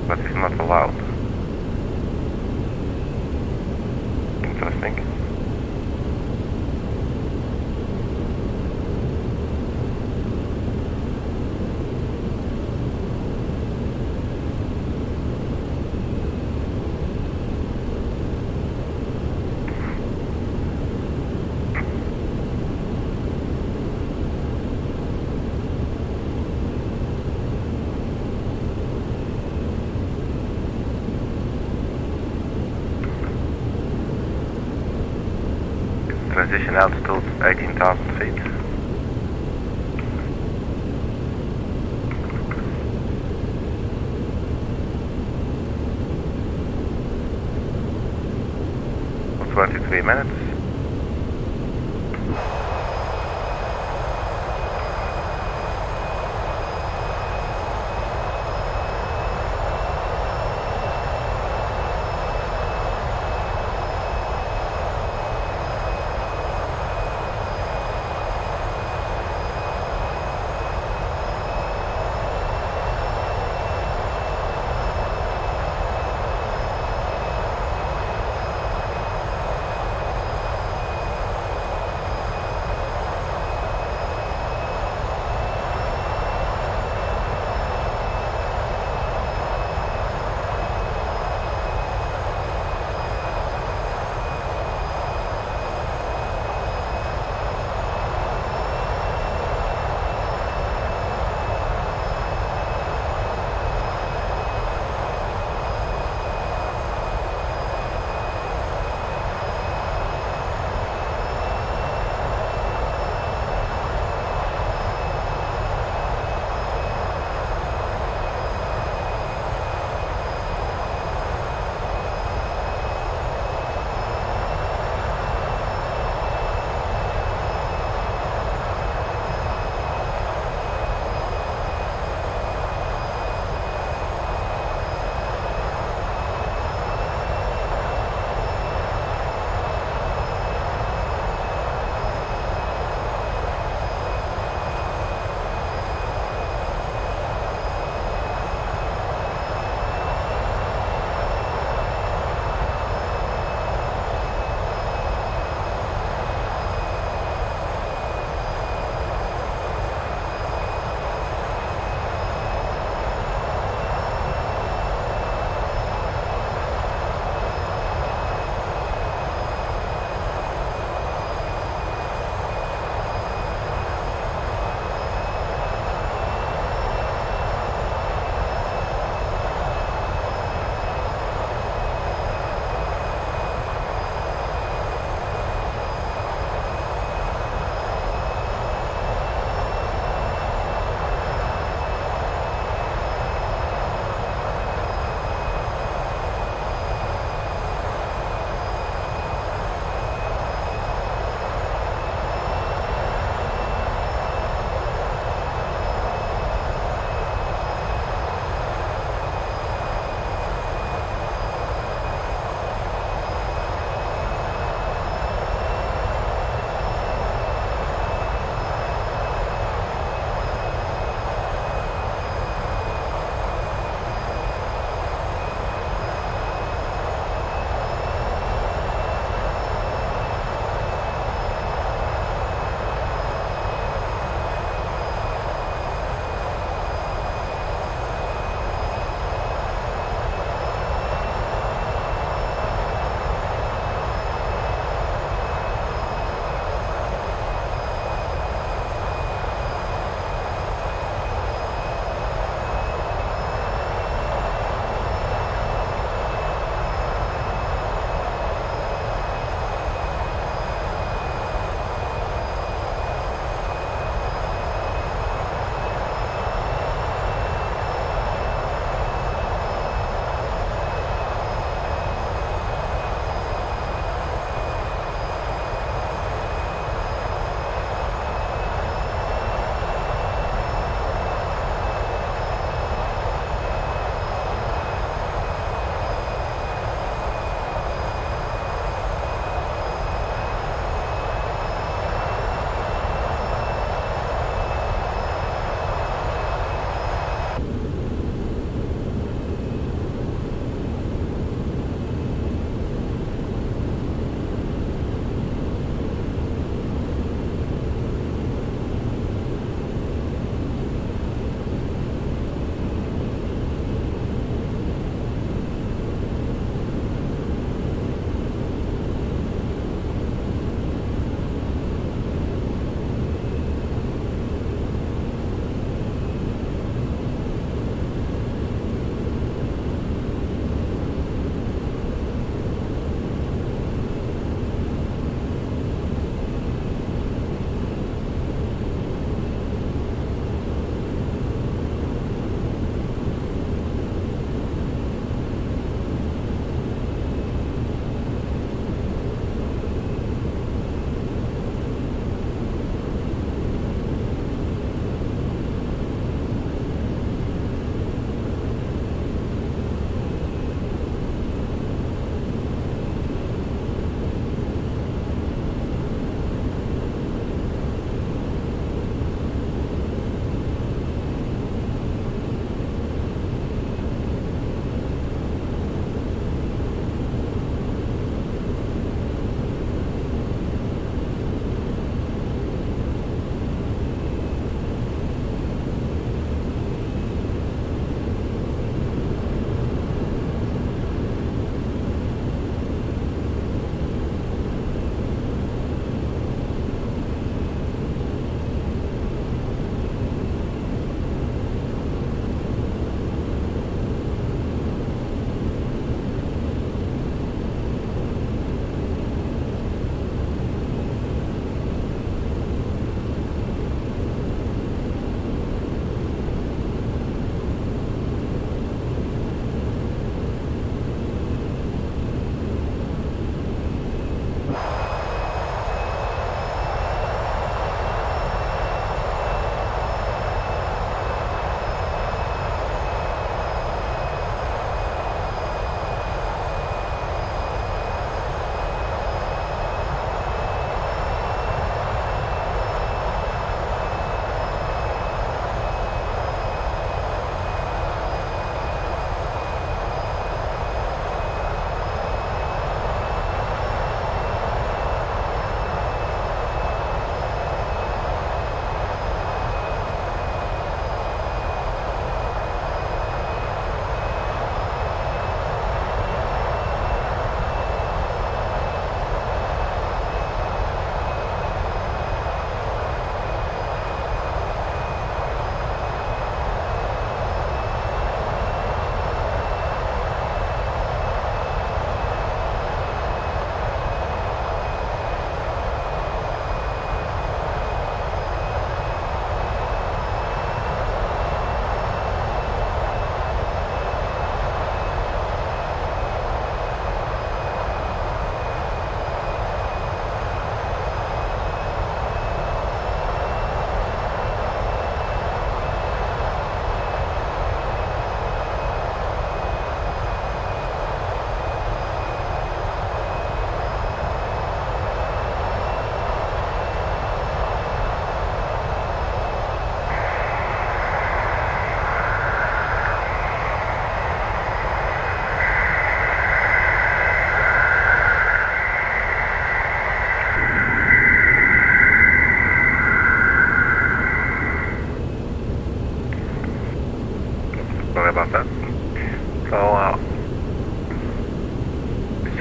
But it's not allowed. Interesting. Transition altitude 18,000 feet. 23 minutes.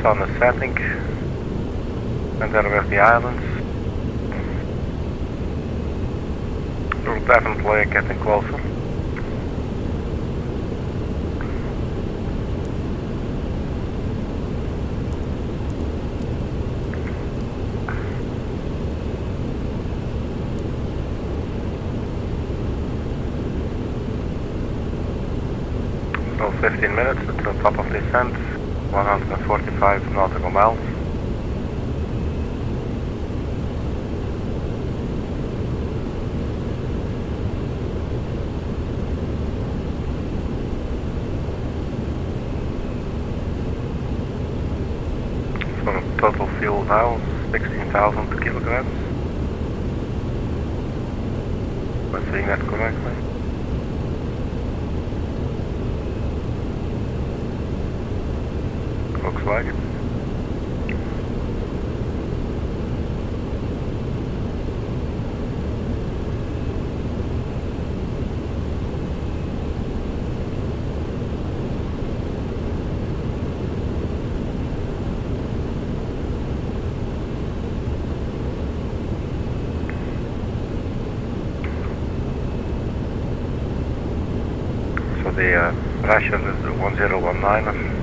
sun is setting, and there were the islands. We're definitely getting closer. So 15 minutes at the top of descent, 145 nautical miles. So total fuel now, 16,000 kilograms. Am I seeing that correctly? Looks like it. So the pressure is 1019.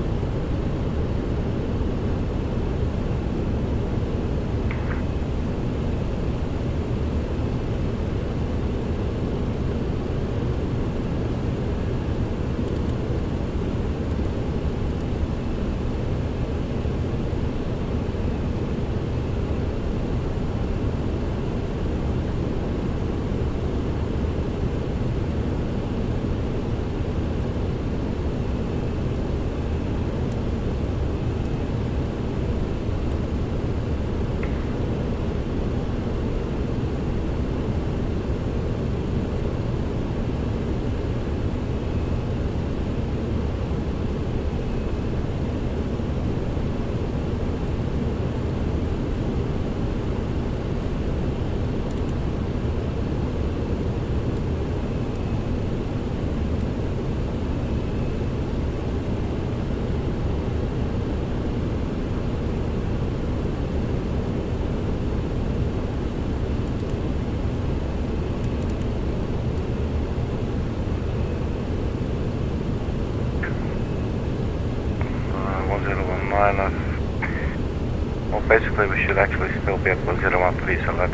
Well, basically we should actually still be at 1013, so let's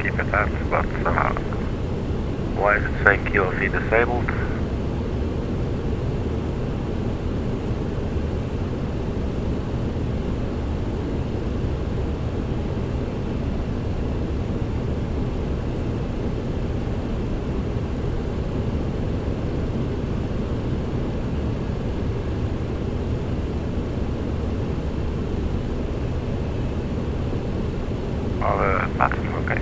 keep it at, but why is it saying QLC disabled? Button, okay.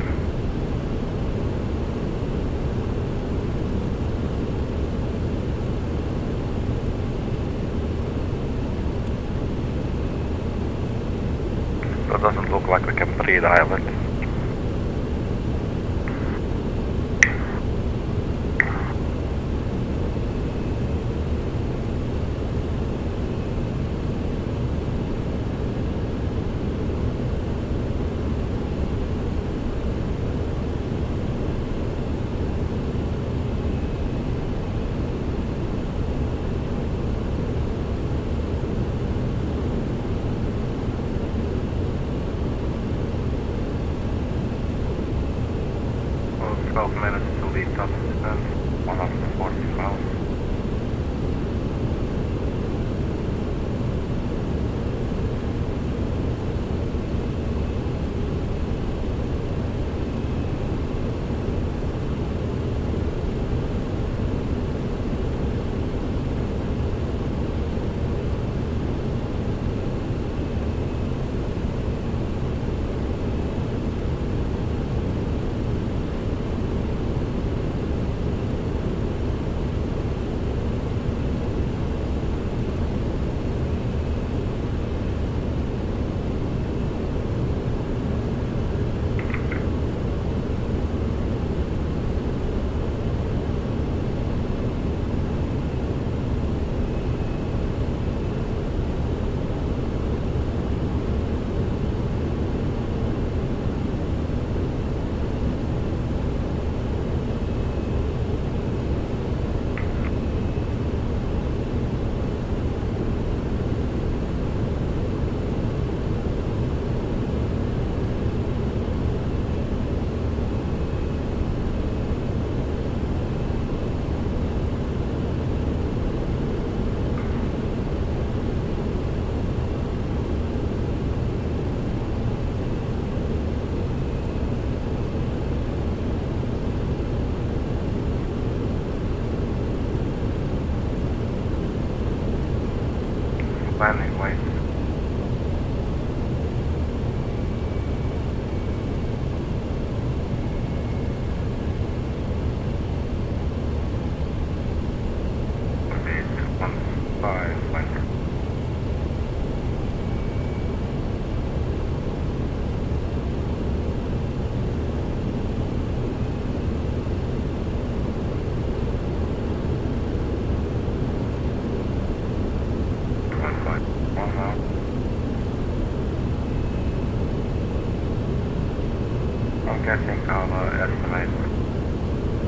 So it doesn't look like we can pre-dial it. landing, wait. Speed 15, landing. I'm guessing I'll estimate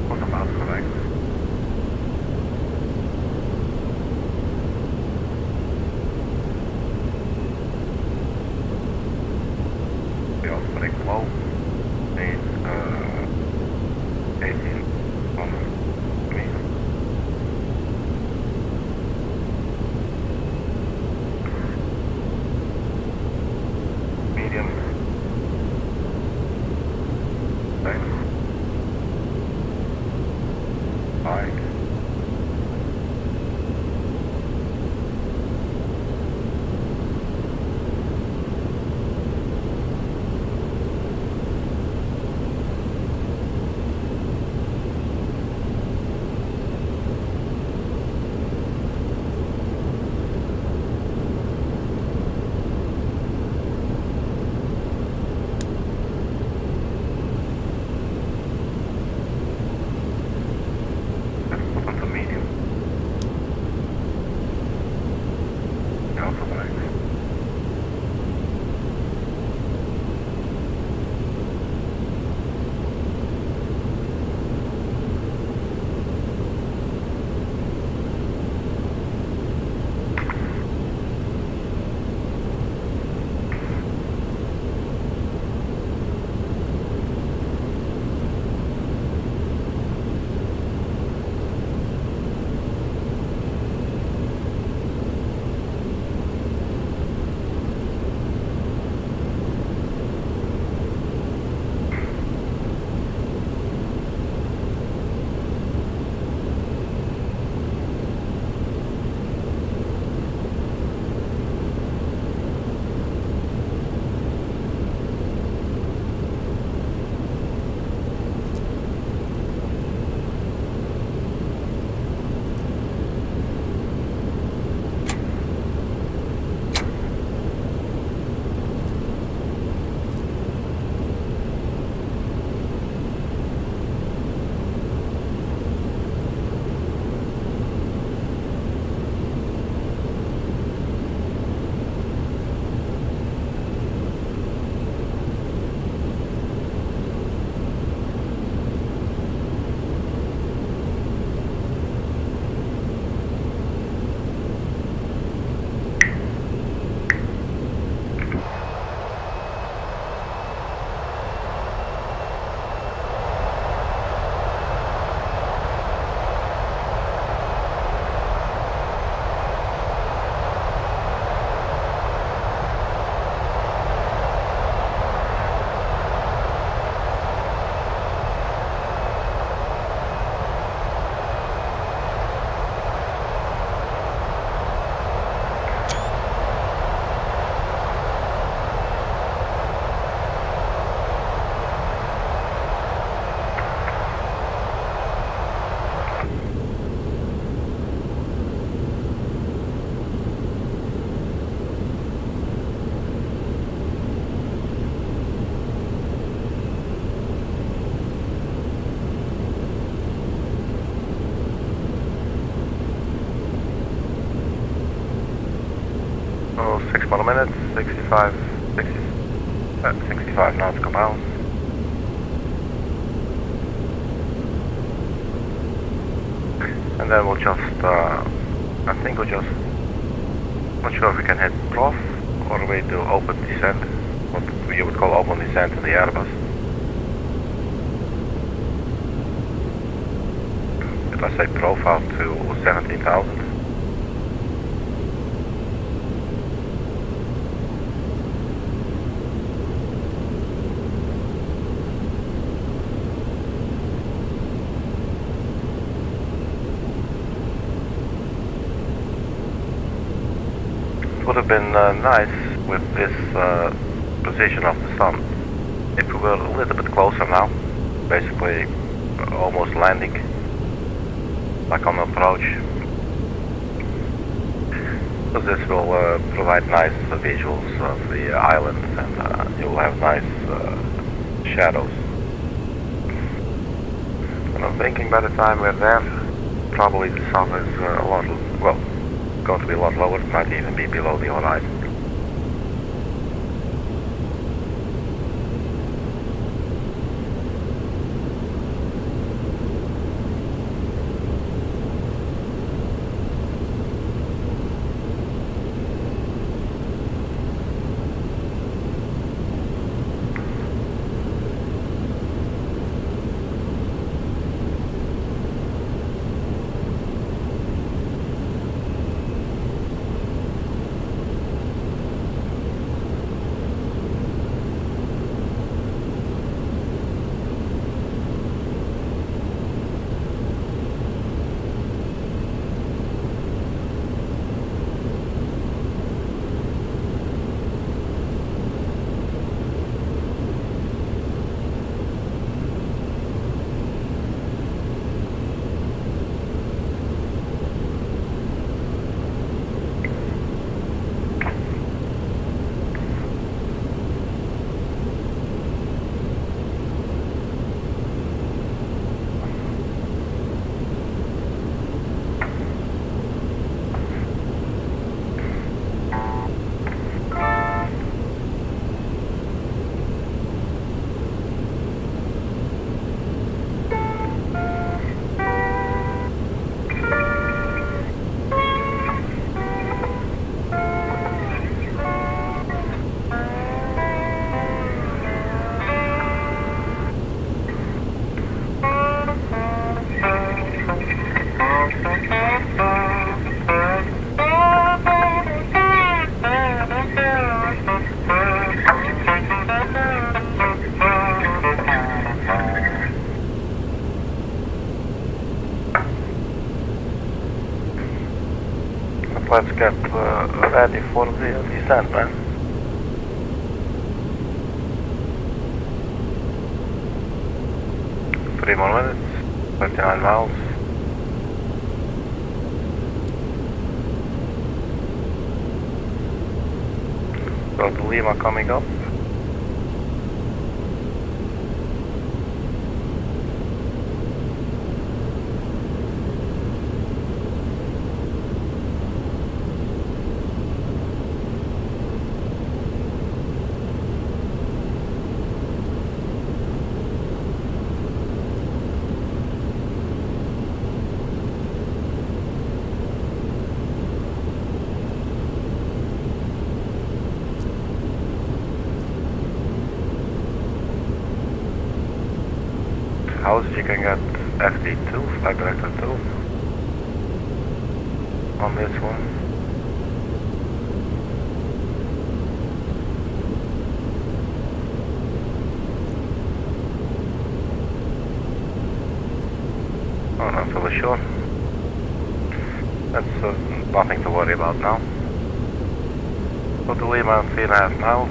was about correct. We also pretty low. Need 18 on me. Medium. Thanks. High. Let's put on the medium. Also correct. Oh, 6 more minutes, 65 nautical miles. And then we'll just, I think we'll just, not sure if we can hit Prof or we do open descent, what you would call open descent in the Airbus. If I say profile to 17,000. would have been nice with this position of the sun if we were a little bit closer now, basically almost landing, like on approach. So this will provide nice visuals of the island, and you'll have nice shadows. And I'm thinking by the time we're there, probably the sun is a lot, well, going to be a lot lower, it might even be below the horizon. Let's get ready for the descent, man. Three more minutes, 39 miles. Got the Lima coming up. House, you can get FD2, flight director 2 on this one. Oh, not really sure. That's nothing to worry about now. Go to Lima, 3.5 miles.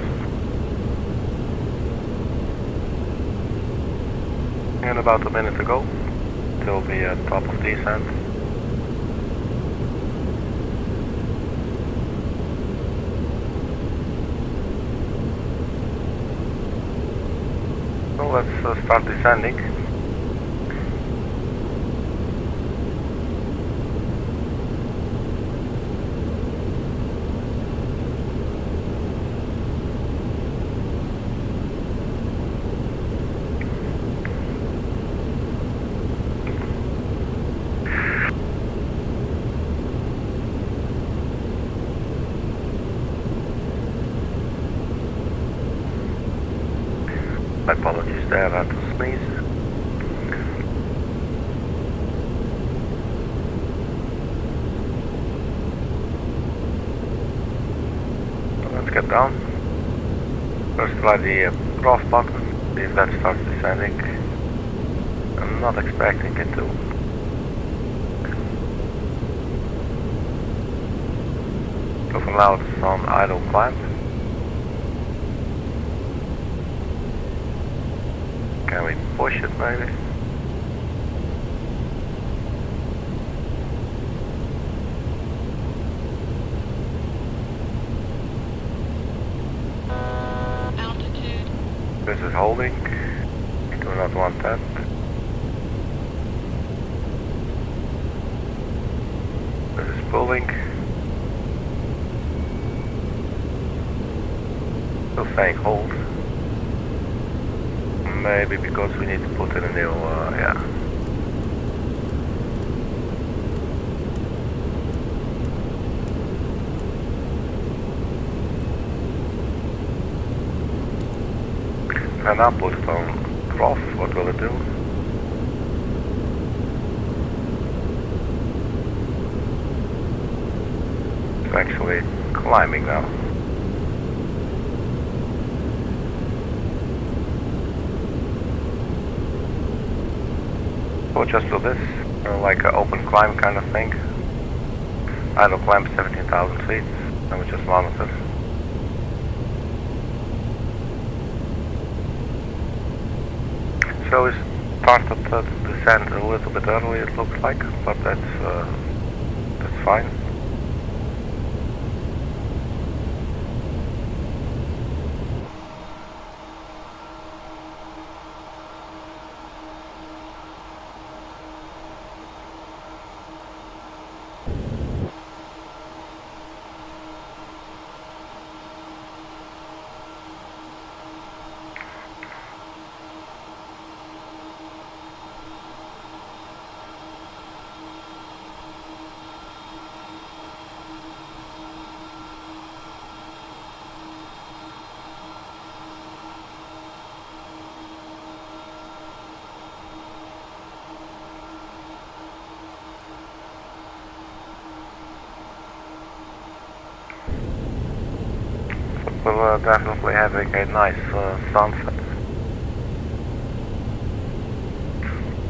And about a minute to go till the top of descent. So let's start descending. My apologies there, I had to sneeze. Let's get down. First try the off button, see if that starts descending. I'm not expecting it to. So for now it's on idle climb. Can we push it maybe? Altitude. This is holding. Do not want that. This is pulling. Still saying hold. Maybe because we need to put in a new, yeah. And now put it on cross, what will it do? It's actually climbing now. We'll just do this, like an open climb kind of thing. Idle climb 17,000 feet, and we just monitor. So we started the descent a little bit early, it looks like, but that's fine. We're definitely having a nice sunset.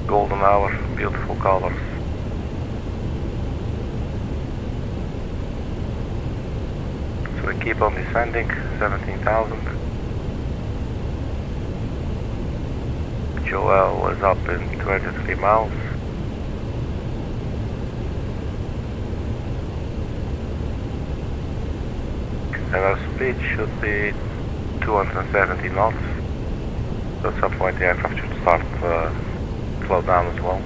Golden hour, beautiful colors. So we keep on descending, 17,000. Joel was up in 23 miles. And our speed should be 270 knots. So at some point the aircraft should start slow down as well.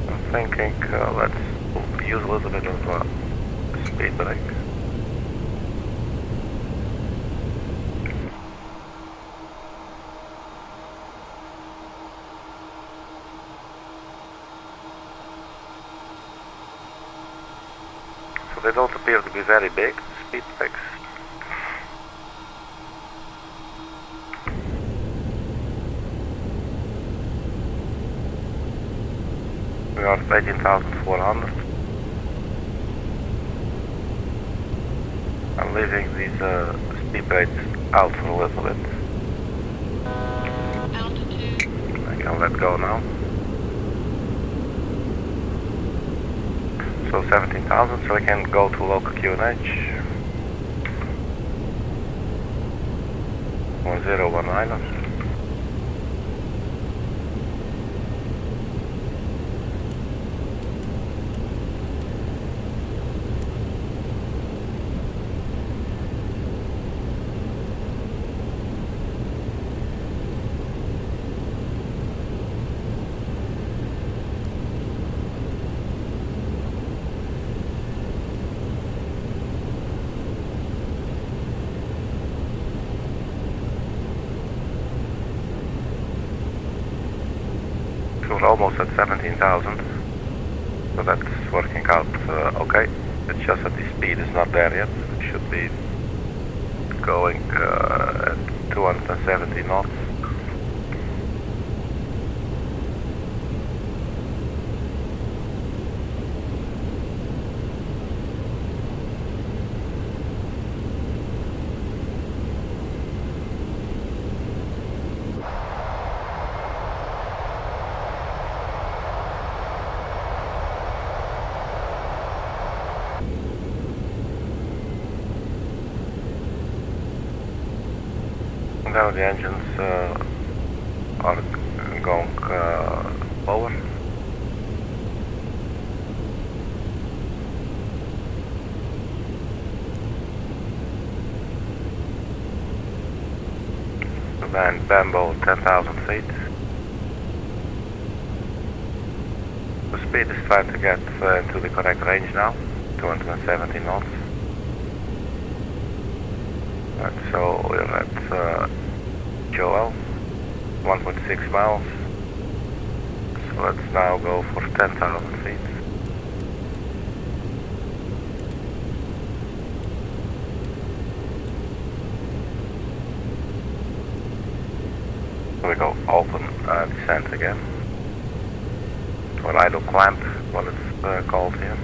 I'm thinking let's use a little bit of speed brake. So they don't appear to be very big, speed brakes. We are at 18,400. I'm leaving these speed brakes out for a little bit. Altitude. I can let go now. So 17,000, so I can go to local QNH. 1019. We're almost at 17,000, so that's working out okay. It's just that the speed is not there yet. It should be going at 270 knots. Now the engines are going lower. Then Bambo 10,000 feet. The speed is trying to get into the correct range now, 270 knots. And so we're at Joel, 1.6 miles. So let's now go for 10,000 feet. We go open descent again, or idle clamp, what it's called here.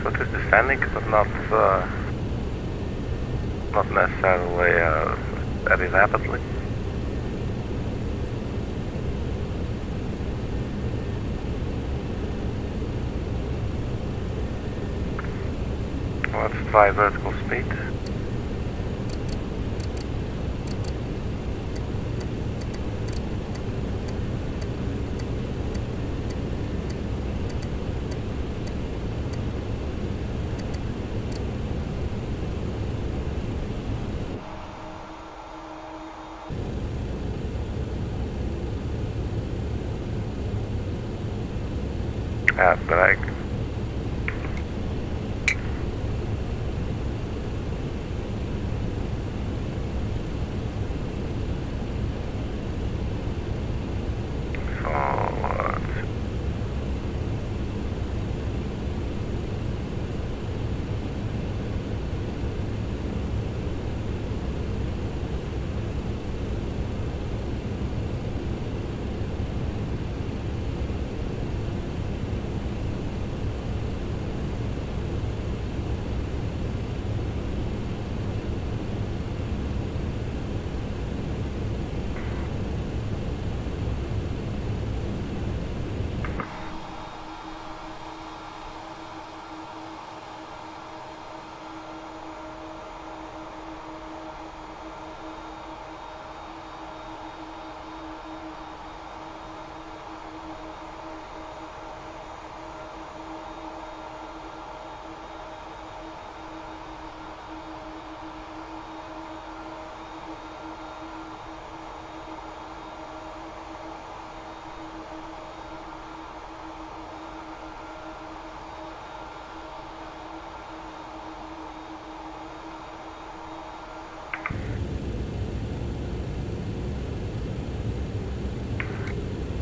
So it is descending, but not necessarily very rapidly. Let's try vertical speed. Add drag.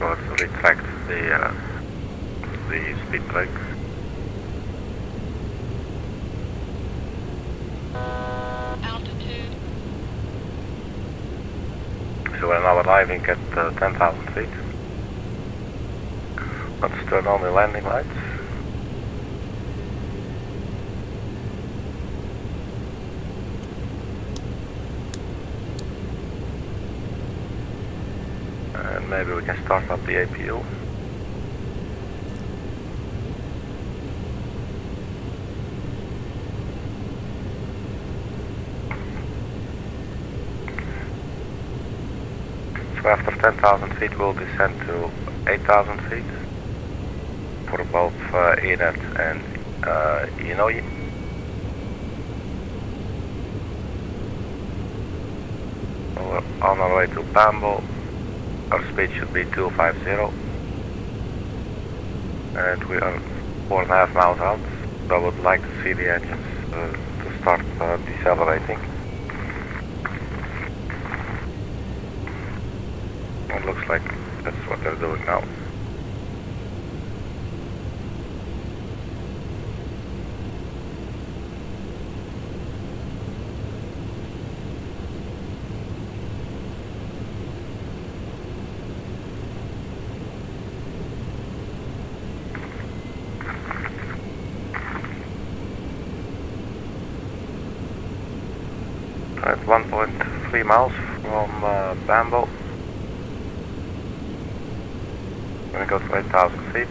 Let's retract the speed brake. Altitude. So we're now arriving at 10,000 feet. Let's turn on the landing lights. And maybe we can start up the APU. So after 10,000 feet we'll descend to 8,000 feet for both Inet and Inouye. So we're on our way to Bambo. Our speed should be 250 and we are 4.5 miles out, so I would like to see the engines to start decelerating. It looks like that's what they're doing now. At 1.3 miles from Bambo. We're gonna go to 8,000 feet.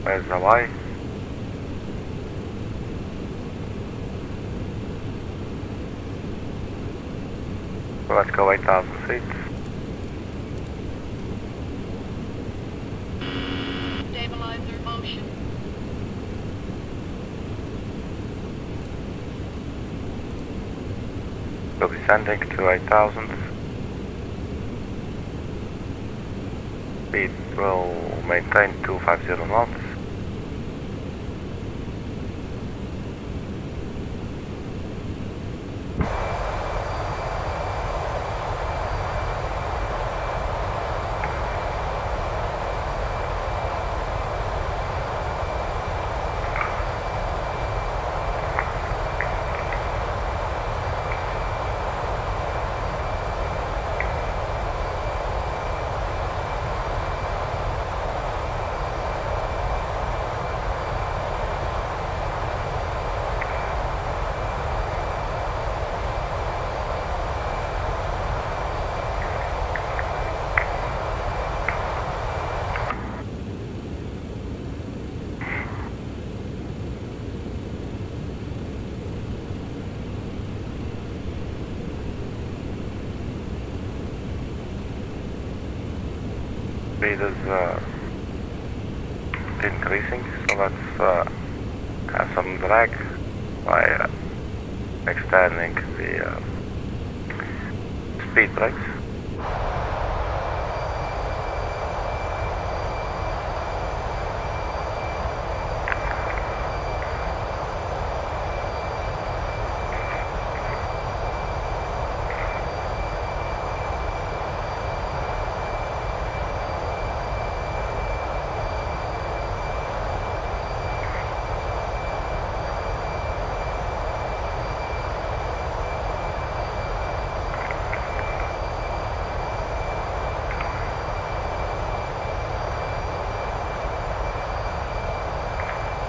There's Hawaii. So let's go 8,000 feet. Stabilizer motion. We'll be descending to 8,000. Speed will maintain 250 knots. Speed is increasing, so let's have some drag by extending the speed brakes.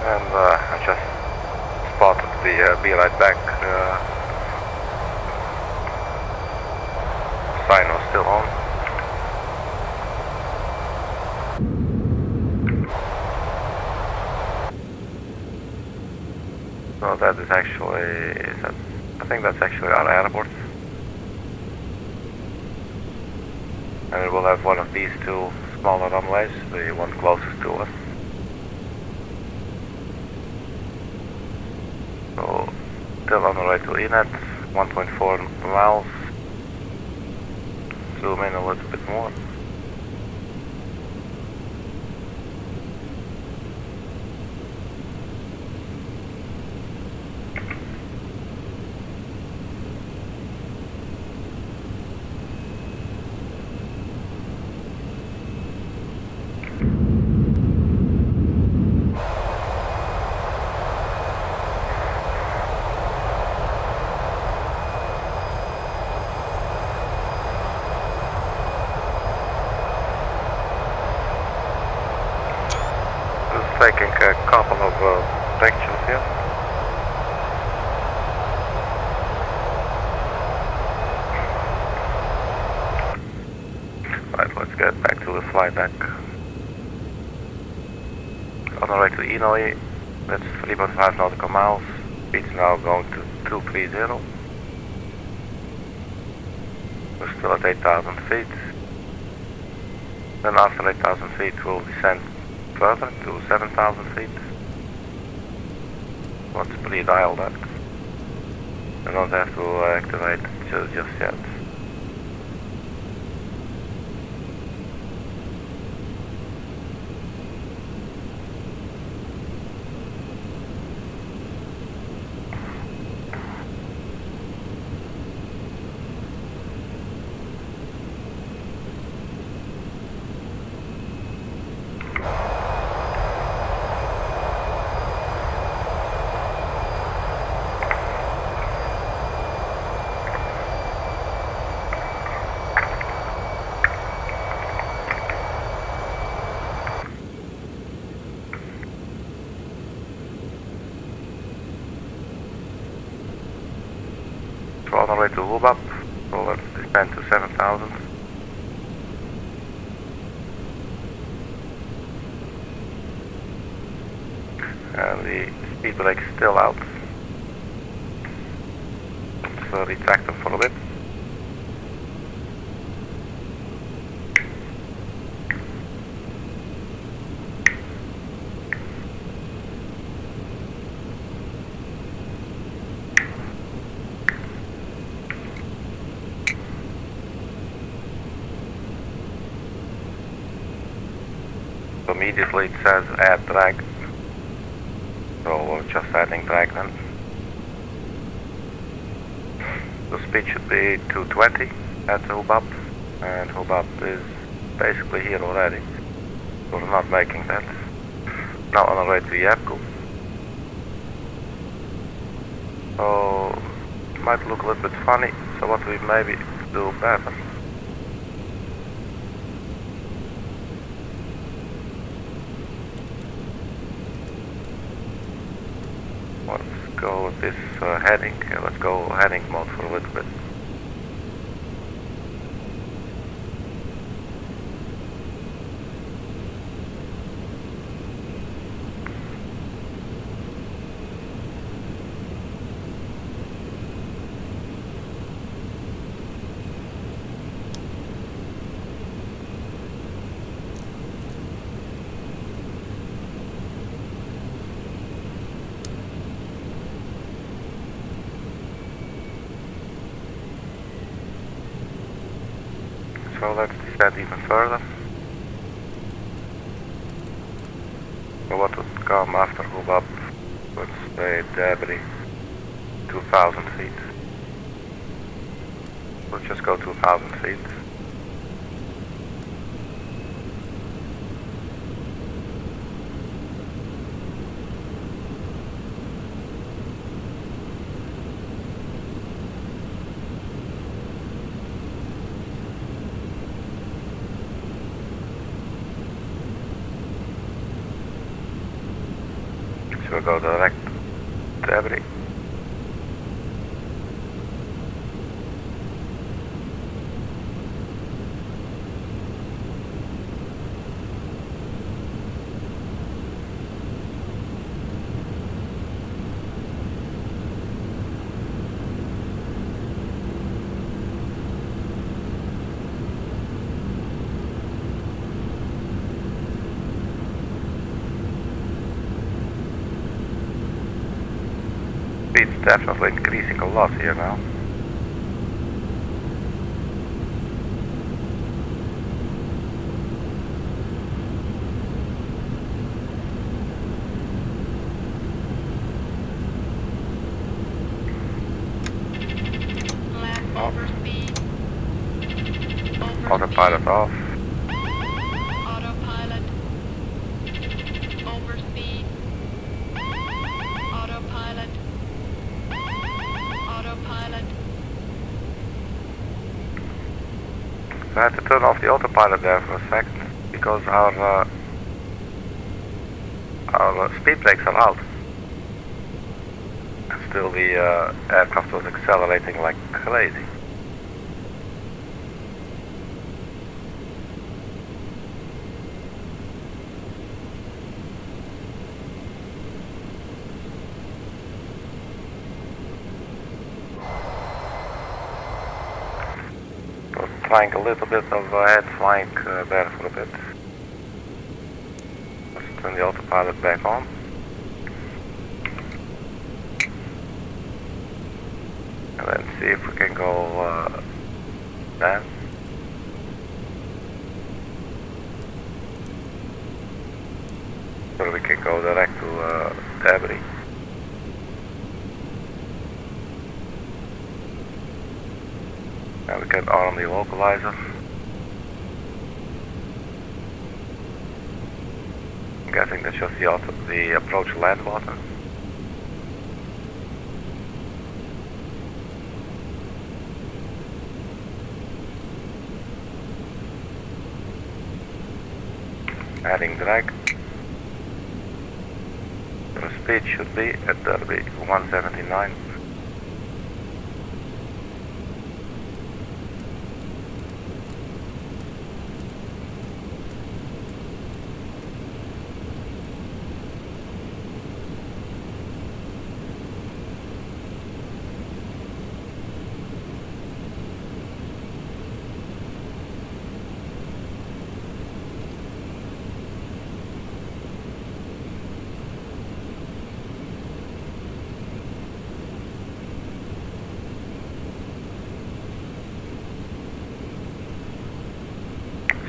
And I just spotted the be right back sign was still on. So that is actually, I think that's actually our airport. And we will have one of these two smaller runways, the one closest to us. So, still on the way to Inouye, 1.4 miles. Zoom in a little bit more. Taking a couple of pictures here. Right, let's get back to the flight deck. On the way to Inouye, that's 3.5 nautical miles. Speed's now going to 230. We're still at 8,000 feet. Then after 8,000 feet we'll descend further to 7,000 feet. Let's pre-dial that. I don't have to activate just yet. On the way to Hubab, so let's descend to 7,000. And the speed brake is still out. Let's retract them for a bit. So immediately it says add drag. So we're just adding drag then. The speed should be 220 at Hubab, and Hubab is basically here already. So we're not making that. Now on our way to Yapku. So it might look a little bit funny, so what we maybe do better. Let's go with this heading. Let's go heading mode for a little bit. So let's descend even further. So what would come after Hubab? Let's say DADIE, 2,000 feet. We'll just go 2,000 feet. So we'll go direct to DADIE. Speed's definitely increasing a lot here now. Left overspeed. Autopilot off. Autopilot. Overspeed. Autopilot. Autopilot. I had to turn off the autopilot there for a second because our speed brakes are out. And still the aircraft was accelerating like crazy. Trying a little bit of head flying there for a bit. Let's turn the autopilot back on. And then see if we can go there. So we can go direct to DADIE. And we can arm the localizer. I'm guessing that's just the approach land button. Adding drag. The speed should be at DADIE 179.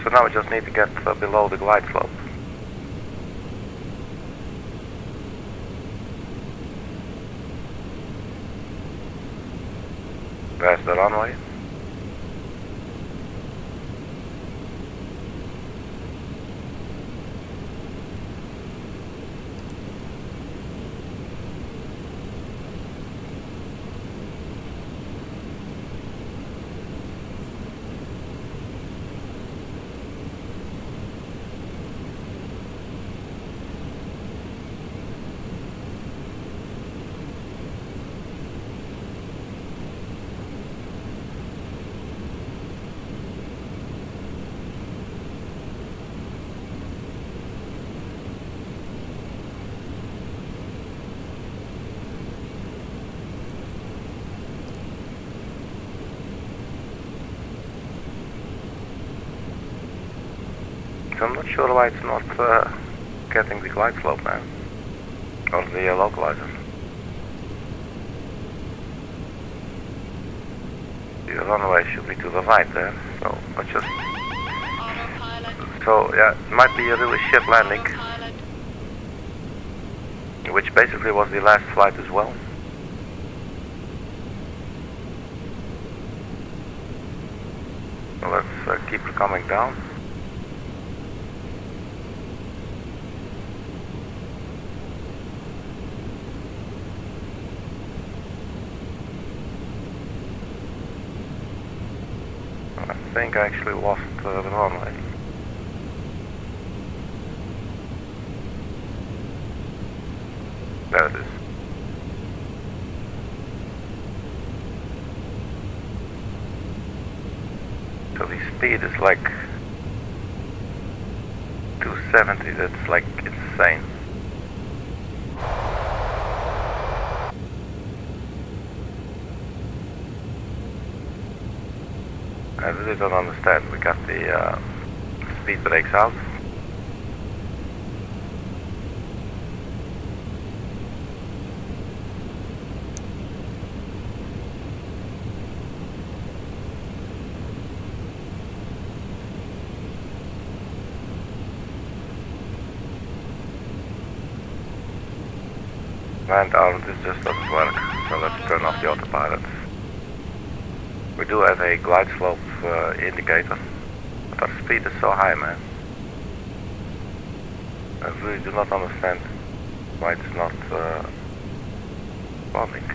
So now we just need to get below the glide slope. the runway. So I'm not sure why it's not getting the glide slope now, or the localizer. The runway should be to the right there, so let's just... Autopilot. So yeah, it might be a really shit landing, Autopilot. which basically was the last flight as well. So let's keep coming down. I think I actually lost the runway. There it is. So the speed is like 270, that's like insane. I really don't understand. We got the speed brakes out. And this just doesn't work, so let's turn off the autopilot. We do have a glide slope indicator, but our speed is so high, man. I really do not understand why it's not responding.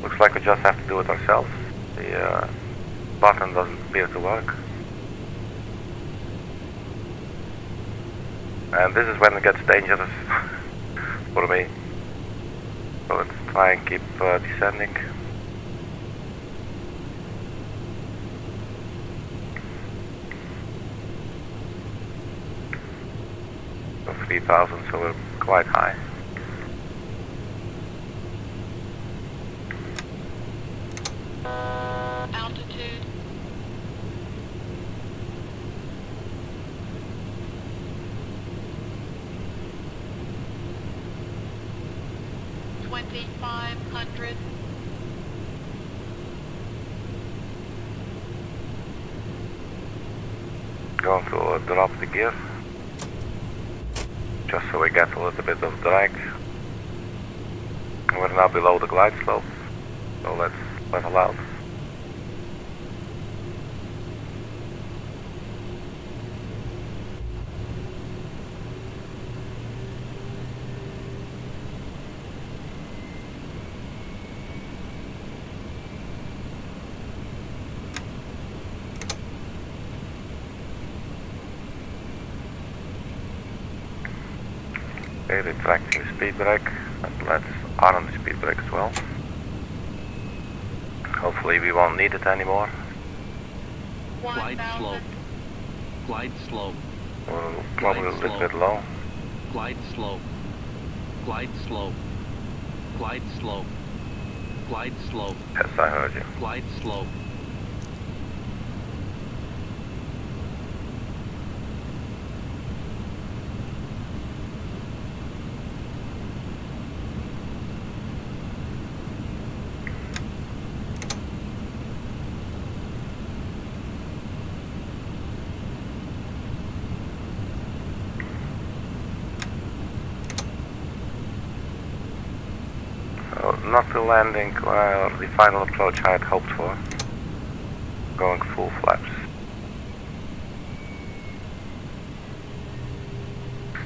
Looks like we just have to do it ourselves. The button doesn't appear to work. And this is when it gets dangerous for me. So let's try and keep descending. So 3,000, so we're quite high. Altitude. $2,500. Going to drop the gear, just so we get a little bit of drag. We're now below the glide slope, so let's level out. Okay, retracting the speed brake, and let's arm the speed brake as well. Hopefully we won't need it anymore. Glide 1,000. slope. Glide slope. We're probably a little slope. bit low. Glide slope. Glide slope. Glide slope. Glide slope. Yes, I heard you. Glide slope. not the landing or the final approach I had hoped for. Going full flaps.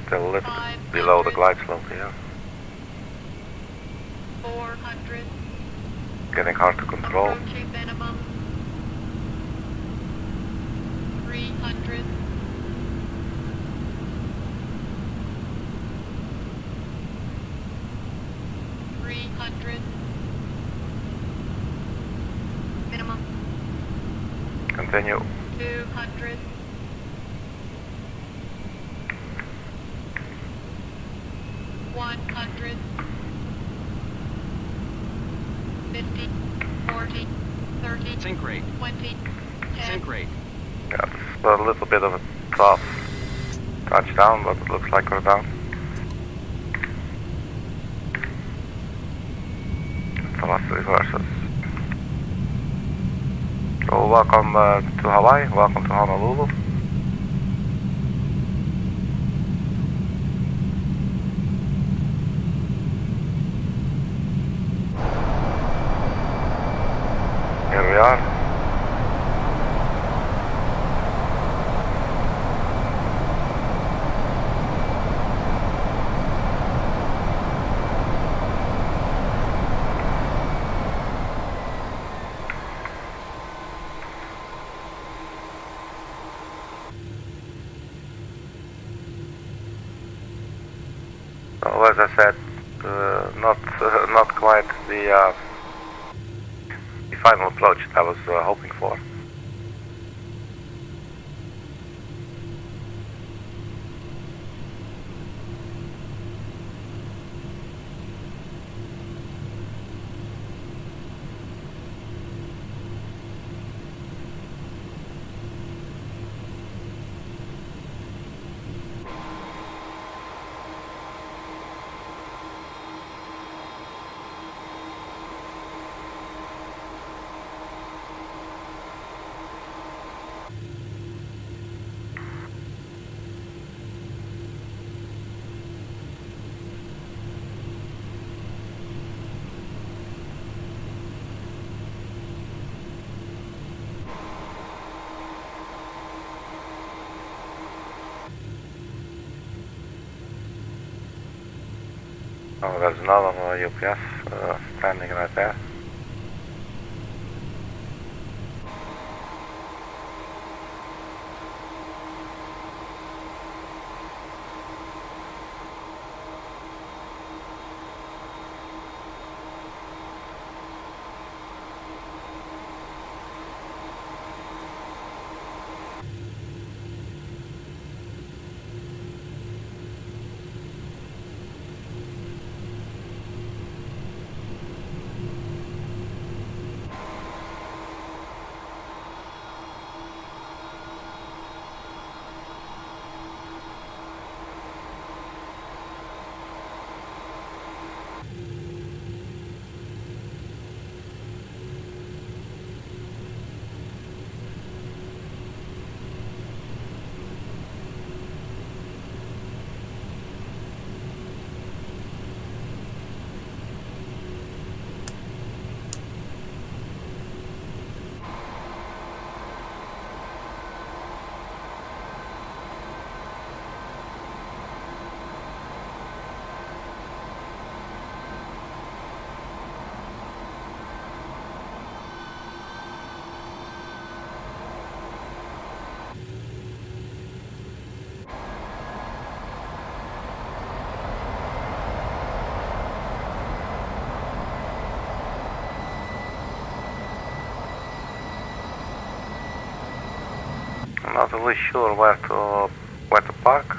Still a little bit below the glide slope here. 400. Getting hard to control. Approaching minimum. 300. 300. Minimum. Continue. 200. 100. 50. 40. 30. Sink rate. 20. 10. Sink rate. Yeah, it's a little bit of a tough touchdown, but it looks like we're down. Thrust reverses. So welcome to Hawaii, welcome to Honolulu. Here we are. So as I said, not quite the final approach that I was hoping for. Oh, there's another UPS standing right there. I'm not really sure where to park.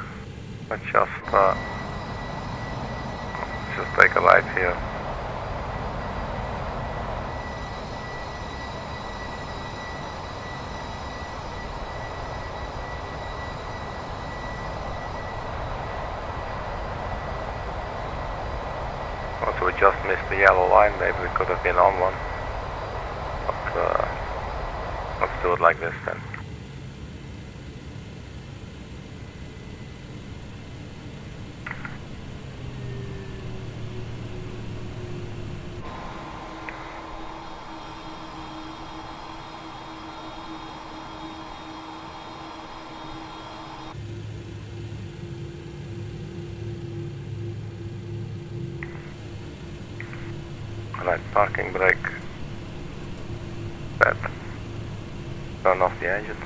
Let's just take a ride here. Also, we just missed the yellow line. Maybe we could have been on one. But let's do it like this then. Right parking brake. Set. Turn off the engine.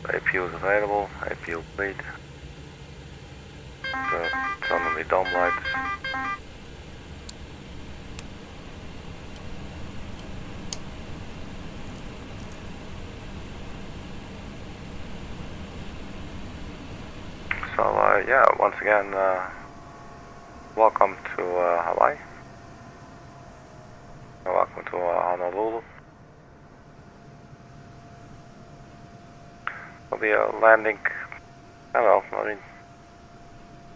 APU is available, APU bleed. Turn on the dome lights. So yeah, once again, welcome to Hawaii. Welcome to Honolulu. We'll be landing, I don't know, I mean,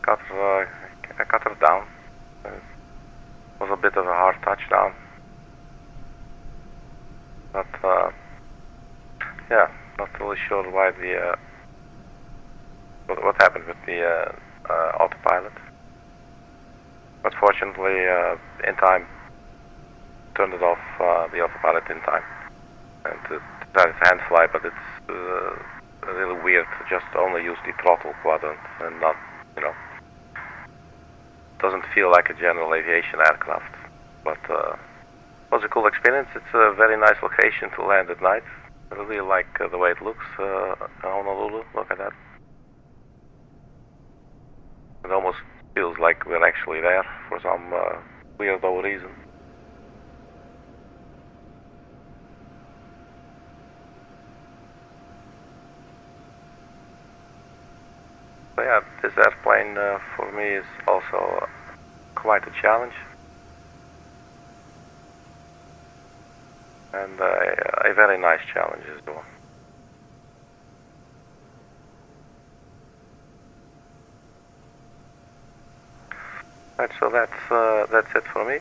got her down. It was a bit of a hard touchdown. But yeah, not really sure why what happened with the autopilot. But fortunately, in time, turned it off, the autopilot in time. And it has hand fly, but it's really weird to just only use the throttle quadrant and not, you know, doesn't feel like a general aviation aircraft. But it was a cool experience. It's a very nice location to land at night. I really like the way it looks, Honolulu. Look at that. It almost feels like we're actually there for some weirdo reason. So yeah, this airplane for me is also quite a challenge. And a very nice challenge as well. Right, so that's it for me.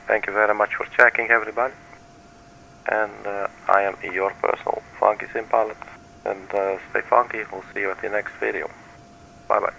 Thank you very much for checking, everybody. And I am your personal funky sim pilot. And stay funky. We'll see you at the next video. Bye bye.